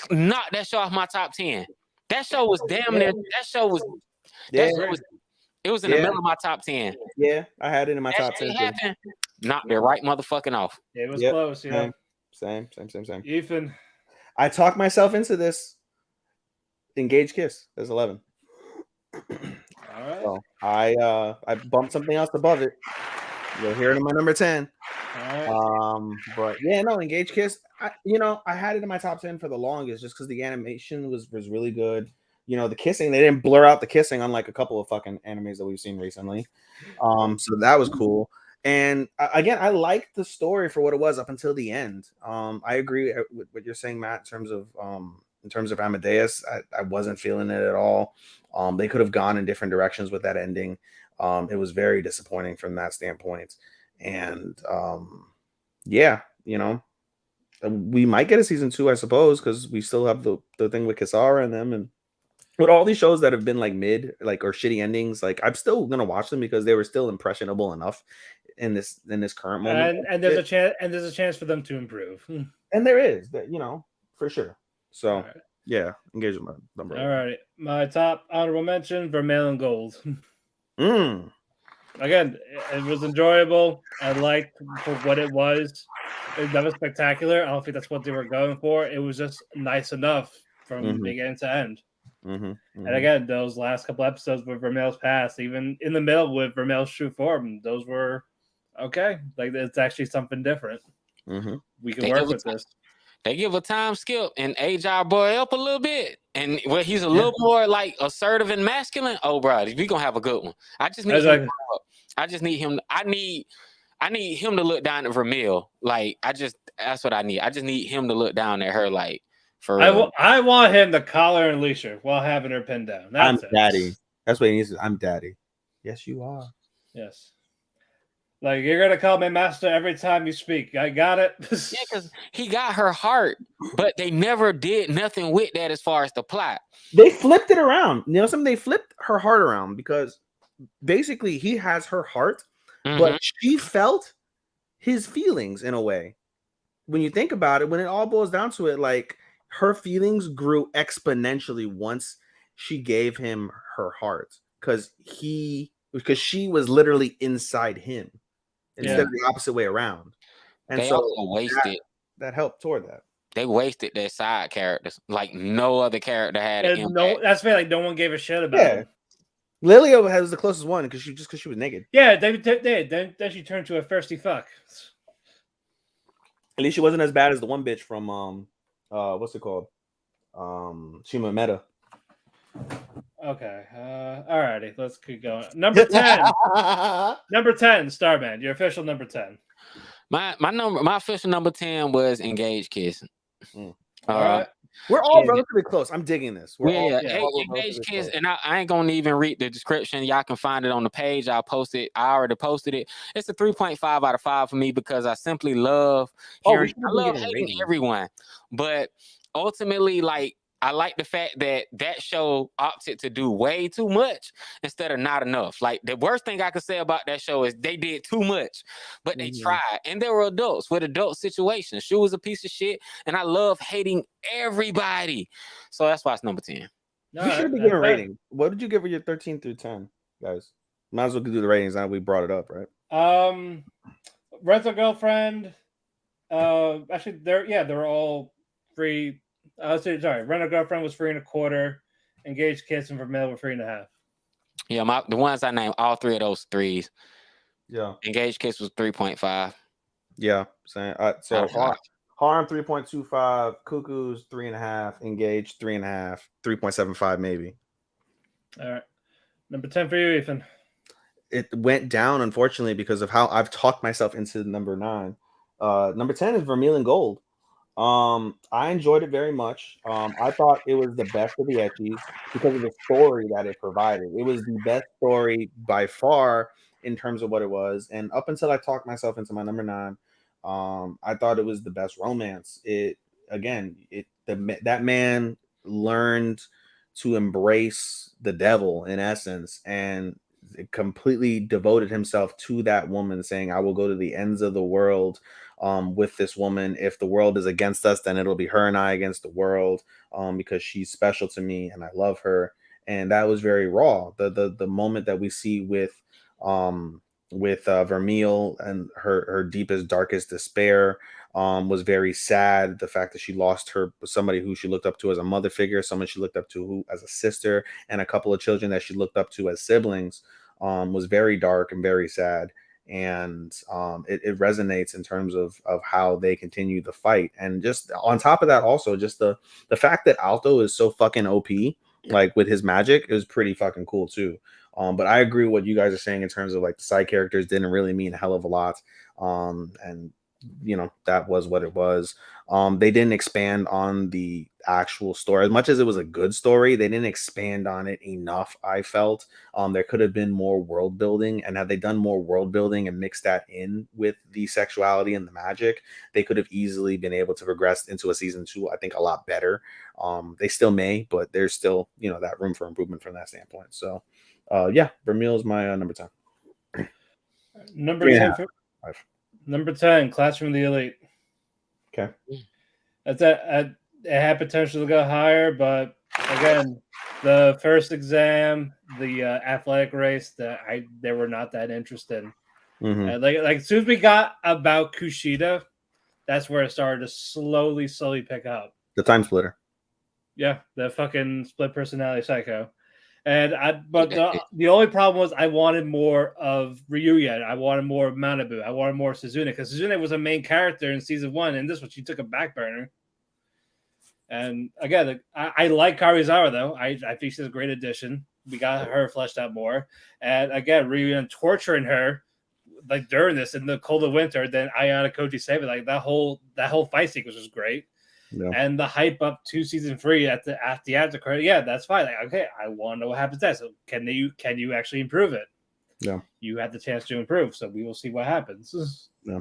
knocked that show off my top 10. That show was damn near. It was in the middle of my top 10. Yeah, I had it in my top 10. Happened, knocked it right motherfucking off. It was close, yeah. Same. Ethan, I talked myself into this. Engage Kiss as 11. All right. So I bumped something else above it. You'll hear it in my number 10. All right. But yeah, no, Engage Kiss. I had it in my top 10 for the longest just because the animation was really good. The kissing, they didn't blur out the kissing unlike a couple of fucking animes that we've seen recently. So that was cool. And again, I liked the story for what it was up until the end. I agree with what you're saying, Matt, in terms of Amadeus. I wasn't feeling it at all. They could have gone in different directions with that ending. It was very disappointing from that standpoint. And we might get a season 2, I suppose, because we still have the thing with Kisara and them, and with all these shows that have been like mid, like, or shitty endings, like, I'm still gonna watch them because they were still impressionable enough in this current moment. And there's a chance for them to improve. And there is that, for sure. So yeah, engage with my number. All right, my top honorable mention: Vermilion Gold. Again, it was enjoyable. I liked for what it was. It was never spectacular. I don't think that's what they were going for. It was just nice enough from beginning to end. And again, those last couple episodes with Vermeil's past, even in the middle with Vermeil's true form, those were okay. Like, it's actually something different. We can work with this. They give a time skip and age our boy up a little bit, and where he's a little more like assertive and masculine. Oh, bro, we gonna have a good one. I just need him. I need I need him to look down at Vermeil. Like that's what I need. I just need him to look down at her like for real. I want him to collar and leash her while having her pinned down. That's it. Daddy. That's what he needs. I'm daddy. Yes, you are. Yes. Like, you're gonna call me master every time you speak. I got it. Yeah, because he got her heart, but they never did nothing with that as far as the plot. They flipped it around. You know something? They flipped her heart around because basically he has her heart, but she felt his feelings in a way. When you think about it, when it all boils down to it, like her feelings grew exponentially once she gave him her heart because she was literally inside him instead of the opposite way around. And they so also wasted that helped toward that. They wasted their side characters like no other character had. That's fair. Like no one gave a shit about him. Lilia has the closest one because she was naked. Yeah, then she turned to a thirsty fuck. At least she wasn't as bad as the one bitch from what's it called? Shima Meta. Okay. Alrighty, let's keep going. Number 10. Number 10, Starman. Your official number 10. My official number 10 was Engaged Kiss. All right. We're all relatively close. I'm digging this. Engaged Kiss, and I ain't gonna even read the description. Y'all can find it on the page. I already posted it. It's a 3.5 out of 5 for me because I simply love hearing. I love hating everyone, but ultimately, like, I like the fact that show opted to do way too much instead of not enough. Like, the worst thing I could say about that show is they did too much, but they tried. And they were adults with adult situations. She was a piece of shit, and I love hating everybody. So that's why it's number 10. You should be giving a rating. What did you give her your 13 through 10, guys? Might as well do the ratings now we brought it up, right? Rental Girlfriend. Actually, they're all free. Sorry, Rental Girlfriend was 3.25. Engaged Kiss and Vermeil were 3.5. Yeah, the ones I named, all three of those threes. Yeah. Engaged Kiss was 3.5. Yeah. So Harm 3.25, Cuckoo's 3.5, Engaged 3.5, 3.75 maybe. All right. Number 10 for you, Ethan. It went down, unfortunately, because of how I've talked myself into number 9. Number 10 is Vermeil and Gold. I enjoyed it very much. I thought it was the best of the ecchies because of the story that it provided. It was the best story by far in terms of what it was. And up until I talked myself into my number 9, I thought it was the best romance. That man learned to embrace the devil in essence and completely devoted himself to that woman, saying, I will go to the ends of the world with this woman. If the world is against us, then it'll be her and I against the world, because she's special to me and I love her. And that was very raw. The moment that we see with Vermeil and her deepest, darkest despair was very sad. The fact that she lost somebody who she looked up to as a mother figure, someone she looked up to as a sister, and a couple of children that she looked up to as siblings was very dark and very sad. And it resonates in terms of how they continue the fight. And just on top of that, also just the fact that Alto is so fucking OP, like with his magic, is pretty fucking cool too. But I agree with what you guys are saying in terms of like the side characters didn't really mean a hell of a lot. And that was what it was. They didn't expand on the actual story as much as it was a good story. They didn't expand on it enough, I felt. There could have been more world building, and had they done more world building and mixed that in with the sexuality and the magic, they could have easily been able to progress into a season 2, I think, a lot better. They still may, but there's still that room for improvement from that standpoint. So Vermeil is my number 10. Number 10 Number 10, Classroom of the Elite. Okay. It had potential to go higher, but again, the first exam, the athletic race, they were not that interested in. Mm-hmm. Like as soon as we got about Kushida, that's where it started to slowly pick up. The time splitter. Yeah, the fucking split personality psycho. But the only problem was I wanted more of Ryuya. I wanted more of Manabu. I wanted more of Suzune, because Suzune was a main character in season 1, and this one she took a back burner. And again, I like Karizawa though. I think she's a great addition. We got her fleshed out more. And again, Ryuya torturing her like during this in the cold of winter, then Ayana Koji save it. Like that whole fight sequence was great. Yeah. And the hype up to season 3 at the after credit, yeah, that's fine. Like, okay, I want to know what happens next. So can you actually improve it? Yeah. You have the chance to improve, so we will see what happens. Yeah.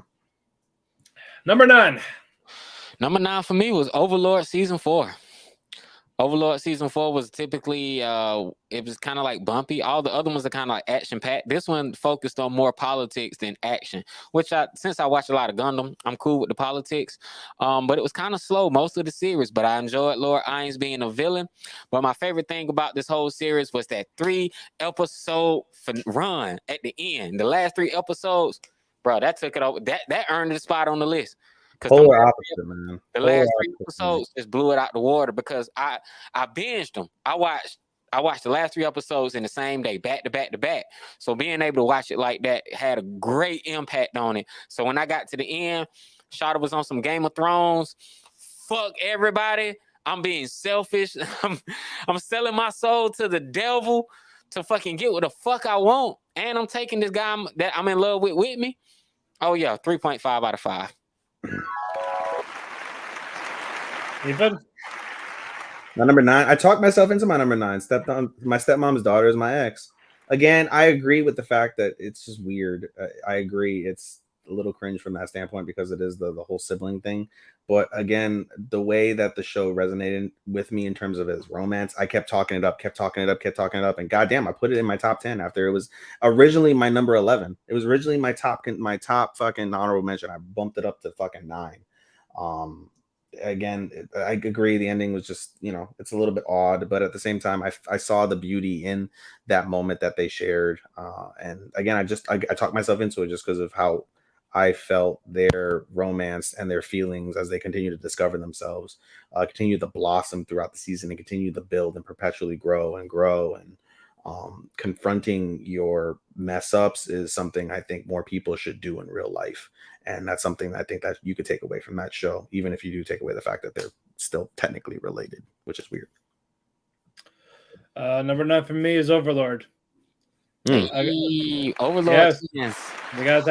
Number 9. Number 9 for me was Overlord season 4. Overlord season 4 was typically it was kind of like bumpy. All the other ones are kind of like action packed. This one focused on more politics than action, which since I watch a lot of Gundam, I'm cool with the politics. But it was kind of slow most of the series, but I enjoyed Lord Ainz being a villain. But my favorite thing about this whole series was that 3-episode run at the end. The last 3 episodes, bro, that took it over. That earned a spot on the list. Polar opposite, man. The last 3 episodes just blew it out the water because I binged them. I watched the last 3 episodes in the same day, back to back to back. So being able to watch it like that had a great impact on it. So when I got to the end, Shada was on some Game of Thrones. Fuck everybody. I'm being selfish. I'm selling my soul to the devil to fucking get what the fuck I want. And I'm taking this guy that I'm in love with me. Oh yeah, 3.5 out of 5. Ethan? My number 9. I talked myself into my number 9. My stepmom's daughter is my ex. Again, I agree with the fact that it's just weird. I agree. It's a little cringe from that standpoint because it is the whole sibling thing. But again, the way that the show resonated with me in terms of its romance, I kept talking it up. And goddamn, I put it in my top 10 after it was originally my number 11. It was originally my top fucking honorable mention. I bumped it up to fucking 9. Again, I agree. The ending was just, it's a little bit odd, but at the same time, I saw the beauty in that moment that they shared. And again, I talked myself into it just because of how I felt their romance and their feelings as they continue to discover themselves, continue to blossom throughout the season and continue to build and perpetually grow. And confronting your mess ups is something I think more people should do in real life. And that's something I think that you could take away from that show, even if you do take away the fact that they're still technically related, which is weird. Number 9 for me is Overlord. Overlord. Yes. Because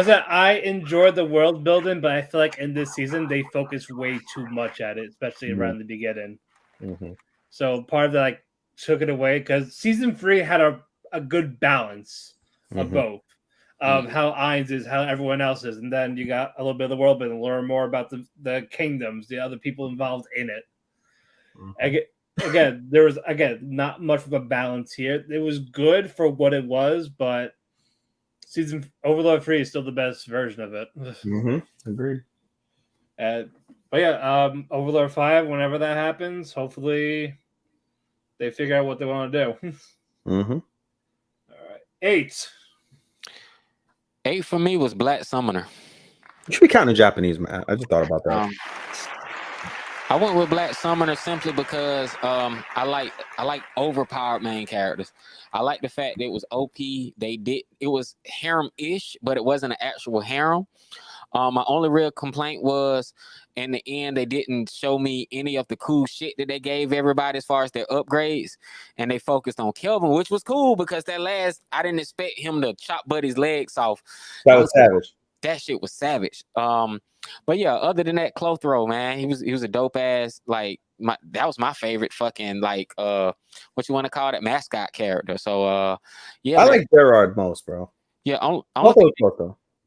I enjoyed the world building, but I feel like in this season they focused way too much at it, especially around the beginning. Mm-hmm. So part of that took it away because season 3 had a good balance of both. Of how Ainz is, how everyone else is, and then you got a little bit of the world building, learn more about the kingdoms, the other people involved in it. Again, there was not much of a balance here. It was good for what it was, but season Overlord 3 is still the best version of it. Agreed. But yeah, Overlord 5, whenever that happens, hopefully they figure out what they want to do. All right, 8. 8 for me was Black Summoner. You should be counting Japanese, man. I just thought about that. I went with Black Summoner simply because I like overpowered main characters. I like the fact that it was OP. It was harem-ish, but it wasn't an actual harem. My only real complaint was in the end they didn't show me any of the cool shit that they gave everybody as far as their upgrades, and they focused on Kelvin, which was cool because I didn't expect him to chop Buddy's legs off. That was savage. That shit was savage. But yeah, other than that, Clothro, man, he was a dope ass, like that was my favorite fucking what you want to call that mascot character. So yeah, I like Gerard most, bro. Yeah,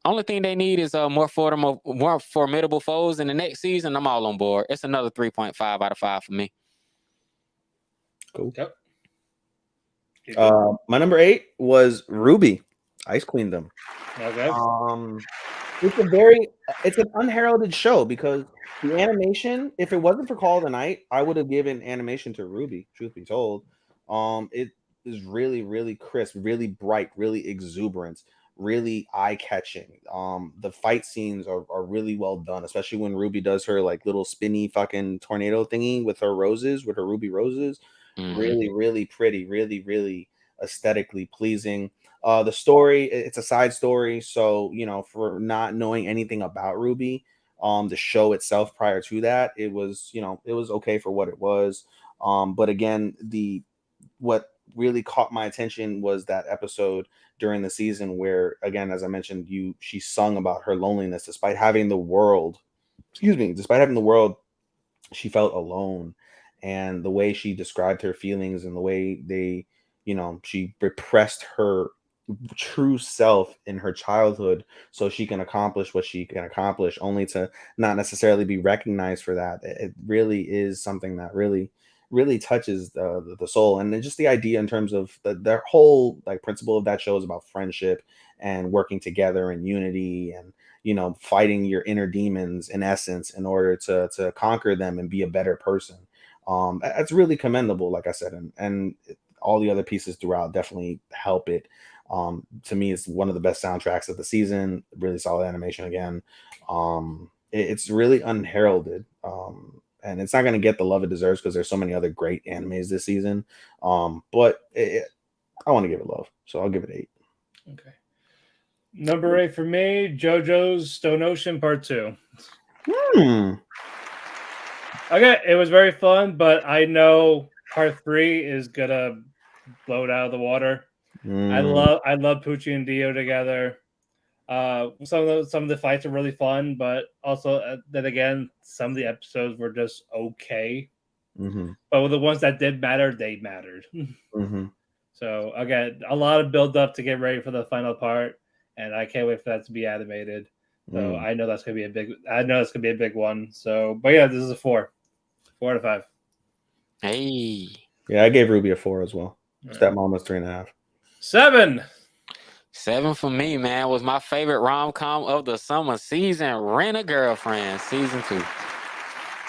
only thing they need is more formidable foes in the next season. I'm all on board. It's another 3.5 out of 5 for me. Cool. Yep. My number 8 was Ruby, Ice Queendom. Okay. It's an unheralded show because the animation, if it wasn't for Call of the Night, I would have given animation to Ruby, truth be told. It is really, really crisp, really bright, really exuberant, really eye-catching. The fight scenes are really well done, especially when Ruby does her like little spinny fucking tornado thingy with her ruby roses. Really, really pretty, really, really aesthetically pleasing. The story, it's a side story, so for not knowing anything about Ruby, the show itself prior to that, it was okay for what it was. But again, what really caught my attention was that episode during the season where, again, as I mentioned, she sung about her loneliness despite having the world. Despite having the world, she felt alone, and the way she described her feelings and the way she repressed her true self in her childhood so she can accomplish what she can accomplish, only to not necessarily be recognized for that. It really is something that really touches the soul. And then just the idea in terms of their whole like principle of that show is about friendship and working together and unity, and fighting your inner demons in essence in order to conquer them and be a better person. That's really commendable, like I said, and all the other pieces throughout definitely help it. To me, it's one of the best soundtracks of the season. Really solid animation again. It's really unheralded, and it's not going to get the love it deserves because there's so many other great animes this season. But I want to give it love, so I'll give it 8. Okay. Number 8 for me, JoJo's Stone Ocean Part 2. Okay, it was very fun, but I know Part 3 is gonna blow it out of the water. I love Poochie and Dio together. Some of the fights are really fun, but also then again, some of the episodes were just okay. But with the ones that did matter, they mattered. So again, a lot of build up to get ready for the final part, and I can't wait for that to be animated. So I know that's gonna be a big one. So, but yeah, this is a 4 out of 5. Hey, yeah, I gave Ruby a 4 as well. Stepmom was 3.5. 7. 7 for me, man, was my favorite rom-com of the summer season, Rent a Girlfriend, season 2.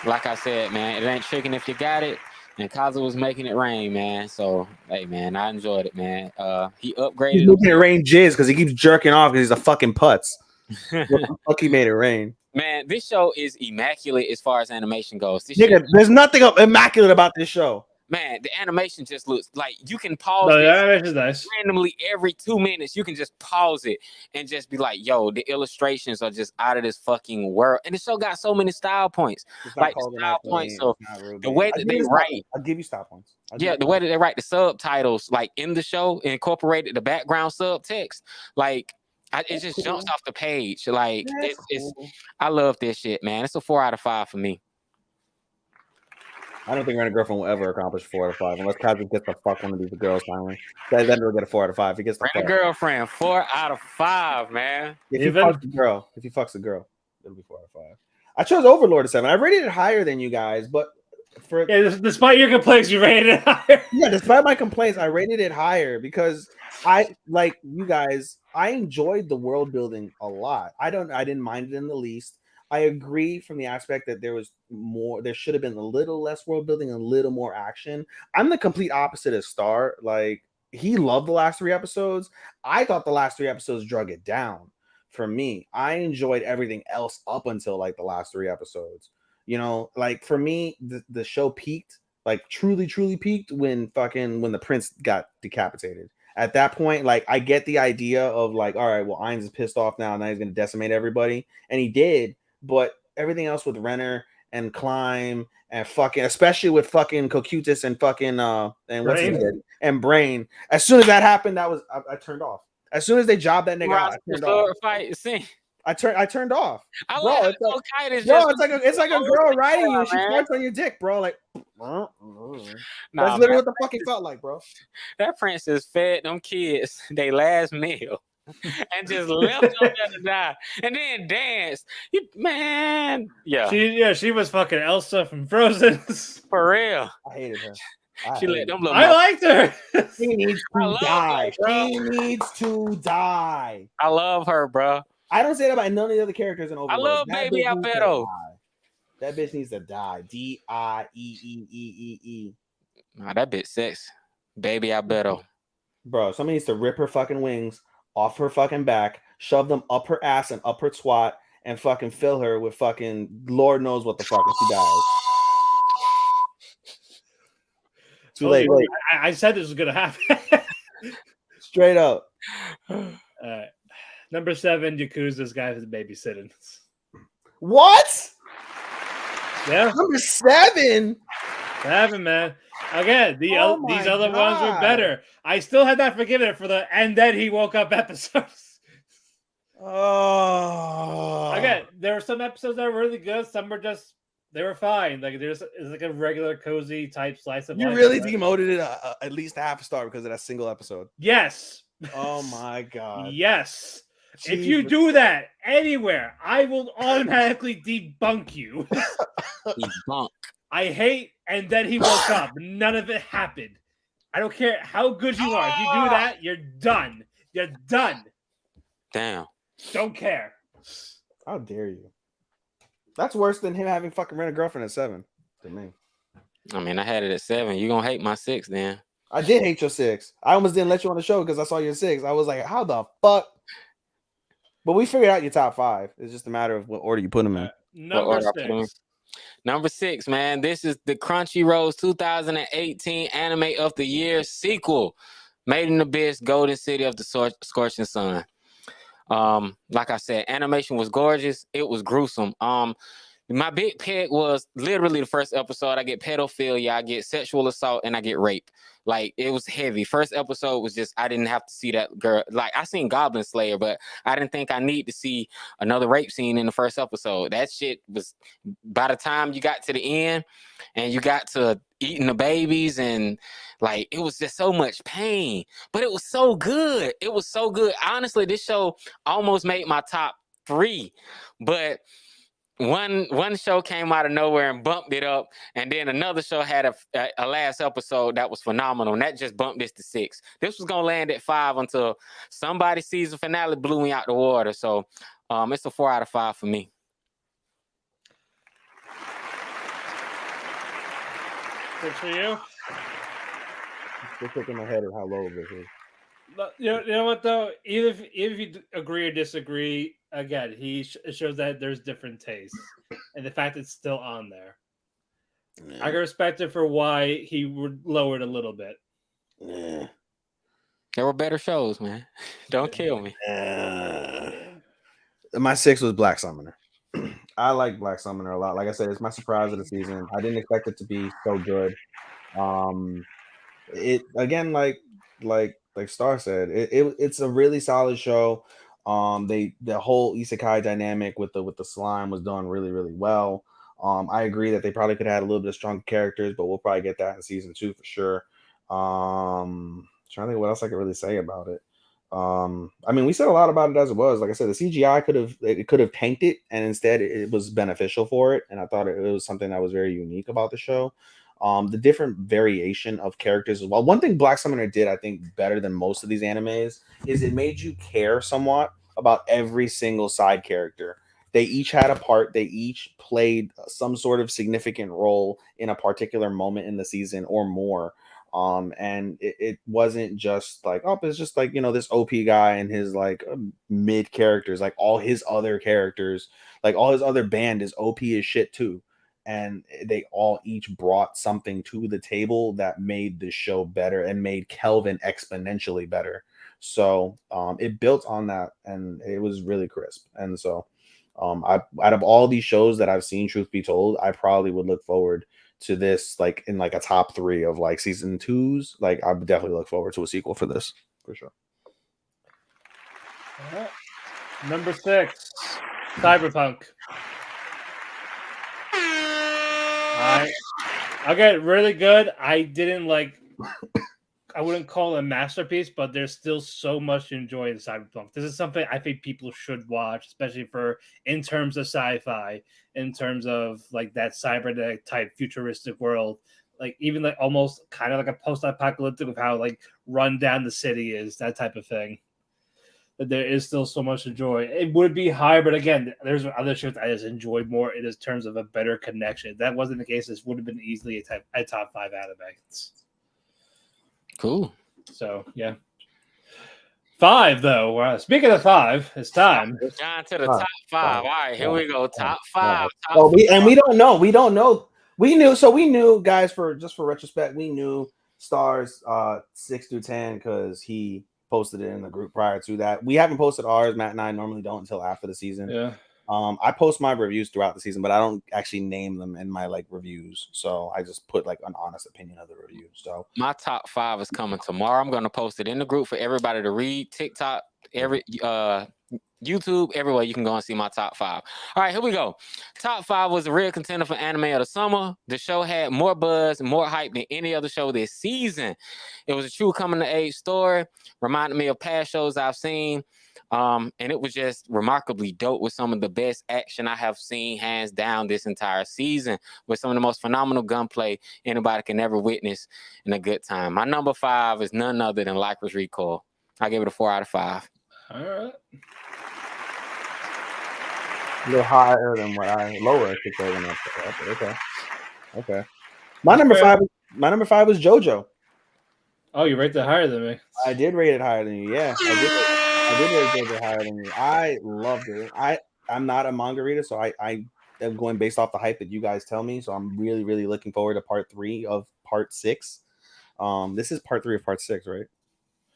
Like I said, man, it ain't tricking if you got it. And Kazu was making it rain, man. So, hey, man, I enjoyed it, man. He upgraded. He's making it rain jizz because he keeps jerking off because he's a fucking putz. What the fuck he made it rain? Man, this show is immaculate as far as animation goes. There's nothing immaculate about this show. Man, the animation just looks like you can pause this nice. randomly every 2 minutes. You can just pause it and just be like, yo, the illustrations are just out of this fucking world. And the show got so many style points. Like the style points of the way that they write. I'll give you style points. The way that they write the subtitles, like in the show, incorporated the background subtext. Like, it just jumps off the page. Like, it's I love this shit, man. It's a 4 out of 5 for me. I don't think Rent a Girlfriend will ever accomplish 4 out of 5 unless Kazu gets the fuck one of these girls finally. Then he'll get a 4 out of 5. If he gets the Rent a Girlfriend, 4 out of 5, man. If he fucks the girl, it'll be 4 out of 5. I chose Overlord at 7. I rated it higher than you guys, but despite your complaints, you rated it higher. Yeah, despite my complaints, I rated it higher because I, like you guys, I enjoyed the world building a lot. I didn't mind it in the least. I agree from the aspect that there should have been a little less world building and a little more action. I'm the complete opposite of Star. Like, he loved the last 3 episodes. I thought the last 3 episodes drug it down for me. I enjoyed everything else up until like the last 3 episodes. Like for me, the show peaked, like truly peaked when the prince got decapitated. At that point, like, I get the idea of like, all right, well, Ainz is pissed off now he's gonna decimate everybody, and he did. But everything else with Renner and Climb and fucking, especially with fucking Cocutus and fucking and what's his name and Brain, as soon as that happened, I turned off. As soon as they jobbed that nigga out, I turned off. I turned off. It's like a girl riding you. She farts on your dick, bro. Like, that's literally what the fuck it felt like, bro. That princess fed them kids their last meal and just left them there to die, and then danced. She was fucking Elsa from Frozen. For real. I hated her. I liked her. She needs to die. She needs to die. I love her, bro. I don't say that about none of the other characters in Overlord. I love Baby Albedo. That bitch needs to die. DIEEEEE. Nah, that bitch sex. Baby Albedo. Bro, somebody needs to rip her fucking wings off her fucking back, shove them up her ass and up her twat, and fucking fill her with fucking Lord knows what the fuck if she dies. Too late. I said this was gonna happen. Straight up. Number 7, Yakuza's guy who's babysitting. What? Yeah. Number 7. 7, man. Again, these other ones were better. I still had not forgiven it for the "and then he woke up" episodes. Oh. Again, there were some episodes that were really good. Some were just they were fine. Like it's like a regular cozy type slice of life. You really demoted it at least a half a star because of that single episode. Yes. Oh my god. Yes. Jesus. If you do that anywhere, I will automatically debunk you. Debunk. I hate "and then he woke up." None of it happened. I don't care how good you are. If you do that, you're done. You're done. Damn. Don't care. How dare you? That's worse than him having fucking rent a girlfriend at 7 to me. I mean, I had it at 7. You gonna hate my 6 then? I did hate your 6. I almost didn't let you on the show because I saw your 6. I was like, how the fuck? But we figured out your top 5. It's just a matter of what order you put them in. Number 6. Number 6, man. This is the Crunchyroll's 2018 Anime of the Year sequel, Made in Abyss, Golden City of the Scorching Sun. Like I said, animation was gorgeous. It was gruesome. My big pick was literally the first episode. I get pedophilia, I get sexual assault, and I get rape. Like, it was heavy. First episode was just, I didn't have to see that girl. Like, I seen Goblin Slayer, but I didn't think I need to see another rape scene in the first episode. That shit was, by the time you got to the end and you got to eating the babies and like, it was just so much pain, but it was so good. It was so good. Honestly, this show almost made my top 3, but one show came out of nowhere and bumped it up, and then another show had a last episode that was phenomenal, and that just bumped this to 6. This was gonna land at 5 until somebody season finale blew me out the water. So it's a 4 out of 5 for me. Good for you. Still shaking my head at how low this is. You know what though? Even if you agree or disagree, again, it shows that there's different tastes, and the fact it's still on there, I can respect it for why he would lower it a little bit. Yeah. There were better shows, man. Don't kill me. My 6 was Black Summoner. I like Black Summoner a lot. Like I said, it's my surprise of the season. I didn't expect it to be so good. It again, like Star said, it's a really solid show. The whole isekai dynamic with the slime was done really, really well. I agree that they probably could have had a little bit of stronger characters, but we'll probably get that in season 2 for sure. Trying to think what else I could really say about it. I mean, we said a lot about it as it was. Like I said, the CGI could have tanked it, and instead it was beneficial for it. And I thought it was something that was very unique about the show. The different variation of characters as well. One thing Black Summoner did, I think, better than most of these animes is it made you care somewhat about every single side character. They each had a part. They each played some sort of significant role in a particular moment in the season or more. And it wasn't just like, oh, it's just like, this OP guy and his like mid characters, like all his other characters, like all his other band is OP as shit too. And they all each brought something to the table that made the show better and made Kelvin exponentially better. So it built on that, and it was really crisp. And so out of all these shows that I've seen, truth be told, I probably would look forward to this like in like a top 3 of like season 2s. Like I would definitely look forward to a sequel for this for sure. All right. Number 6, Cyberpunk. Okay, really good. I wouldn't call it a masterpiece, but there's still so much to enjoy in Cyberpunk. This is something I think people should watch, especially in terms of sci-fi, in terms of like that cybernetic type futuristic world, like even like almost kind of like a post-apocalyptic of how like run down the city is, that type of thing. But there is still so much to enjoy. It would be higher, but again, there's other shows I just enjoyed more in terms of a better connection. If that wasn't the case, this would have been easily a top 5 anime. Cool. So yeah. 5 though. Speaking of 5, it's time. Down to the top 5. All right, here we go. Top 5. We don't know. We don't know. We knew, guys. For retrospect, we knew Stars 6 through 10 because he posted it in the group prior to that. We haven't posted ours. Matt and I normally don't until after the season. Yeah. I post my reviews throughout the season, but I don't actually name them in my like reviews. So I just put like an honest opinion of the review. So my top 5 is coming tomorrow. I'm gonna post it in the group for everybody to read. TikTok, every YouTube, everywhere you can go and see my top 5. All right, here we go. Top 5 was a real contender for anime of the summer. The show had more buzz, more hype than any other show this season. It was a true coming of age story, reminded me of past shows I've seen. And it was just remarkably dope with some of the best action I have seen, hands down, this entire season, with some of the most phenomenal gunplay anybody can ever witness in a good time. My number 5 is none other than Lycra's Recoil. I gave it a 4 out of 5. All right. a little higher than lower, I should say, than that. Okay. My number 5 was JoJo. Oh, you rate that higher than me. I did rate it higher than you. Yeah, I did rate JoJo higher than you. I loved it. I'm not a manga reader, so I am going based off the hype that you guys tell me. So I'm really, really looking forward to part 3 of part 6. This is part 3 of part 6, right?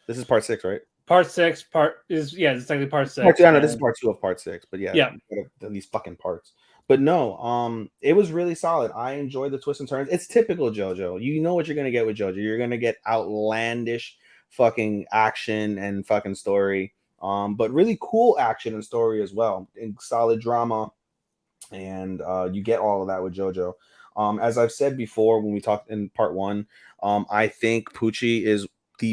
This is part 6, right? Part 6 it's technically part 6. Part 2, I know this is part 2 of part 6, but yeah, these fucking parts. But no, it was really solid. I enjoyed the twists and turns. It's typical JoJo. You know what you're gonna get with JoJo. You're gonna get outlandish fucking action and fucking story. But really cool action and story as well, and solid drama. And you get all of that with JoJo. As I've said before when we talked in part 1, I think Pucci is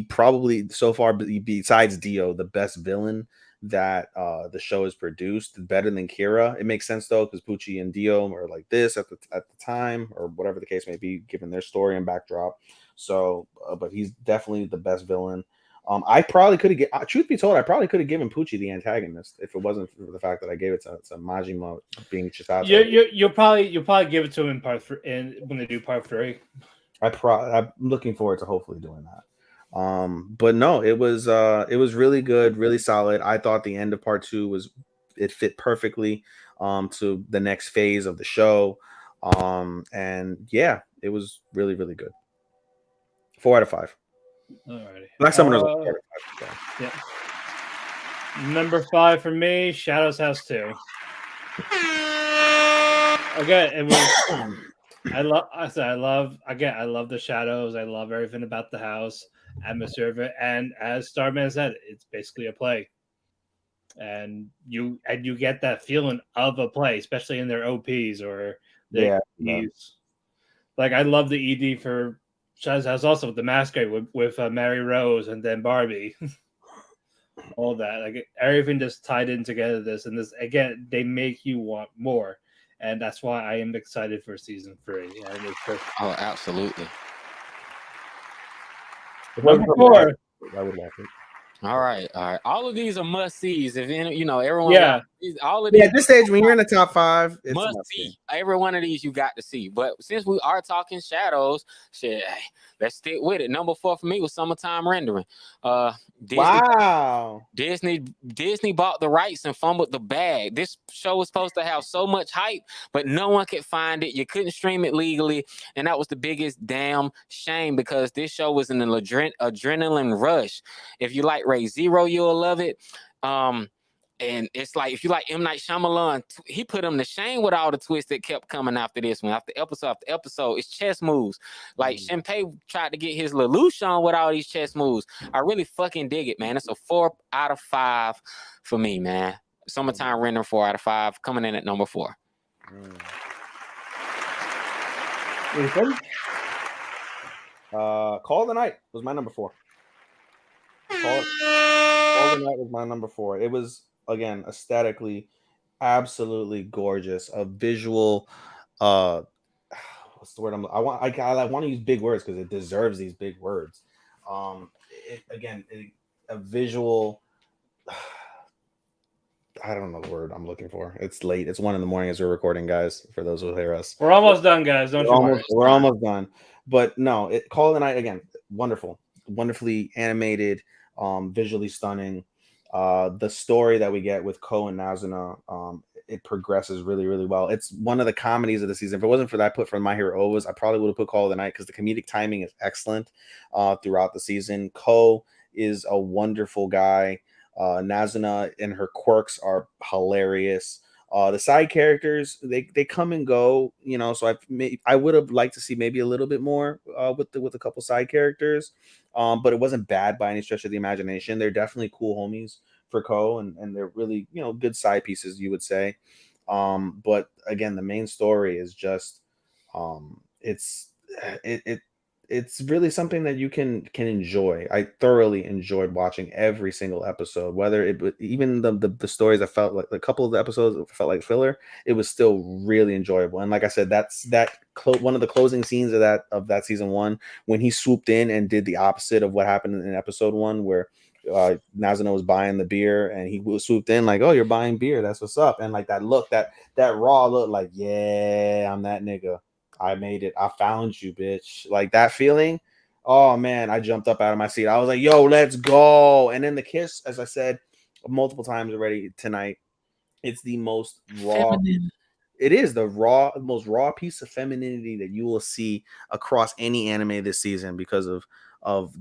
probably so far, besides Dio, the best villain that the show has produced, better than Kira. It makes sense though, because Pucci and Dio are like this at the time, or whatever the case may be, given their story and backdrop. So, but he's definitely the best villain. I probably could have, truth be told, I probably could have given Pucci the antagonist if it wasn't for the fact that I gave it to Majima being Chisato. You'll probably give it to him in part 3, and when they do part 3. I'm looking forward to hopefully doing that. But no, it was really good, really solid. I thought the end of part 2 it fit perfectly to the next phase of the show. And yeah, it was really, really good. 4 out of 5. Alrighty. Black Summoner was 4 out of 5. Yeah. Number 5 for me, Shadows House 2. Again, it was I love the shadows. I love everything about the house, atmosphere of it, and as Starman said, it's basically a play. And you get that feeling of a play, especially in their OPs or their EDs. Like I love the ED for Shadows House also with the masquerade with Mary Rose and then Barbie. All that, like everything just tied in together. This again, they make you want more. And that's why I am excited for season 3. Oh, absolutely. Number 4. I would like it. All right. All of these are must sees. If everyone, all of these. Yeah, at this stage, when you're in the top 5, it's must see. Every one of these you got to see. But since we are talking shadows, let's stick with it. Number 4 for me was Summertime Rendering. Disney bought the rights and fumbled the bag. This show was supposed to have so much hype, but no one could find it. You couldn't stream it legally, and that was the biggest damn shame because this show was an adrenaline rush. If you like Ray Zero, you'll love it. And it's like, if you like M. Night Shyamalan, he put him to shame with all the twists that kept coming after this one. After episode, it's chess moves. Like Shinpei tried to get his Lelouch on with all these chess moves. I really fucking dig it, man. It's a 4 out of 5 for me, man. Summertime Rendering 4 out of 5, coming in at number 4. Ethan? Call of the Night was my number 4. Call of the Night was my number 4. It was, again, aesthetically absolutely gorgeous. A visual what's the word I want to use big words because it deserves these big words. A visual I don't know the word I'm looking for. It's late. It's 1 a.m. as we're recording, guys, for those who hear us. We're almost done, guys. We're almost done. But no, Call of the Night, again, wonderful. Wonderfully animated, visually stunning. The story that we get with Ko and Nazuna, it progresses really, really well. It's one of the comedies of the season. If it wasn't for that I put for My Hero Ovas, I probably would have put Call of the Night because the comedic timing is excellent throughout the season. Ko is a wonderful guy. Nazuna and her quirks are hilarious. The side characters, they come and go, so I would have liked to see maybe a little bit more with a couple side characters, but it wasn't bad by any stretch of the imagination. They're definitely cool homies for Ko, and they're really, good side pieces, you would say. But again, the main story is just it's it's really something that you can enjoy. I thoroughly enjoyed watching every single episode, whether even the stories that felt like a couple of the episodes that felt like filler. It was still really enjoyable. And like I said, one of the closing scenes of that season one, when he swooped in and did the opposite of what happened in episode one, where Nazuna was buying the beer and he swooped in like, "Oh, you're buying beer, that's what's up." And like that look, that raw look, like, "Yeah, I'm that nigga. I made it. I found you, bitch." Like that feeling. Oh man, I jumped up out of my seat. I was like, "Yo, let's go!" And then the kiss, as I said multiple times already tonight, it's the most raw. Feminine. It is the most raw piece of femininity that you will see across any anime this season, because of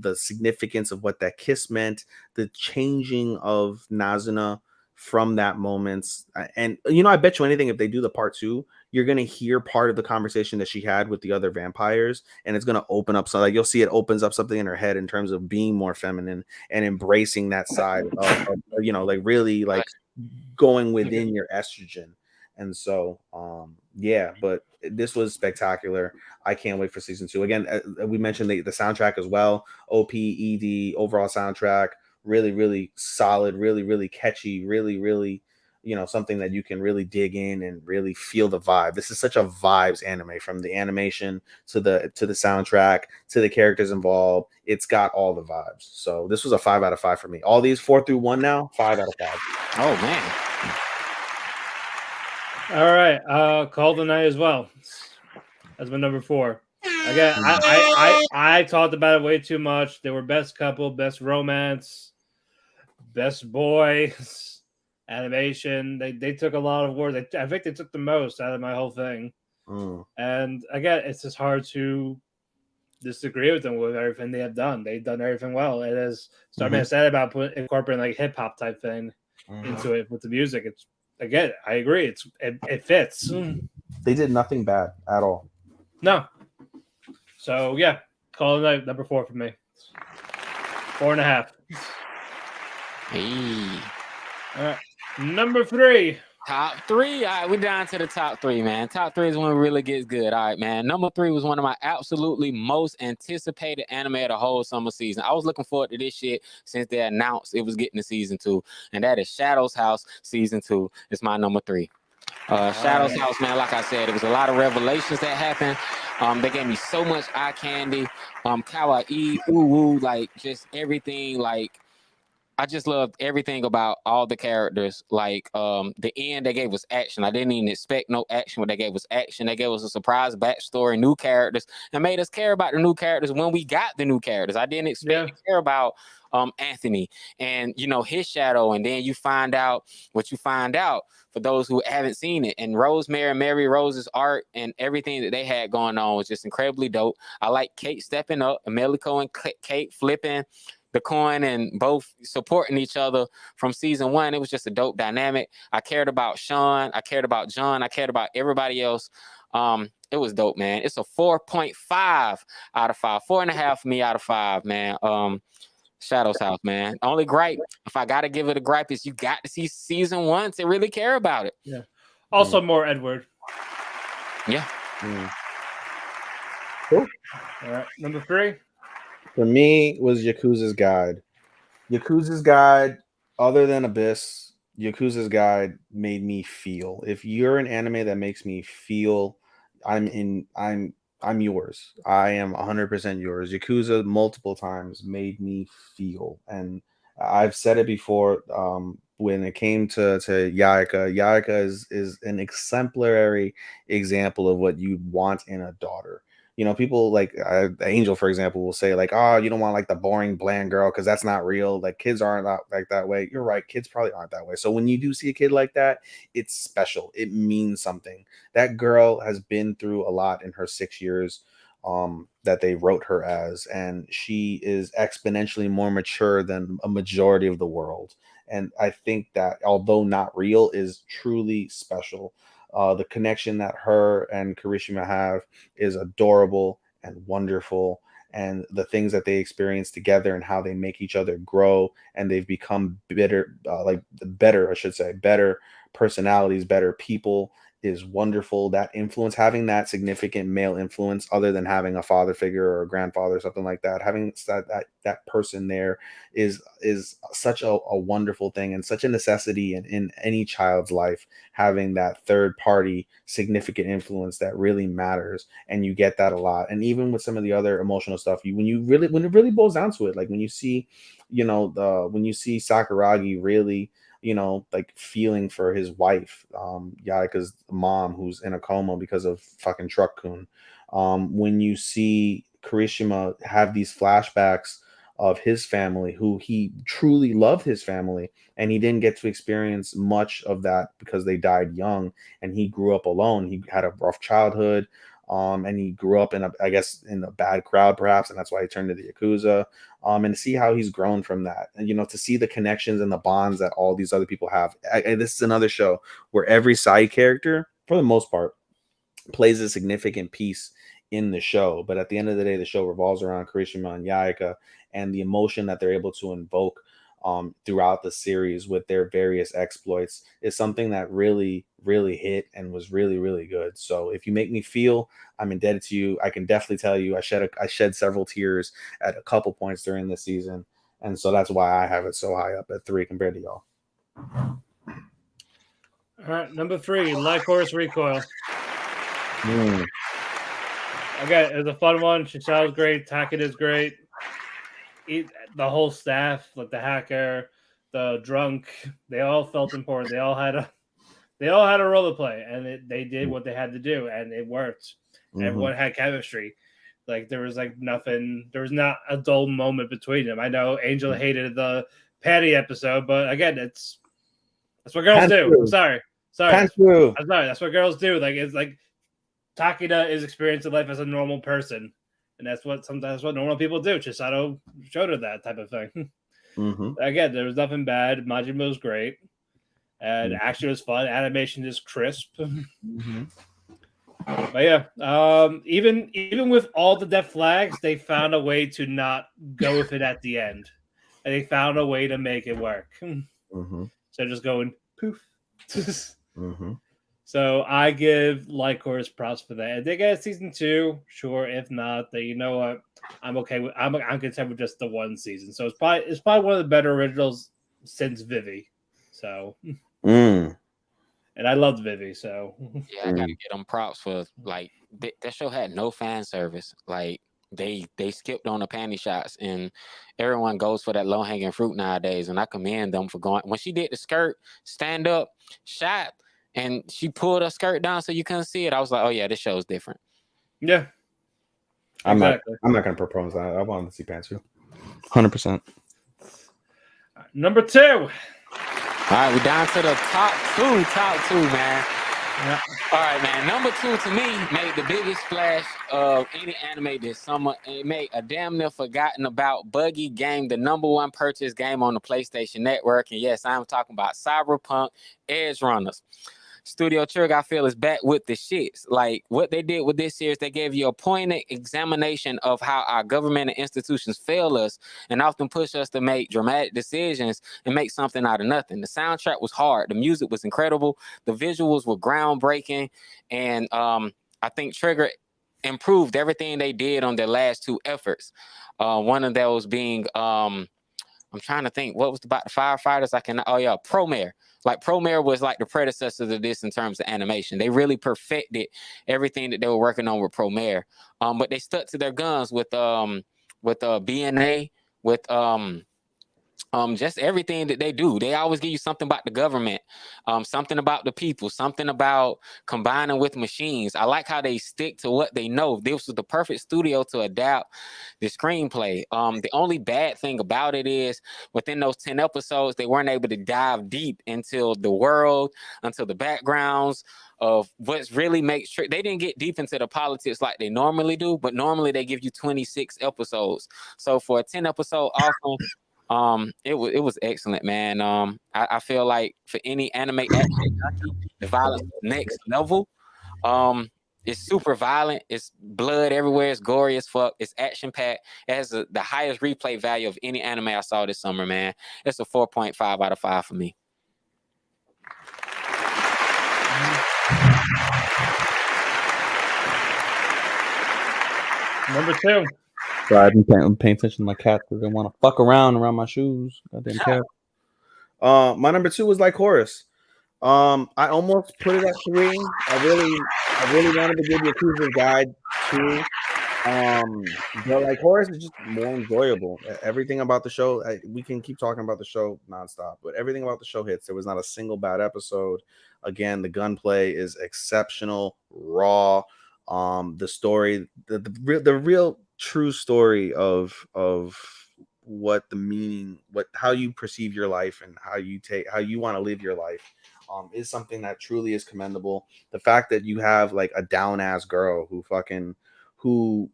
the significance of what that kiss meant, the changing of Nazuna from that moment. And I bet you anything, if they do the part 2, you're gonna hear part of the conversation that she had with the other vampires, and it's gonna open up. So like you'll see it opens up something in her head in terms of being more feminine and embracing that side of like really like going within your estrogen. And so yeah, but this was spectacular. I can't wait for season 2. Again, we mentioned the soundtrack as well. OPED overall soundtrack, really, really solid, really, really catchy, really, really, something that you can really dig in and really feel the vibe. This is such a vibes anime, from the animation to the soundtrack to the characters involved. It's got all the vibes. So this was a 5 out of 5 for me. All these 4 through 1 now, 5 out of 5. Oh man. All right, Call the Night as well. That's my number 4. Again, I talked about it way too much. They were best couple, best romance, best boys, animation. They took a lot of awards. I think they took the most out of my whole thing. And again, it's just hard to disagree with them with everything they have done. They've done everything well. It is Starman said about incorporating like hip hop type thing into it with the music. It's again, I agree. It fits. They did nothing bad at all. No. So yeah, Call the Night number 4 for me. 4.5. Hey. All right, number 3. Top 3. All right, we're down to the top 3, man. Top 3 is when it really gets good. All right, man. Number 3 was one of my absolutely most anticipated anime of the whole summer season. I was looking forward to this shit since they announced it was getting to season 2, and that is Shadow's House season 2. It's my number 3. Shadow's House, man. Like I said, it was a lot of revelations that happened. They gave me so much eye candy, kawaii, ooh, like just everything, like. I just loved everything about all the characters. Like the end, they gave us action. I didn't even expect no action, but they gave us action. They gave us a surprise backstory, new characters, and made us care about the new characters when we got the new characters. I didn't expect to care about Anthony and his shadow, and then you find out what you find out for those who haven't seen it. And Rosemary and Mary Rose's art and everything that they had going on was just incredibly dope. I like Kate stepping up, Meliko and Kate flipping the coin and both supporting each other from season 1. It was just a dope dynamic. I cared about Sean. I cared about John. I cared about everybody else. It was dope, man. It's a 4.5 out of 5. 4.5 for me out of 5, man. Shadow's House, man. Only gripe, if I got to give it a gripe, is you got to see season 1 to really care about it. Yeah. Also more Edward. Yeah. Cool. All right. Number 3. For me, was Yakuza's Guide. Yakuza's Guide, other than Abyss, Yakuza's Guide made me feel. If you're an anime that makes me feel, I'm yours. I am 100% yours. Yakuza multiple times made me feel, and I've said it before. When it came to Yayaka is an exemplary example of what you'd want in a daughter. People like Angel, for example, will say like, "Oh, you don't want like the boring, bland girl because that's not real. Like kids aren't like that way." You're right. Kids probably aren't that way. So when you do see a kid like that, it's special. It means something. That girl has been through a lot in her 6 years that they wrote her as, and she is exponentially more mature than a majority of the world. And I think that although not real, is truly special. The connection that her and Kirishima have is adorable and wonderful, and the things that they experience together and how they make each other grow, and they've become better, better, I should say, better personalities, better people, is wonderful. That influence, having that significant male influence, other than having a father figure or a grandfather or something like that, having that person there is such a wonderful thing, and such a necessity in any child's life. Having that third party significant influence that really matters, and you get that a lot. And even with some of the other emotional stuff, when it really boils down to it, like when you see, when you see Sakuragi really, like feeling for his wife, Yaika's mom, who's in a coma because of fucking Truck-kun. When you see Kirishima have these flashbacks of his family, who he truly loved his family, and he didn't get to experience much of that because they died young, and he grew up alone. He had a rough childhood. And he grew up in a bad crowd, perhaps, and that's why he turned to the Yakuza. And to see how he's grown from that, and to see the connections and the bonds that all these other people have. This is another show where every side character, for the most part, plays a significant piece in the show. But at the end of the day, the show revolves around Kirishima and Yaika, and the emotion that they're able to invoke throughout the series with their various exploits is something that really, really hit and was really, really good. So if you make me feel, I'm indebted to you. I can definitely tell you I shed several tears at a couple points during this season, and so that's why I have it so high up at 3 compared to y'all. All right, number 3, Light Horse Recoil. Again, it was a fun one. Chisao's great. Takeda's great. The whole staff, like the hacker, the drunk, they all felt important. They all had a role to play, and they did what they had to do, and it worked. Everyone had chemistry. Like there was nothing. There was not a dull moment between them. I know Angel hated the Patty episode, but again, that's what girls do. I'm sorry. I'm sorry. That's what girls do. Like it's like Takeda is experiencing life as a normal person. And that's what normal people do. Chisato showed her that type of thing. Again, there was nothing bad. Majima was great. And action was fun. Animation is crisp. But yeah, even with all the death flags, they found a way to not go with it at the end. And they found a way to make it work. So just going poof. So I give Lycor's props for that. If they get season 2, sure. If not, then you know what? I'm okay with. I'm content with just the one season. So it's probably one of the better originals since Vivi. So, and I loved Vivi. So yeah, I gotta get them props for that show had no fan service. Like they skipped on the panty shots, and everyone goes for that low hanging fruit nowadays. And I commend them for going. When she did the skirt stand up shot, and she pulled her skirt down so you couldn't see it, I was like, oh yeah, this show is different. Yeah. I'm not gonna propose that. I wanted to see Pantsu. 100%. Number 2. All right, we're down to the top two, man. Yeah. All right, man. Number 2 to me made the biggest splash of any anime this summer. It made a damn near forgotten about buggy game, the #1 purchase game on the PlayStation Network. And yes, I'm talking about Cyberpunk Edge Runners. Studio Trigger, I feel, is back with the shits. Like what they did with this series, they gave you a pointed examination of how our government and institutions fail us and often push us to make dramatic decisions and make something out of nothing. The soundtrack was hard. The music was incredible. The visuals were groundbreaking. And I think Trigger improved everything they did on their last 2 efforts. One of those being, I'm trying to think, what was about the firefighters? Promare. Like Promare was like the predecessor to this in terms of animation. They really perfected everything that they were working on with Promare. But they stuck to their guns with BNA, with just everything that they do. They always give you something about the government, something about the people, something about combining with machines. I like how they stick to what they know. This was the perfect studio to adapt the screenplay. The only bad thing about it is within those 10 episodes, they weren't able to dive deep into the world, into the backgrounds of what's really makes they didn't get deep into the politics like they normally do, but normally they give you 26 episodes. So for a 10 episode offering, It was excellent, man. I feel like for any anime action junkie, the violence next level. It's super violent. It's blood everywhere. It's gory as fuck. It's action packed. It has the highest replay value of any anime I saw this summer, man. It's a 4.5 out of 5 for me. Number 2. Sorry, I've been paying attention to my cat because they want to fuck around my shoes. Goddamn cat. My number 2 was like Horus. I almost put it at 3. I really wanted to give Yakuza's Guide 2. But like Horus is just more enjoyable. Everything about the show, we can keep talking about the show nonstop, but everything about the show hits. There was not a single bad episode. Again, the gunplay is exceptional, raw. The story, the real true story of what the meaning, how you perceive your life and how you want to live your life, is something that truly is commendable. The fact that you have like a down ass girl who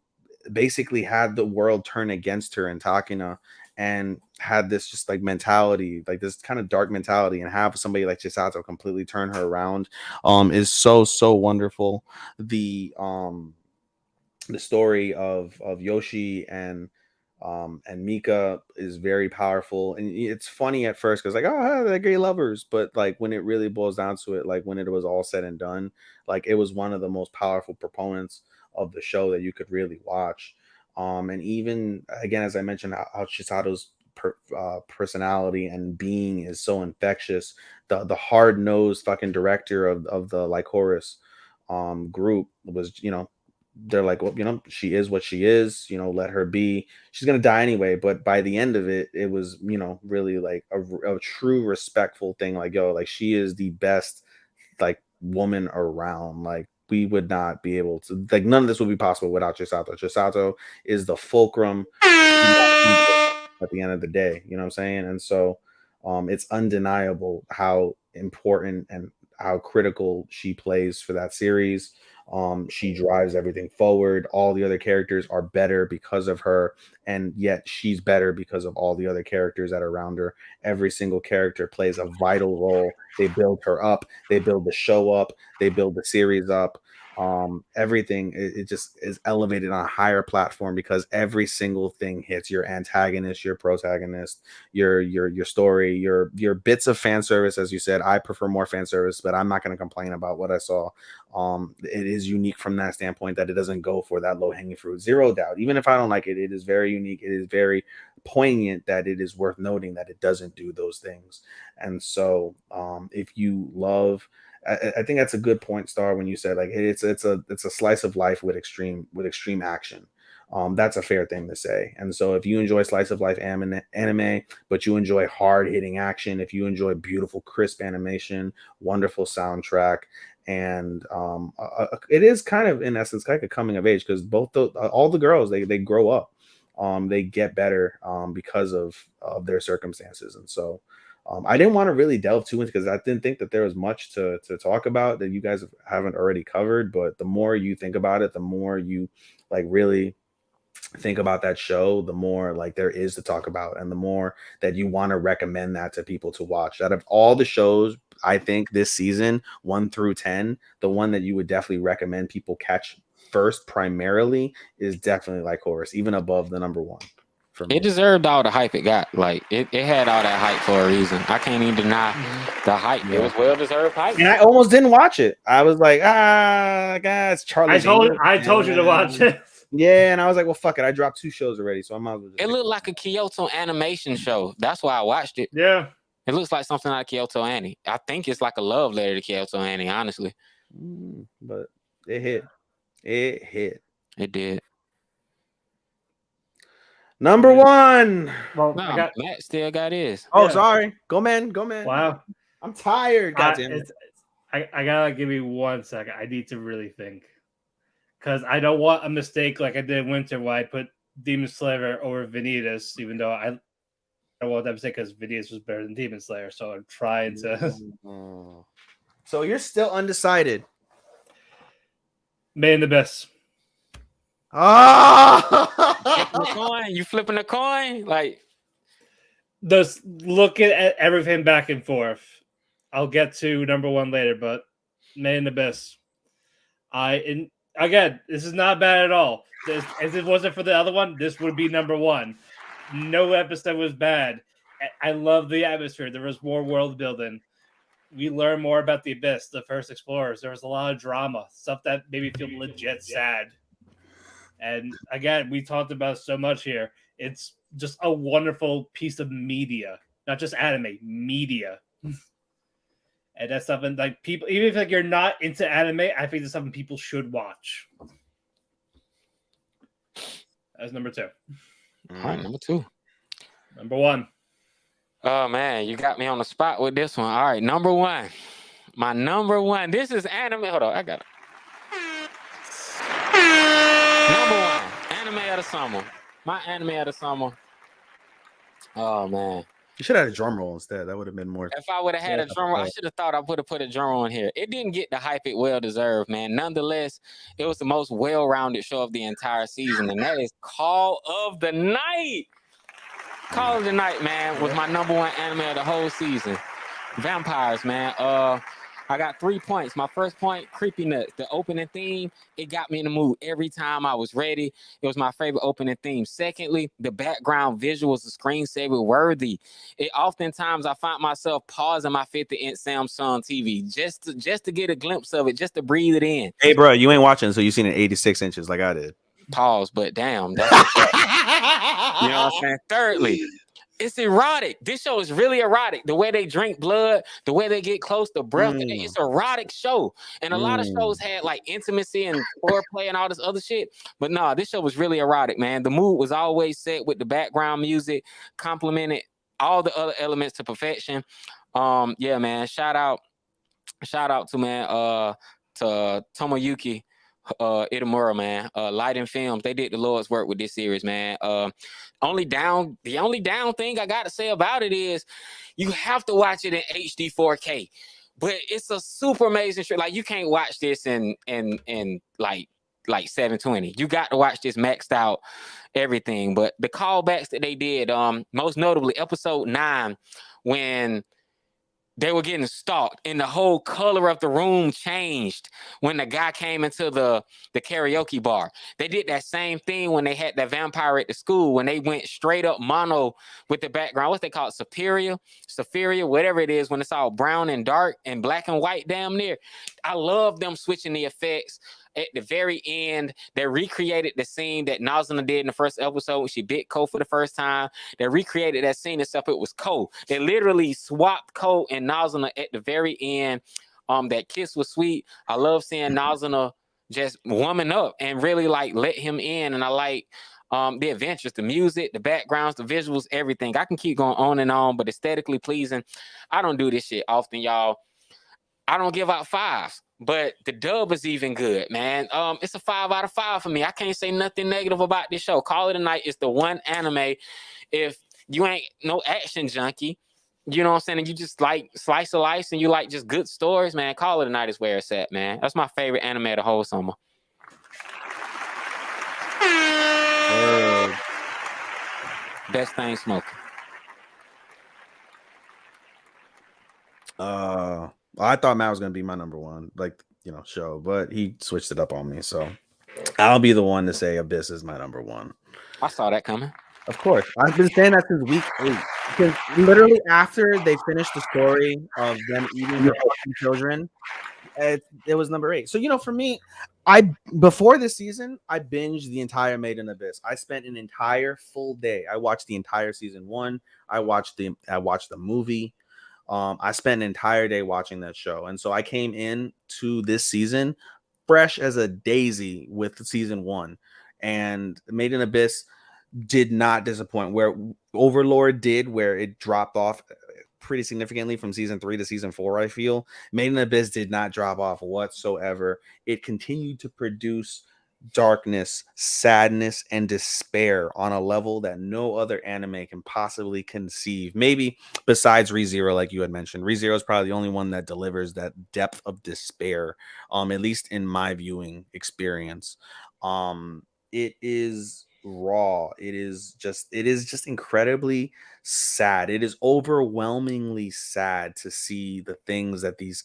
basically had the world turn against her in Takina and had this just like mentality, like this kind of dark mentality, and have somebody like Chisato completely turn her around is so wonderful. The story of Yoshi and Mika is very powerful, and it's funny at first because like, oh, they're gay lovers, but like when it really boils down to it, like when it was all said and done, like it was one of the most powerful proponents of the show that you could really watch. And even again, as I mentioned, how Chisato's personality and being is so infectious. The hard-nosed fucking director of the like Horus group was, they're like, well, she is what she is, let her be. She's gonna die anyway. But by the end of it, it was, really like a true respectful thing. Like, yo, like she is the best like woman around. Like we would not be able to, like, none of this would be possible without Chisato. Chisato is the fulcrum at the end of the day, you know what I'm saying? And so it's undeniable how important and how critical she plays for that series. She drives everything forward. All the other characters are better because of her, and yet she's better because of all the other characters that are around her. Every single character plays a vital role. They build her up, they build the show up, they build the series up. Everything, it just is elevated on a higher platform because every single thing hits your antagonist, your protagonist, your story, your bits of fan service. As you said, I prefer more fan service, but I'm not going to complain about what I saw. It is unique from that standpoint that it doesn't go for that low-hanging fruit. Zero doubt. Even if I don't like it, it is very unique. It is very poignant that it is worth noting that it doesn't do those things. And so if you love, I think that's a good point, Star, when you said like, hey, it's a slice of life with extreme action. That's a fair thing to say. And so if you enjoy slice of life anime, but you enjoy hard hitting action, if you enjoy beautiful, crisp animation, wonderful soundtrack, and it is kind of in essence like a coming of age, because all the girls, they grow up, they get better because of their circumstances. And so I didn't want to really delve too into, because I didn't think that there was much to talk about that you guys haven't already covered. But the more you think about it, the more you like really think about that show, the more like there is to talk about, and the more that you want to recommend that to people to watch. Out of all the shows, I think this season 1 through 10, the one that you would definitely recommend people catch first primarily is definitely like Horus, even above the number 1 for me. It deserved all the hype it got. Like it had all that hype for a reason. I can't even deny the hype. Yeah. It was well deserved hype. And I almost didn't watch it. I was like, guys, Charlie. I told you to watch it. Yeah, and I was like, well, fuck it. I dropped 2 shows already, so I might as well. It looked like a Kyoto animation show. That's why I watched it. Yeah. It looks like something like Kyoto Annie. I think it's like a love letter to Kyoto Annie, honestly. But it hit. It hit. It did. Number 1. Well, Matt still got his. Oh, yeah. Sorry. Go man. Wow. I'm tired. Goddamn it. I gotta give me 1 second. I need to really think, because I don't want a mistake like I did in Winter where I put Demon Slayer over Vanitas, even though I don't want that mistake because Vanitas was better than Demon Slayer. So I'm trying to. So you're still undecided. Made in the Abyss. Oh, You flipping a coin? Like, Just look at everything back and forth. I'll get to number one later, but Made in Abyss. Again, this is not bad at all. If it wasn't for the other one, this would be number one. No episode was bad. I love the atmosphere. There was more world building. We learn more about the Abyss, the first explorers. There was a lot of drama, stuff that made me feel legit sad. And again, we talked about so much here. It's just a wonderful piece of media, not just anime, media. And that's something like people, even if like you're not into anime, I think that's something people should watch. That's number two. All right, number two. Number one. Oh man, you got me on the spot with this one. All right, number one. My number one. This is anime. Hold on, I got it. Number one, anime of the summer. My anime of the summer. Oh man. You should have had a drum roll instead. That would have been more. If I would have had a drum roll, I should have thought I would have put a drum roll in here. It didn't get the hype it well deserved, man. Nonetheless, it was the most well-rounded show of the entire season, and that is Call of the Night. Call of the Night, man, was my number one anime of the whole season. Vampires, man. I got 3 points. My first point, Creepy Nuts. The opening theme, it got me in the mood every time I was ready. It was my favorite opening theme. Secondly, the background visuals, the screensaver worthy. It oftentimes I find myself pausing my 50-inch Samsung TV just to get a glimpse of it, just to breathe it in. Hey, bro, you ain't watching, so you seen it 86 inches like I did. Pause, but damn. That's you know what I'm saying? Thirdly, it's erotic. This show is really erotic. The way they drink blood, the way they get close to breath, it's an erotic show. And a lot of shows had like intimacy and foreplay and all this other shit. But no, this show was really erotic, man. The mood was always set with the background music, complemented all the other elements to perfection. Yeah, man. Shout out to man to Tomoyuki Itamura, man. Light and Films, they did the Lord's work with this series, man. The only down thing I gotta say about it is you have to watch it in HD 4K. But it's a super amazing show. Like you can't watch this in like 720. You got to watch this maxed out everything. But the callbacks that they did, most notably episode 9, when they were getting stalked and the whole color of the room changed when the guy came into the karaoke bar. They did that same thing when they had that vampire at the school, when they went straight up mono with the background. What's they call it? Sapphire, whatever it is, when it's all brown and dark and black and white damn near. I love them switching the effects. At the very end, they recreated the scene that Nazuna did in the first episode when she bit Ko for the first time. They recreated that scene except it was Ko. They literally swapped Ko and Nazuna at the very end. That kiss was sweet. I love seeing Nazuna just woman up and really like let him in. And I like the adventures, the music, the backgrounds, the visuals, everything. I can keep going on and on, but aesthetically pleasing. I don't do this shit often, y'all. I don't give out 5s, but the dub is even good, man. It's a 5 out of 5 for me. I can't say nothing negative about this show. Call of the Night is the one anime. If you ain't no action junkie, you know what I'm saying, and you just like slice of life and you like just good stories, man, Call of the Night is where it's at, man. That's my favorite anime of the whole summer. Best thing smoking. I thought Matt was gonna be my number one, like show, but he switched it up on me. So I'll be the one to say Abyss is my number one. I saw that coming. Of course, I've been saying that since week 8 because literally after they finished the story of them eating the children, it was number 8. So for me, before this season, I binged the entire Made in Abyss. I spent an entire full day. I watched the entire season 1. I watched the movie. I spent an entire day watching that show. And so I came in to this season fresh as a daisy with season 1. And Made in Abyss did not disappoint, where Overlord did, where it dropped off pretty significantly from season 3 to season 4. I feel Made in Abyss did not drop off whatsoever. It continued to produce darkness, sadness, and despair on a level that no other anime can possibly conceive. Maybe besides ReZero, like you had mentioned. ReZero is probably the only one that delivers that depth of despair, at least in my viewing experience. It is raw. It is just incredibly sad. It is overwhelmingly sad to see the things that these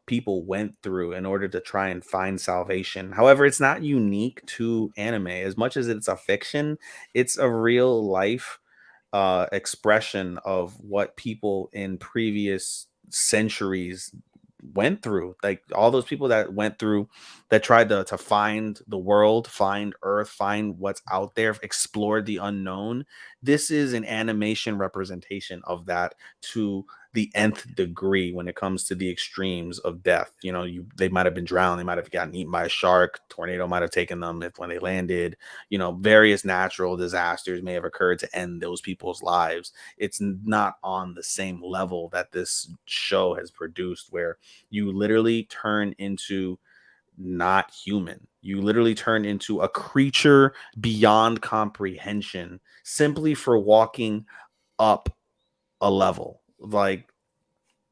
people went through in order to try and find salvation. However, it's not unique to anime. As much as it's a fiction, it's a real life expression of what people in previous centuries went through. Like all those people that went through, that tried to find the world, find Earth, find what's out there, explore the unknown. This is an animation representation of that to the nth degree when it comes to the extremes of death. You know, they might have been drowned, they might have gotten eaten by a shark, tornado might have taken them when they landed. You know, various natural disasters may have occurred to end those people's lives. It's not on the same level that this show has produced, where you literally turn into not human. You literally turn into a creature beyond comprehension simply for walking up a level. Like,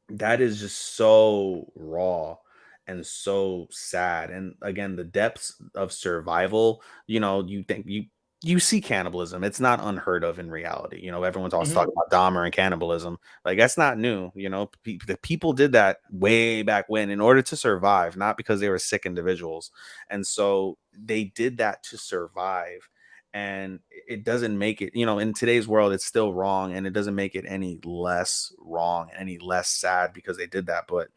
that is just so raw and so sad. And again, the depths of survival, you know, you see cannibalism. It's not unheard of in reality. You know, everyone's always talking about Dahmer and cannibalism. Like, that's not new. You know, the people did that way back when in order to survive, not because they were sick individuals. And so they did that to survive. And it doesn't make it, you know, in today's world, it's still wrong, and it doesn't make it any less wrong, any less sad because they did that. But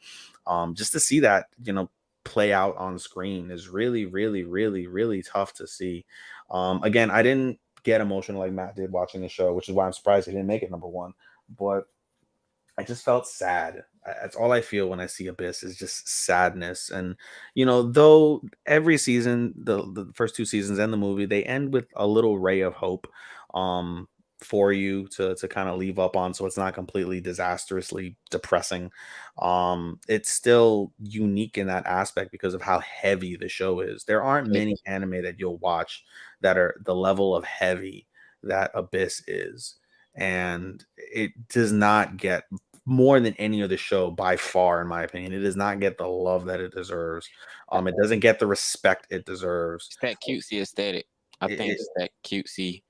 just to see that, you know, play out on screen is really, really, really, really tough to see. Again, I didn't get emotional like Matt did watching the show, which is why I'm surprised he didn't make it number one. But I just felt sad. That's all I feel when I see Abyss, is just sadness. And you know, though every season, the first two seasons and the movie, they end with a little ray of hope for you to kind of leave up on, so it's not completely disastrously depressing. It's still unique in that aspect because of how heavy the show is. There aren't many anime that you'll watch that are the level of heavy that Abyss is, and it does not get, more than any other show by far, in my opinion, it does not get the love that it deserves. It doesn't get the respect it deserves. It's that cutesy aesthetic. I think it's that cutesy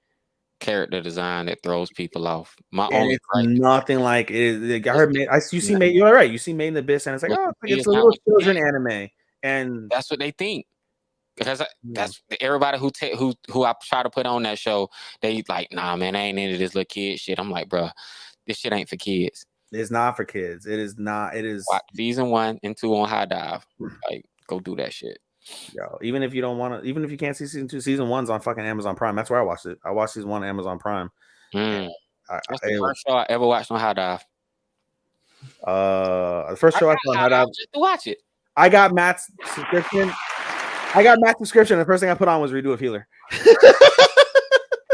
character design that throws people off. It's nothing like it. I heard, you see, Made. You're right. You see Made in the Abyss, and it's like, oh, it's a little children anime, and that's what they think. Because that's everybody who I try to put on that show. They like, nah, man, I ain't into this little kid shit. I'm like, bro, this shit ain't for kids. It's not for kids. It is not. It is. Watch season 1 and 2 on High Dive. Like, go do that shit. Yo, even if you don't want to, even if you can't see season 2, season 1's on fucking Amazon Prime. That's where I watched it. I watched season 1 on Amazon Prime. That's the first show I ever watched on High Dive. The first show I saw on High Dive. Just to watch it. I got Matt's subscription. The first thing I put on was Redo of Healer.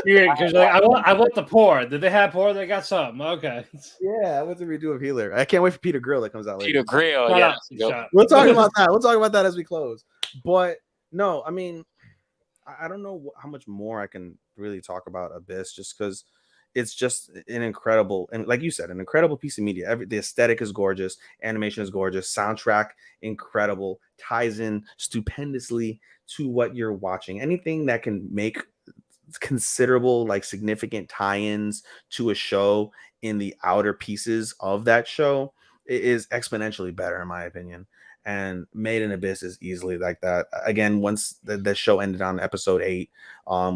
Yeah, because like, I want the pour. Did they have pour? They got some. Okay. Yeah, I want the Redo of Healer. I can't wait for Peter Grill that comes out later. Peter Grill, yeah. We'll talk about that. We'll talk about that as we close. But no, I mean, I don't know how much more I can really talk about Abyss, just because it's just an incredible, and like you said, an incredible piece of media. The aesthetic is gorgeous, animation is gorgeous, soundtrack incredible, ties in stupendously to what you're watching. Anything that can make considerable, like, significant tie-ins to a show in the outer pieces of that show is exponentially better, in my opinion. And Made in Abyss is easily like that. Again, once the show ended on episode 8,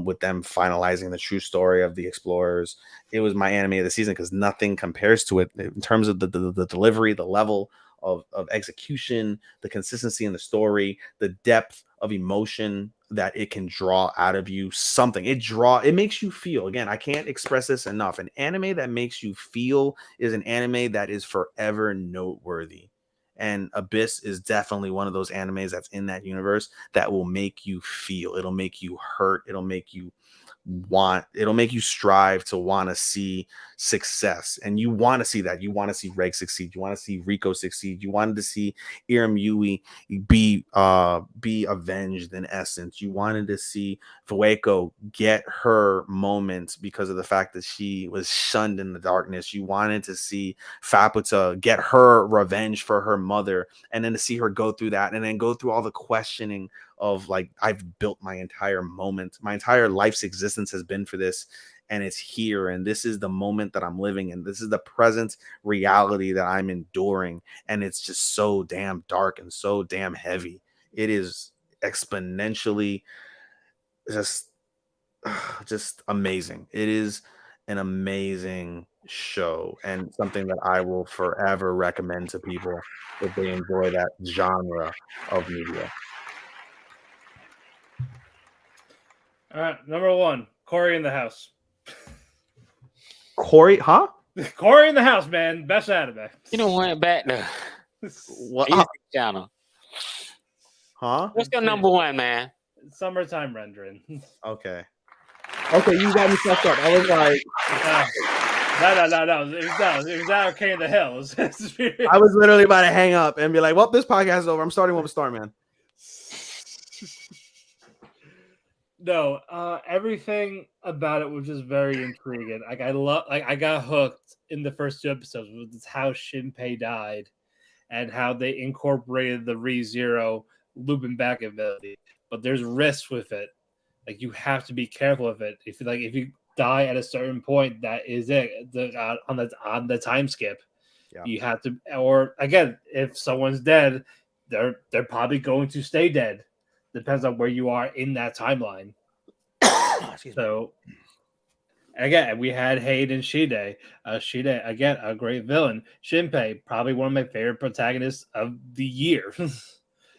with them finalizing the true story of the explorers, it was my anime of the season, because nothing compares to it in terms of the delivery, the level of execution, the consistency in the story, the depth of emotion that it can draw out of you. Something it makes you feel. Again, I can't express this enough. An anime that makes you feel is an anime that is forever noteworthy. And Abyss is definitely one of those animes that's in that universe that will make you feel. It'll make you hurt. It'll make you strive to want to see success. And you want to see that. You want to see Reg succeed. You want to see Rico succeed. You wanted to see Iram Yui be avenged, in essence. You wanted to see Fueko get her moment because of the fact that she was shunned in the darkness. You wanted to see Faputa get her revenge for her mother, and then to see her go through that, and then go through all the questioning of like I've built my entire moment, my entire life's existence has been for this, and it's here, and this is the moment that I'm living in. This is the present reality that I'm enduring, and it's just so damn dark and so damn heavy. It is exponentially just amazing. It is an amazing show and something that I will forever recommend to people if they enjoy that genre of media. All right, number 1, Corey in the House. Corey, huh? Corey in the House, man, best anime. You know, went back to What? Easy channel. Huh? What's your number 1, man? Summertime rendering. Okay. Okay, you got me fucked up. I was like, No. It was that okay in the hills. I was literally about to hang up and be like, well, this podcast is over. I'm starting with Starman. No, everything about it was just very intriguing. Like I got hooked in the first 2 episodes with how Shinpei died and how they incorporated the ReZero looping back ability. But there's risks with it. Like you have to be careful with it. If you die at a certain point, that is it. On the time skip, Yeah. you have to. Or again, if someone's dead, they're probably going to stay dead. Depends on where you are in that timeline. So again, we had Hayden Shide. Shide again, a great villain. Shinpei, probably one of my favorite protagonists of the year.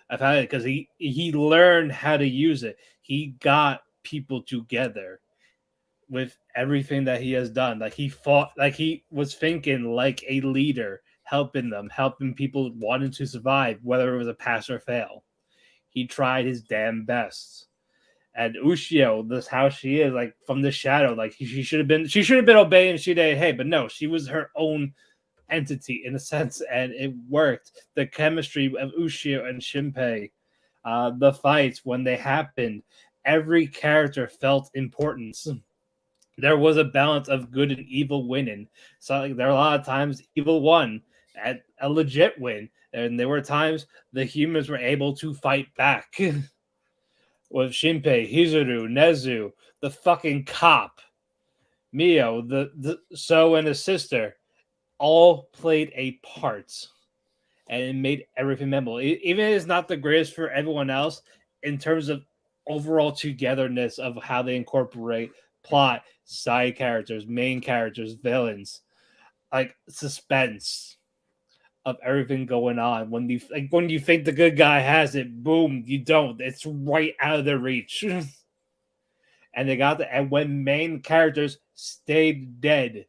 I've had it because he learned how to use it. He got people together with everything that he has done. Like he fought, like he was thinking like a leader, helping people wanting to survive, whether it was a pass or fail. He tried his damn best. And Ushio, this how she is, like from the shadow, like she should have been obeying Shide, hey, but no, she was her own entity in a sense, and it worked. The chemistry of Ushio and Shinpei, the fights when they happened, every character felt importance. There was a balance of good and evil winning. So like, there are a lot of times evil won at a legit win, and there were times the humans were able to fight back. With Shinpei, Hizuru, Nezu, the fucking cop, Mio, the So and his sister, all played a part, and it made everything memorable. Even if it's not the greatest for everyone else, in terms of overall togetherness of how they incorporate plot, side characters, main characters, villains, like suspense of everything going on. When you think the good guy has it, boom, you don't. It's right out of their reach. And they got and when main characters stayed dead,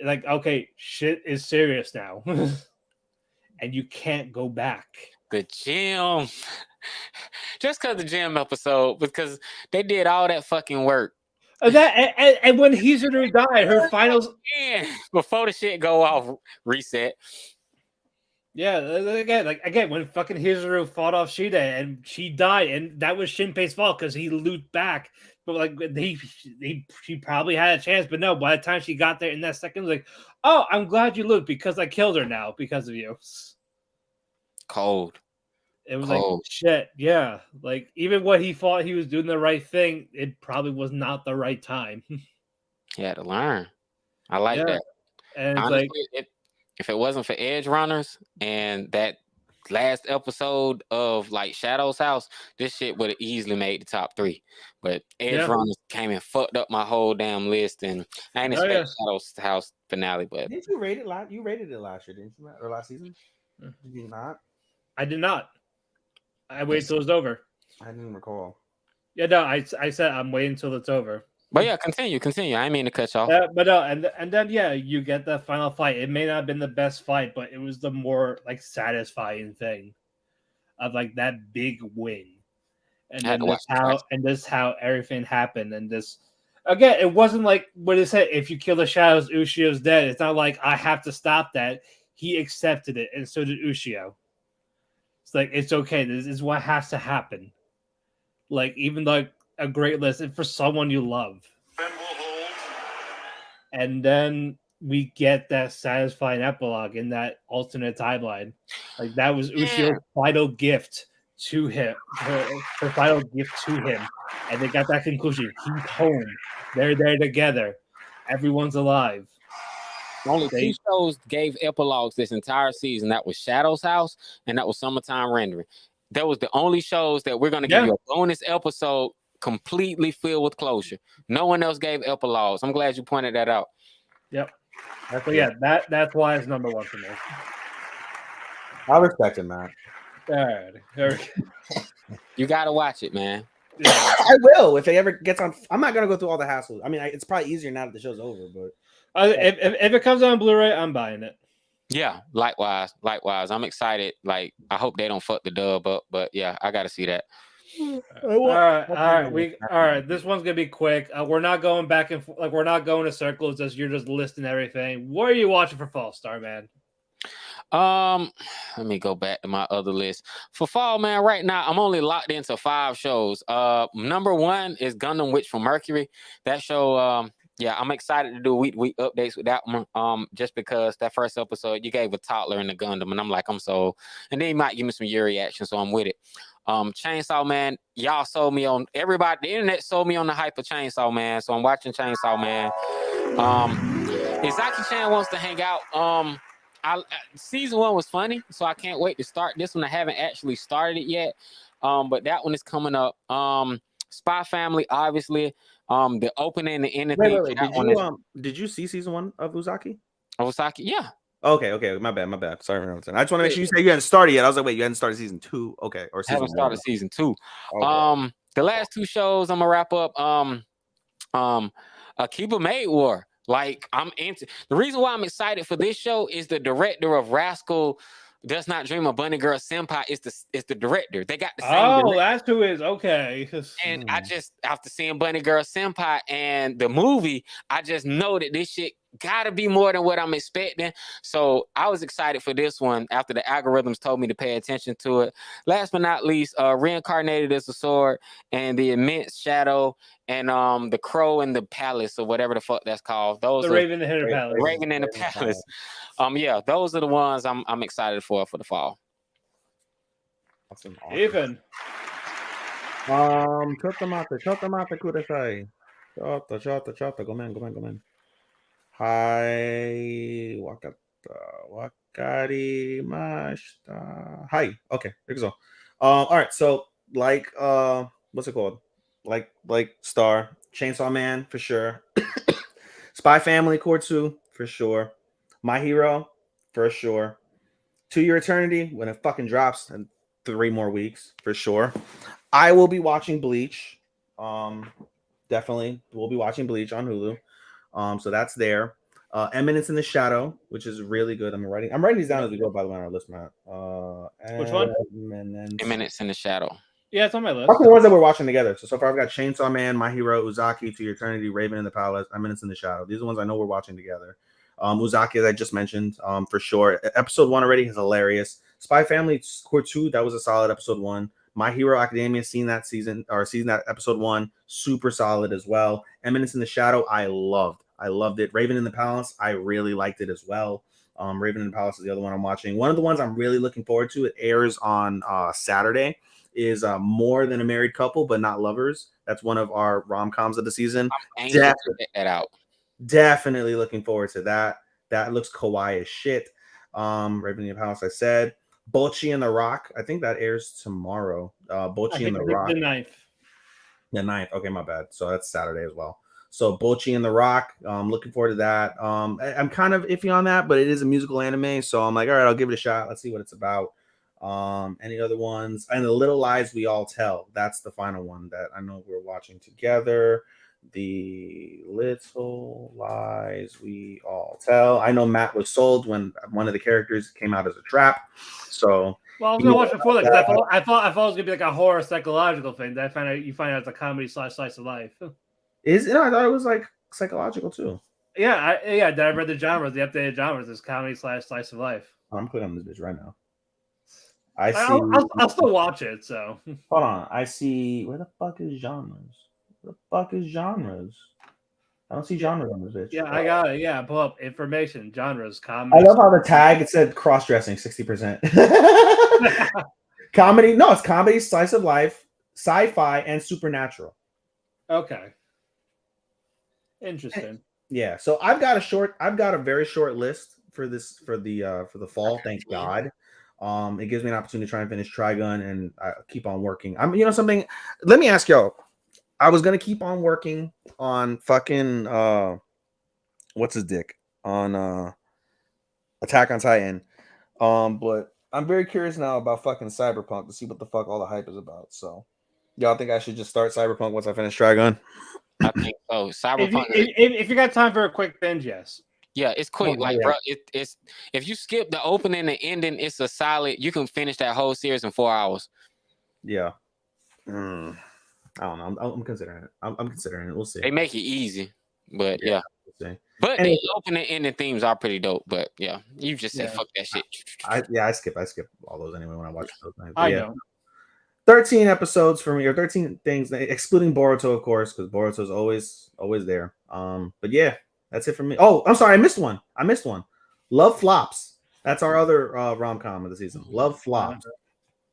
like okay, shit is serious now. And you can't go back. The gym. Just because the gym episode, because they did all that fucking work. And when Hizuru died, her finals before the shit go off, reset. Yeah, again, when fucking Hizuru fought off Shide and she died, and that was Shinpei's fault because he looped back. But like she probably had a chance, but no. By the time she got there in that second, it was like, oh, I'm glad you looped because I killed her now because of you. Cold. It was like shit, yeah. Like even when he thought he was doing the right thing, it probably was not the right time. He had to learn. I like that. And it's honestly, like if it wasn't for Edge Runners and that last episode of like Shadow's House, this shit would have easily made the top 3. But Edge Runners came and fucked up my whole damn list, and I ain't expect Shadow's House finale. But didn't you rate it last? You rated it last year, didn't you? Or last season? Did you not? I did not. I waited till it was over. I didn't recall. Yeah, no, I said I'm waiting until it's over. But yeah, continue. I didn't mean to cut you off. But no, and then you get the final fight. It may not have been the best fight, but it was the more like satisfying thing of like that big win. And then this how everything happened. And this again, it wasn't like what it said. If you kill the shadows, Ushio's dead. It's not like I have to stop that. He accepted it, and so did Ushio. It's like it's okay. This is what has to happen. Like even like a great list for someone you love. And then we get that satisfying epilogue in that alternate timeline. Like that was Ushio's final gift to him, her final gift to him, and they got that conclusion. He's home. They're there together. Everyone's alive. Only two shows gave epilogues this entire season. That was Shadow's House and that was Summertime Rendering. That was the only shows that we're going to give you a bonus episode completely filled with closure. No one else gave epilogues. I'm glad you pointed that out. Yep. So yeah, that's why it's number one for me. I respect it, man. All right. You got to watch it, man. Yeah. I will if it ever gets on. I'm not gonna go through all the hassles. I mean, it's probably easier now that the show's over. But if it comes on Blu-ray, I'm buying it. Yeah, likewise. I'm excited. Like, I hope they don't fuck the dub up, but yeah, I got to see that. All right. This one's gonna be quick. We're not going back and we're not going to circles. You're just listing everything. What are you watching for fall, Starman? Let me go back to my other list. For fall, man, right now I'm only locked into 5 shows. Number 1 is Gundam Witch from Mercury. That show, yeah, I'm excited to do week updates with that one. Just because that first episode you gave a toddler in the Gundam, and I'm like, I'm sold. And then you might give me some Yuri action, so I'm with it. Chainsaw Man, y'all sold me on everybody. The internet sold me on the hype of Chainsaw Man, so I'm watching Chainsaw Man. Izaki-chan wants to hang out. Season 1 was funny, so I can't wait to start this one. I haven't actually started it yet, but that one is coming up. Spy Family, obviously. The opening and the ending. Wait. Did you see season 1 of Uzaki? Uzaki, yeah. Okay. My bad. Sorry. I just want to make sure you say you hadn't started yet. I was like, wait, you hadn't started season 2? Okay, or season I haven't started season 2. Okay. The last 2 shows I'm gonna wrap up. Akiba Maid War. Like, I'm into the reason why I'm excited for this show is the director of Rascal Does Not Dream of Bunny Girl Senpai is the director. They got the same. Oh, that's who is okay. And I just, after seeing Bunny Girl Senpai and the movie, I just know that this shit gotta be more than what I'm expecting. So I was excited for this one after the algorithms told me to pay attention to it. Last but not least, Reincarnated as a Sword and The Immense Shadow and the Crow in the Palace or whatever the fuck that's called. Those the Raven in the Palace. Raven in the Palace. Yeah, those are the ones I'm excited for the fall. Awesome. Even. Chotamate kudasai. Chota. Go man. Hi, wakarimashita. Hi. Okay, there we go. All right. So, what's it called? Like Star, Chainsaw Man for sure. Spy Family, Kortsu for sure. My Hero for sure. To Your Eternity when it fucking drops in 3 more weeks for sure. I will be watching Bleach. Definitely, we'll be watching Bleach on Hulu. So that's there. Eminence in the Shadow, which is really good. I'm writing these down as we go, by the way, on our list, Matt. Which one? Eminence in the Shadow. Yeah, it's on my list. Okay, the ones that we're watching together. So far I've got Chainsaw Man, My Hero, Uzaki, To Your Eternity, Raven in the Palace, Eminence in the Shadow. These are the ones I know we're watching together. Uzaki, as I just mentioned, for sure. Episode 1 already is hilarious. Spy Family Core 2, that was a solid episode 1. My Hero Academia, seen that episode 1, super solid as well. Eminence in the Shadow, I loved it. Raven in the Palace, I really liked it as well. Raven in the Palace is the other one I'm watching. One of the ones I'm really looking forward to, it airs on Saturday, is More Than a Married Couple, but Not Lovers. That's one of our rom-coms of the season. I'm anxious to get that out. Definitely looking forward to that. That looks kawaii as shit. Raven in the Palace, I said. Bocchi and the Rock, I think that airs tomorrow. Bocchi and the Rock. The 9th. The 9th. Okay, my bad. So that's Saturday as well. So Bocchi and the Rock, looking forward to that. I'm kind of iffy on that, but it is a musical anime, so I'm like, all right, I'll give it a shot. Let's see what it's about. Any other ones? And The Little Lies We All Tell. That's the final one that I know we're watching together. The Little Lies We All Tell. I know Matt was sold when one of the characters came out as a trap. So well, I was gonna watch it before that because I thought it was gonna be like a horror psychological thing. That you find out it's a comedy / slice of life. I thought it was like psychological too. Yeah, I read the genres, the updated genres. Is comedy / slice of life. I'm clicking on this bitch right now. I'll still watch it. So hold on, I see. Where the fuck is genres? I don't see genres on this bitch. Yeah, I got it. Yeah, pull up information, genres, comedy. I love how the tag it said cross dressing 60%. Comedy? No, it's comedy, slice of life, sci-fi, and supernatural. Okay. Interesting. Yeah. So I've got a very short list for the fall. Thank God. It gives me an opportunity to try and finish Trigun and keep on working. Something. Let me ask y'all. I was gonna keep on working on fucking what's his dick on Attack on Titan. But I'm very curious now about fucking Cyberpunk to see what the fuck all the hype is about. So y'all think I should just start Cyberpunk once I finish Trigun? I think so. Cyberpunk. If you got time for a quick binge, yes. Yeah, it's quick. Oh, like, yeah. bro, it's if you skip the opening and ending, it's a solid. You can finish that whole series in 4 hours. Yeah. I don't know. I'm considering it. I'm considering it. We'll see. They make it easy, but yeah. We'll see. But Anyway. the opening and ending themes are pretty dope. But yeah, you just say fuck that shit. I skip all those anyway when I watch those things. I don't. 13 episodes for me, or 13 things, excluding Boruto, of course, because Boruto's always there. But yeah, that's it for me. Oh, I'm sorry, I missed one. Love Flops. That's our other rom-com of the season. Love Flops.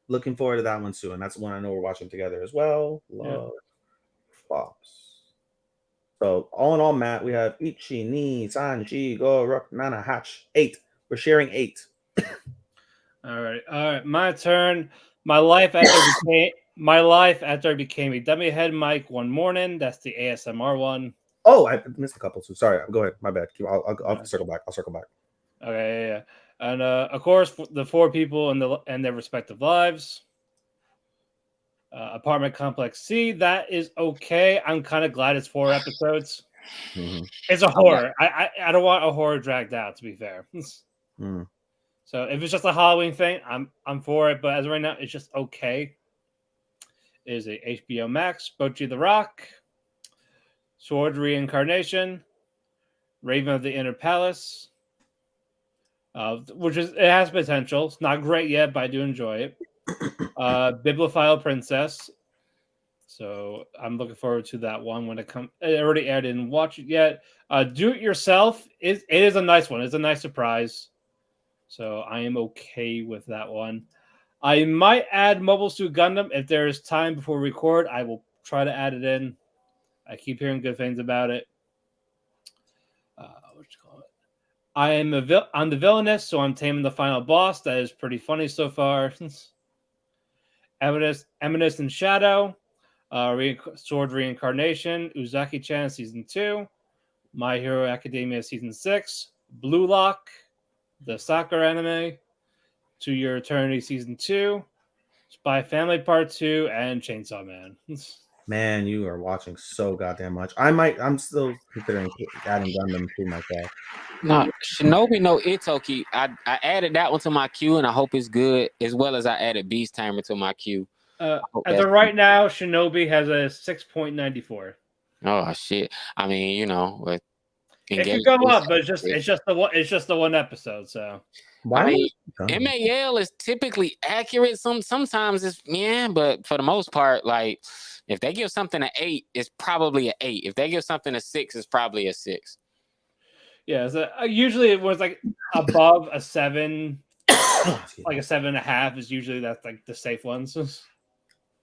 Looking forward to that one soon. And that's one I know we're watching together as well. Love Flops. So all in all, Matt, we have Ichi, Ni, Sanji, Go, Rock, Nana, Hatch, 8. We're sharing 8. All right. My turn. My life after I became a dummy head mic one morning. That's the ASMR one. Oh, I missed a couple too. Sorry. Go ahead. My bad. I'll circle back. Okay, yeah. And of course, the 4 people and their respective lives. Apartment Complex C. That is okay. I'm kind of glad it's 4 episodes. Mm-hmm. It's a horror. I don't want a horror dragged out. To be fair. So if it's just a Halloween thing, I'm for it. But as of right now, it's just okay. It is a HBO Max, Bochi the Rock, Sword Reincarnation, Raven of the Inner Palace, it has potential. It's not great yet, but I do enjoy it. Bibliophile Princess. So I'm looking forward to that one when it comes. I already aired, didn't watch it yet. Do It Yourself. It is a nice one. It's a nice surprise. So I am okay with that one. I might add Mobile Suit Gundam if there is time before we record. I will try to add it in. I keep hearing good things about it. I am I'm the villainess, so I'm taming the final boss. That is pretty funny so far. Eminence Shadow, Sword Reincarnation, Uzaki-chan Season 2, My Hero Academia Season 6, Blue Lock, the soccer anime, To Your Eternity Season 2, Spy Family Part 2, and Chainsaw Man. Man, you are watching so goddamn much. I'm still considering adding Gundam to myself. No, Shinobi no Itoki. I added that one to my queue, and I hope it's good, as well as I added Beast Tamer to my queue. As of right now, Shinobi has a 6.94. Oh shit! I mean, with it could go up, but it's just the one episode. So I mean, MAL is typically accurate. Sometimes it's but for the most part, like if they give something an 8, it's probably an 8. If they give something a 6, it's probably a 6. Yeah, so usually it was like above a 7, like a 7.5 is usually that's like the safe ones.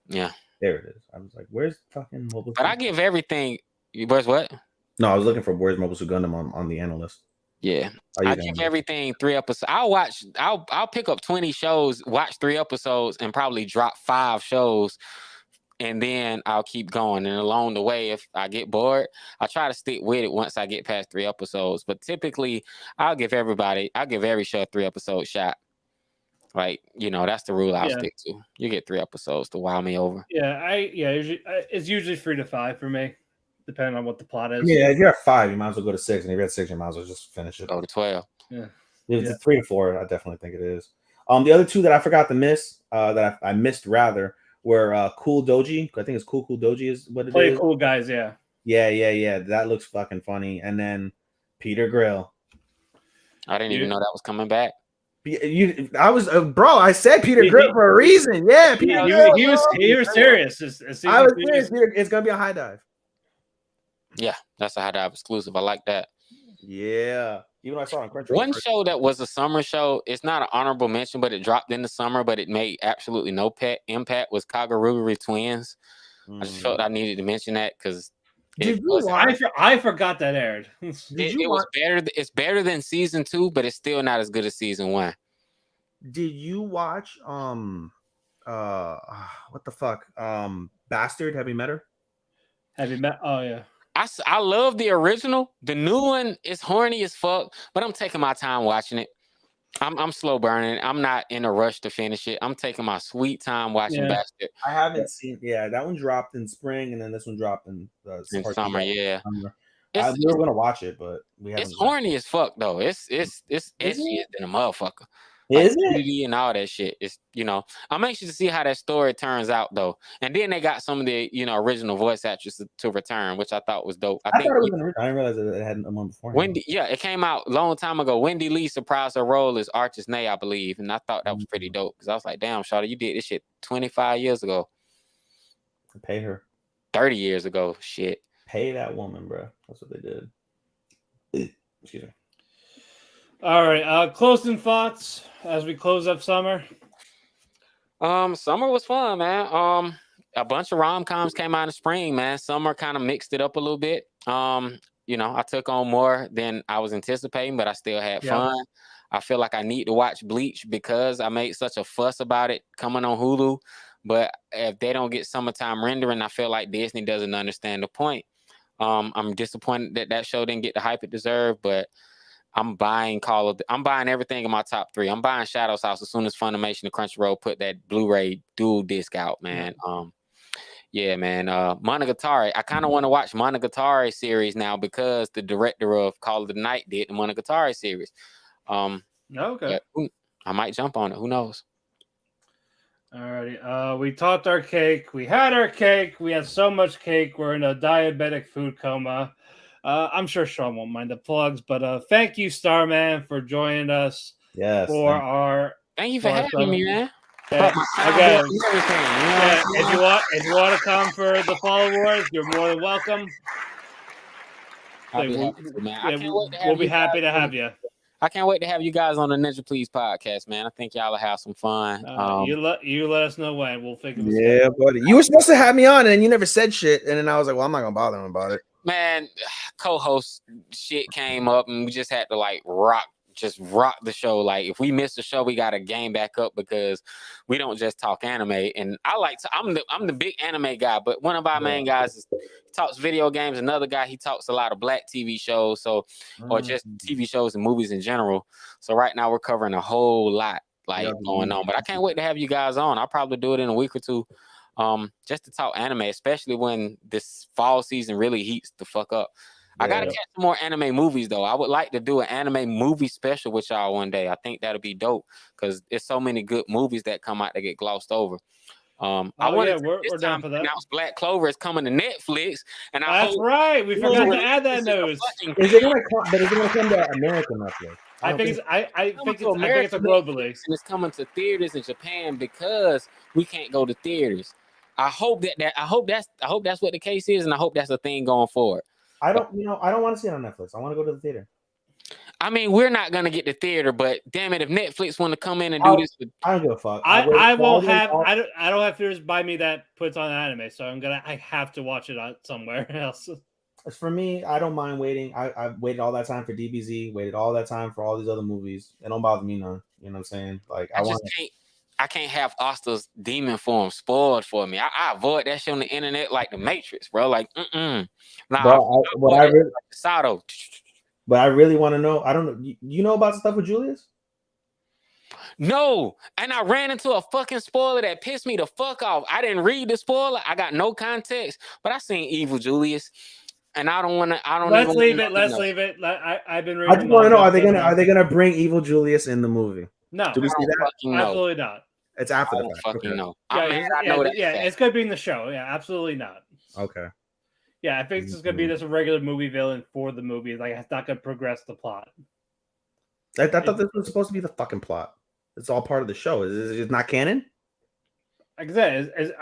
Yeah, there it is. I was like, "Where's fucking Mobile?" But I give everything. Where's what? No, I was looking for where's Mobile Suit Gundam on the analyst. Yeah, I give everything 3 episodes. I'll pick up 20 shows, watch 3 episodes, and probably drop 5 shows. And then I'll keep going. And along the way, if I get bored, I'll try to stick with it once I get past 3 episodes. But typically, I'll give every show a 3-episode shot. Like, that's the rule I'll stick to. You get 3 episodes to wow me over. It's usually 3 to 5 for me, depending on what the plot is. Yeah, if you're at 5, you might as well go to 6. And if you're at 6, you might as well just finish it. Go to 12. Yeah. If it's 3 to 4, I definitely think it is. The other 2 that I forgot to miss, that I missed rather, were Cool Doji. I think it's Cool Doji is what it is. Play Cool Guys, yeah. Yeah. That looks fucking funny. And then Peter Grill. I didn't even know that was coming back. I was I said Peter Grill for a reason. Yeah, Peter Grill. He was serious. I was serious. It's gonna be a high dive. Yeah, that's a high dive exclusive. I like that. Yeah. Even though I saw it on Crunchyroll. One first. show that was a summer show, it's not an honorable mention, but it dropped in the summer, but it made absolutely no impact, was Kaguruguri Twins. I just felt I needed to mention that because Did you watch? I forgot that aired. It was better. It's better than season 2, but it's still not as good as season 1. Did you watch what the fuck? Bastard, have you met her? Have you met? Oh yeah. I love the original. The new one is horny as fuck, but I'm taking my time watching it. I'm slow burning. I'm not in a rush to finish it. I'm taking my sweet time watching Bastard. I haven't seen. Yeah, that one dropped in spring, and then this one dropped in summer. Yeah, we were gonna watch it, but we haven't. It's horny as fuck though. It's edgy than a motherfucker. Is it? And all that shit. It's I'm anxious to see how that story turns out though. And then they got some of the original voice actresses to return, which I thought was dope. I think thought it was an original. I didn't realize it had a one before. It came out a long time ago. Wendy Lee surprised her role as Archie's Nay, I believe, and I thought that was pretty dope because I was like, damn, Shawty, you did this shit 25 years ago. Pay her. 30 years ago. Shit. Pay that woman, bro. That's what they did. Excuse me. All right, closing thoughts as we close up summer. Summer was fun, man. A bunch of rom-coms came out in spring, man. Summer kind of mixed it up a little bit. I took on more than I was anticipating, but I still had fun. I feel like I need to watch Bleach because I made such a fuss about it coming on Hulu. But if they don't get summertime rendering, I feel like Disney doesn't understand the point. I'm disappointed that show didn't get the hype it deserved, but I'm buying everything in my top 3. I'm buying Shadow's House as soon as Funimation and Crunchyroll put that Blu-ray dual disc out, man. Monogatari. I kind of want to watch Monogatari series now because the director of Call of the Night did the Monogatari series. Okay. I might jump on it. Who knows? Alrighty. We talked our cake. We had our cake. We had so much cake. We're in a diabetic food coma. I'm sure Sean won't mind the plugs, but thank you, Starman, for joining us. Yes. Thank you for having me, man. Again, if you want to come for the Fall Awards, you're more than welcome. We'll be happy to have you. I can't wait to have you guys on the Ninja Please podcast, man. I think y'all will have some fun. You let us know when. We'll figure this out. Yeah, buddy. You were supposed to have me on, and you never said shit. And then I was like, well, I'm not going to bother him about it. Man, co-host shit came up, and we just had to rock the show. Like, if we miss the show, we got to game back up because we don't just talk anime. And I'm the big anime guy, but one of our main guys talks video games. Another guy, he talks a lot of black TV shows, or just TV shows and movies in general. So right now we're covering a whole lot going on. But I can't wait to have you guys on. I'll probably do it in a week or two. Just to talk anime, especially when this fall season really heats the fuck up. I gotta catch some more anime movies though. I would like to do an anime movie special with y'all one day. I think that'll be dope because there's so many good movies that come out that get glossed over. We're down for that. Announce Black Clover is coming to Netflix, and that's right. We forgot to add that news. Is it gonna come to American Netflix? I think it's a global release, and it's coming to theaters in Japan because we can't go to theaters. I hope that's what the case is, and I hope that's a thing going forward. I don't want to see it on Netflix. I want to go to the theater. I mean, we're not gonna get the theater, but damn it, if Netflix want to come in and do this, I don't give a fuck. I don't have theaters by me that puts on anime, so I have to watch it on somewhere else. For me, I don't mind waiting. I've waited all that time for DBZ, waited all that time for all these other movies. It don't bother me none. You know what I'm saying? Like I can't have Asta's demon form spoiled for me. I avoid that shit on the internet like the Matrix, bro. Like, Sato. But I really want to know. I don't know. You know about stuff with Julius? No, and I ran into a fucking spoiler that pissed me the fuck off. I didn't read the spoiler. I got no context, but I seen Evil Julius, and I don't want to. Let's leave it. I've been reading. I just want to know: are they gonna bring Evil Julius in the movie? No, do we see that? Absolutely not. It's after the fact. Fucking no. It's gonna be in the show. Yeah, absolutely not. Okay. Yeah, I think it's just gonna be just a regular movie villain for the movie. Like, it's not gonna progress the plot. I thought this was supposed to be the fucking plot. It's all part of the show. Is it not canon? Like I said, it's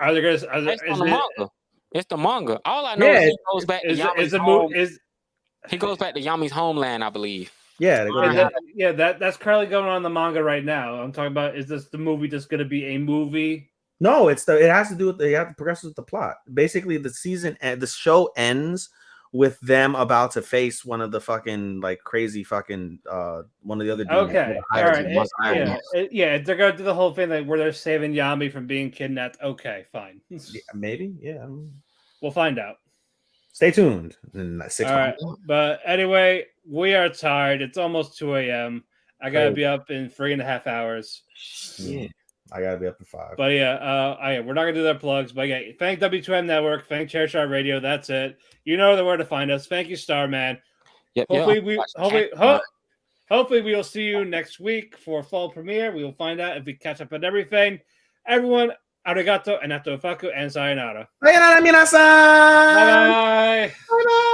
the manga. All I know is it goes back to He goes back to Yami's homeland, I believe. Yeah, they go to that's currently going on in the manga right now. I'm talking about, is this the movie just going to be a movie? No, it has to do with they have to progress with the plot. Basically, the show ends with them about to face one of the fucking like crazy fucking one of the other dudes. Okay, all right, they're gonna do the whole thing like where they're saving Yami from being kidnapped. Okay, fine. Yeah, maybe, yeah. We'll find out. Stay tuned. In 6 months. Right, but anyway, we are tired. It's almost 2 a.m. I gotta be up in 3.5 hours. Yeah. I gotta be up at 5. But we're not gonna do their plugs. But yeah, thank W2M Network, thank Chairshot Radio. That's it. You know where to find us. Thank you, Starman. Yep, Hopefully we will see you next week for fall premiere. We will find out if we catch up on everything. Everyone, arigato and atofaku and sayonara. Sayonara minasan. Bye bye. Bye bye.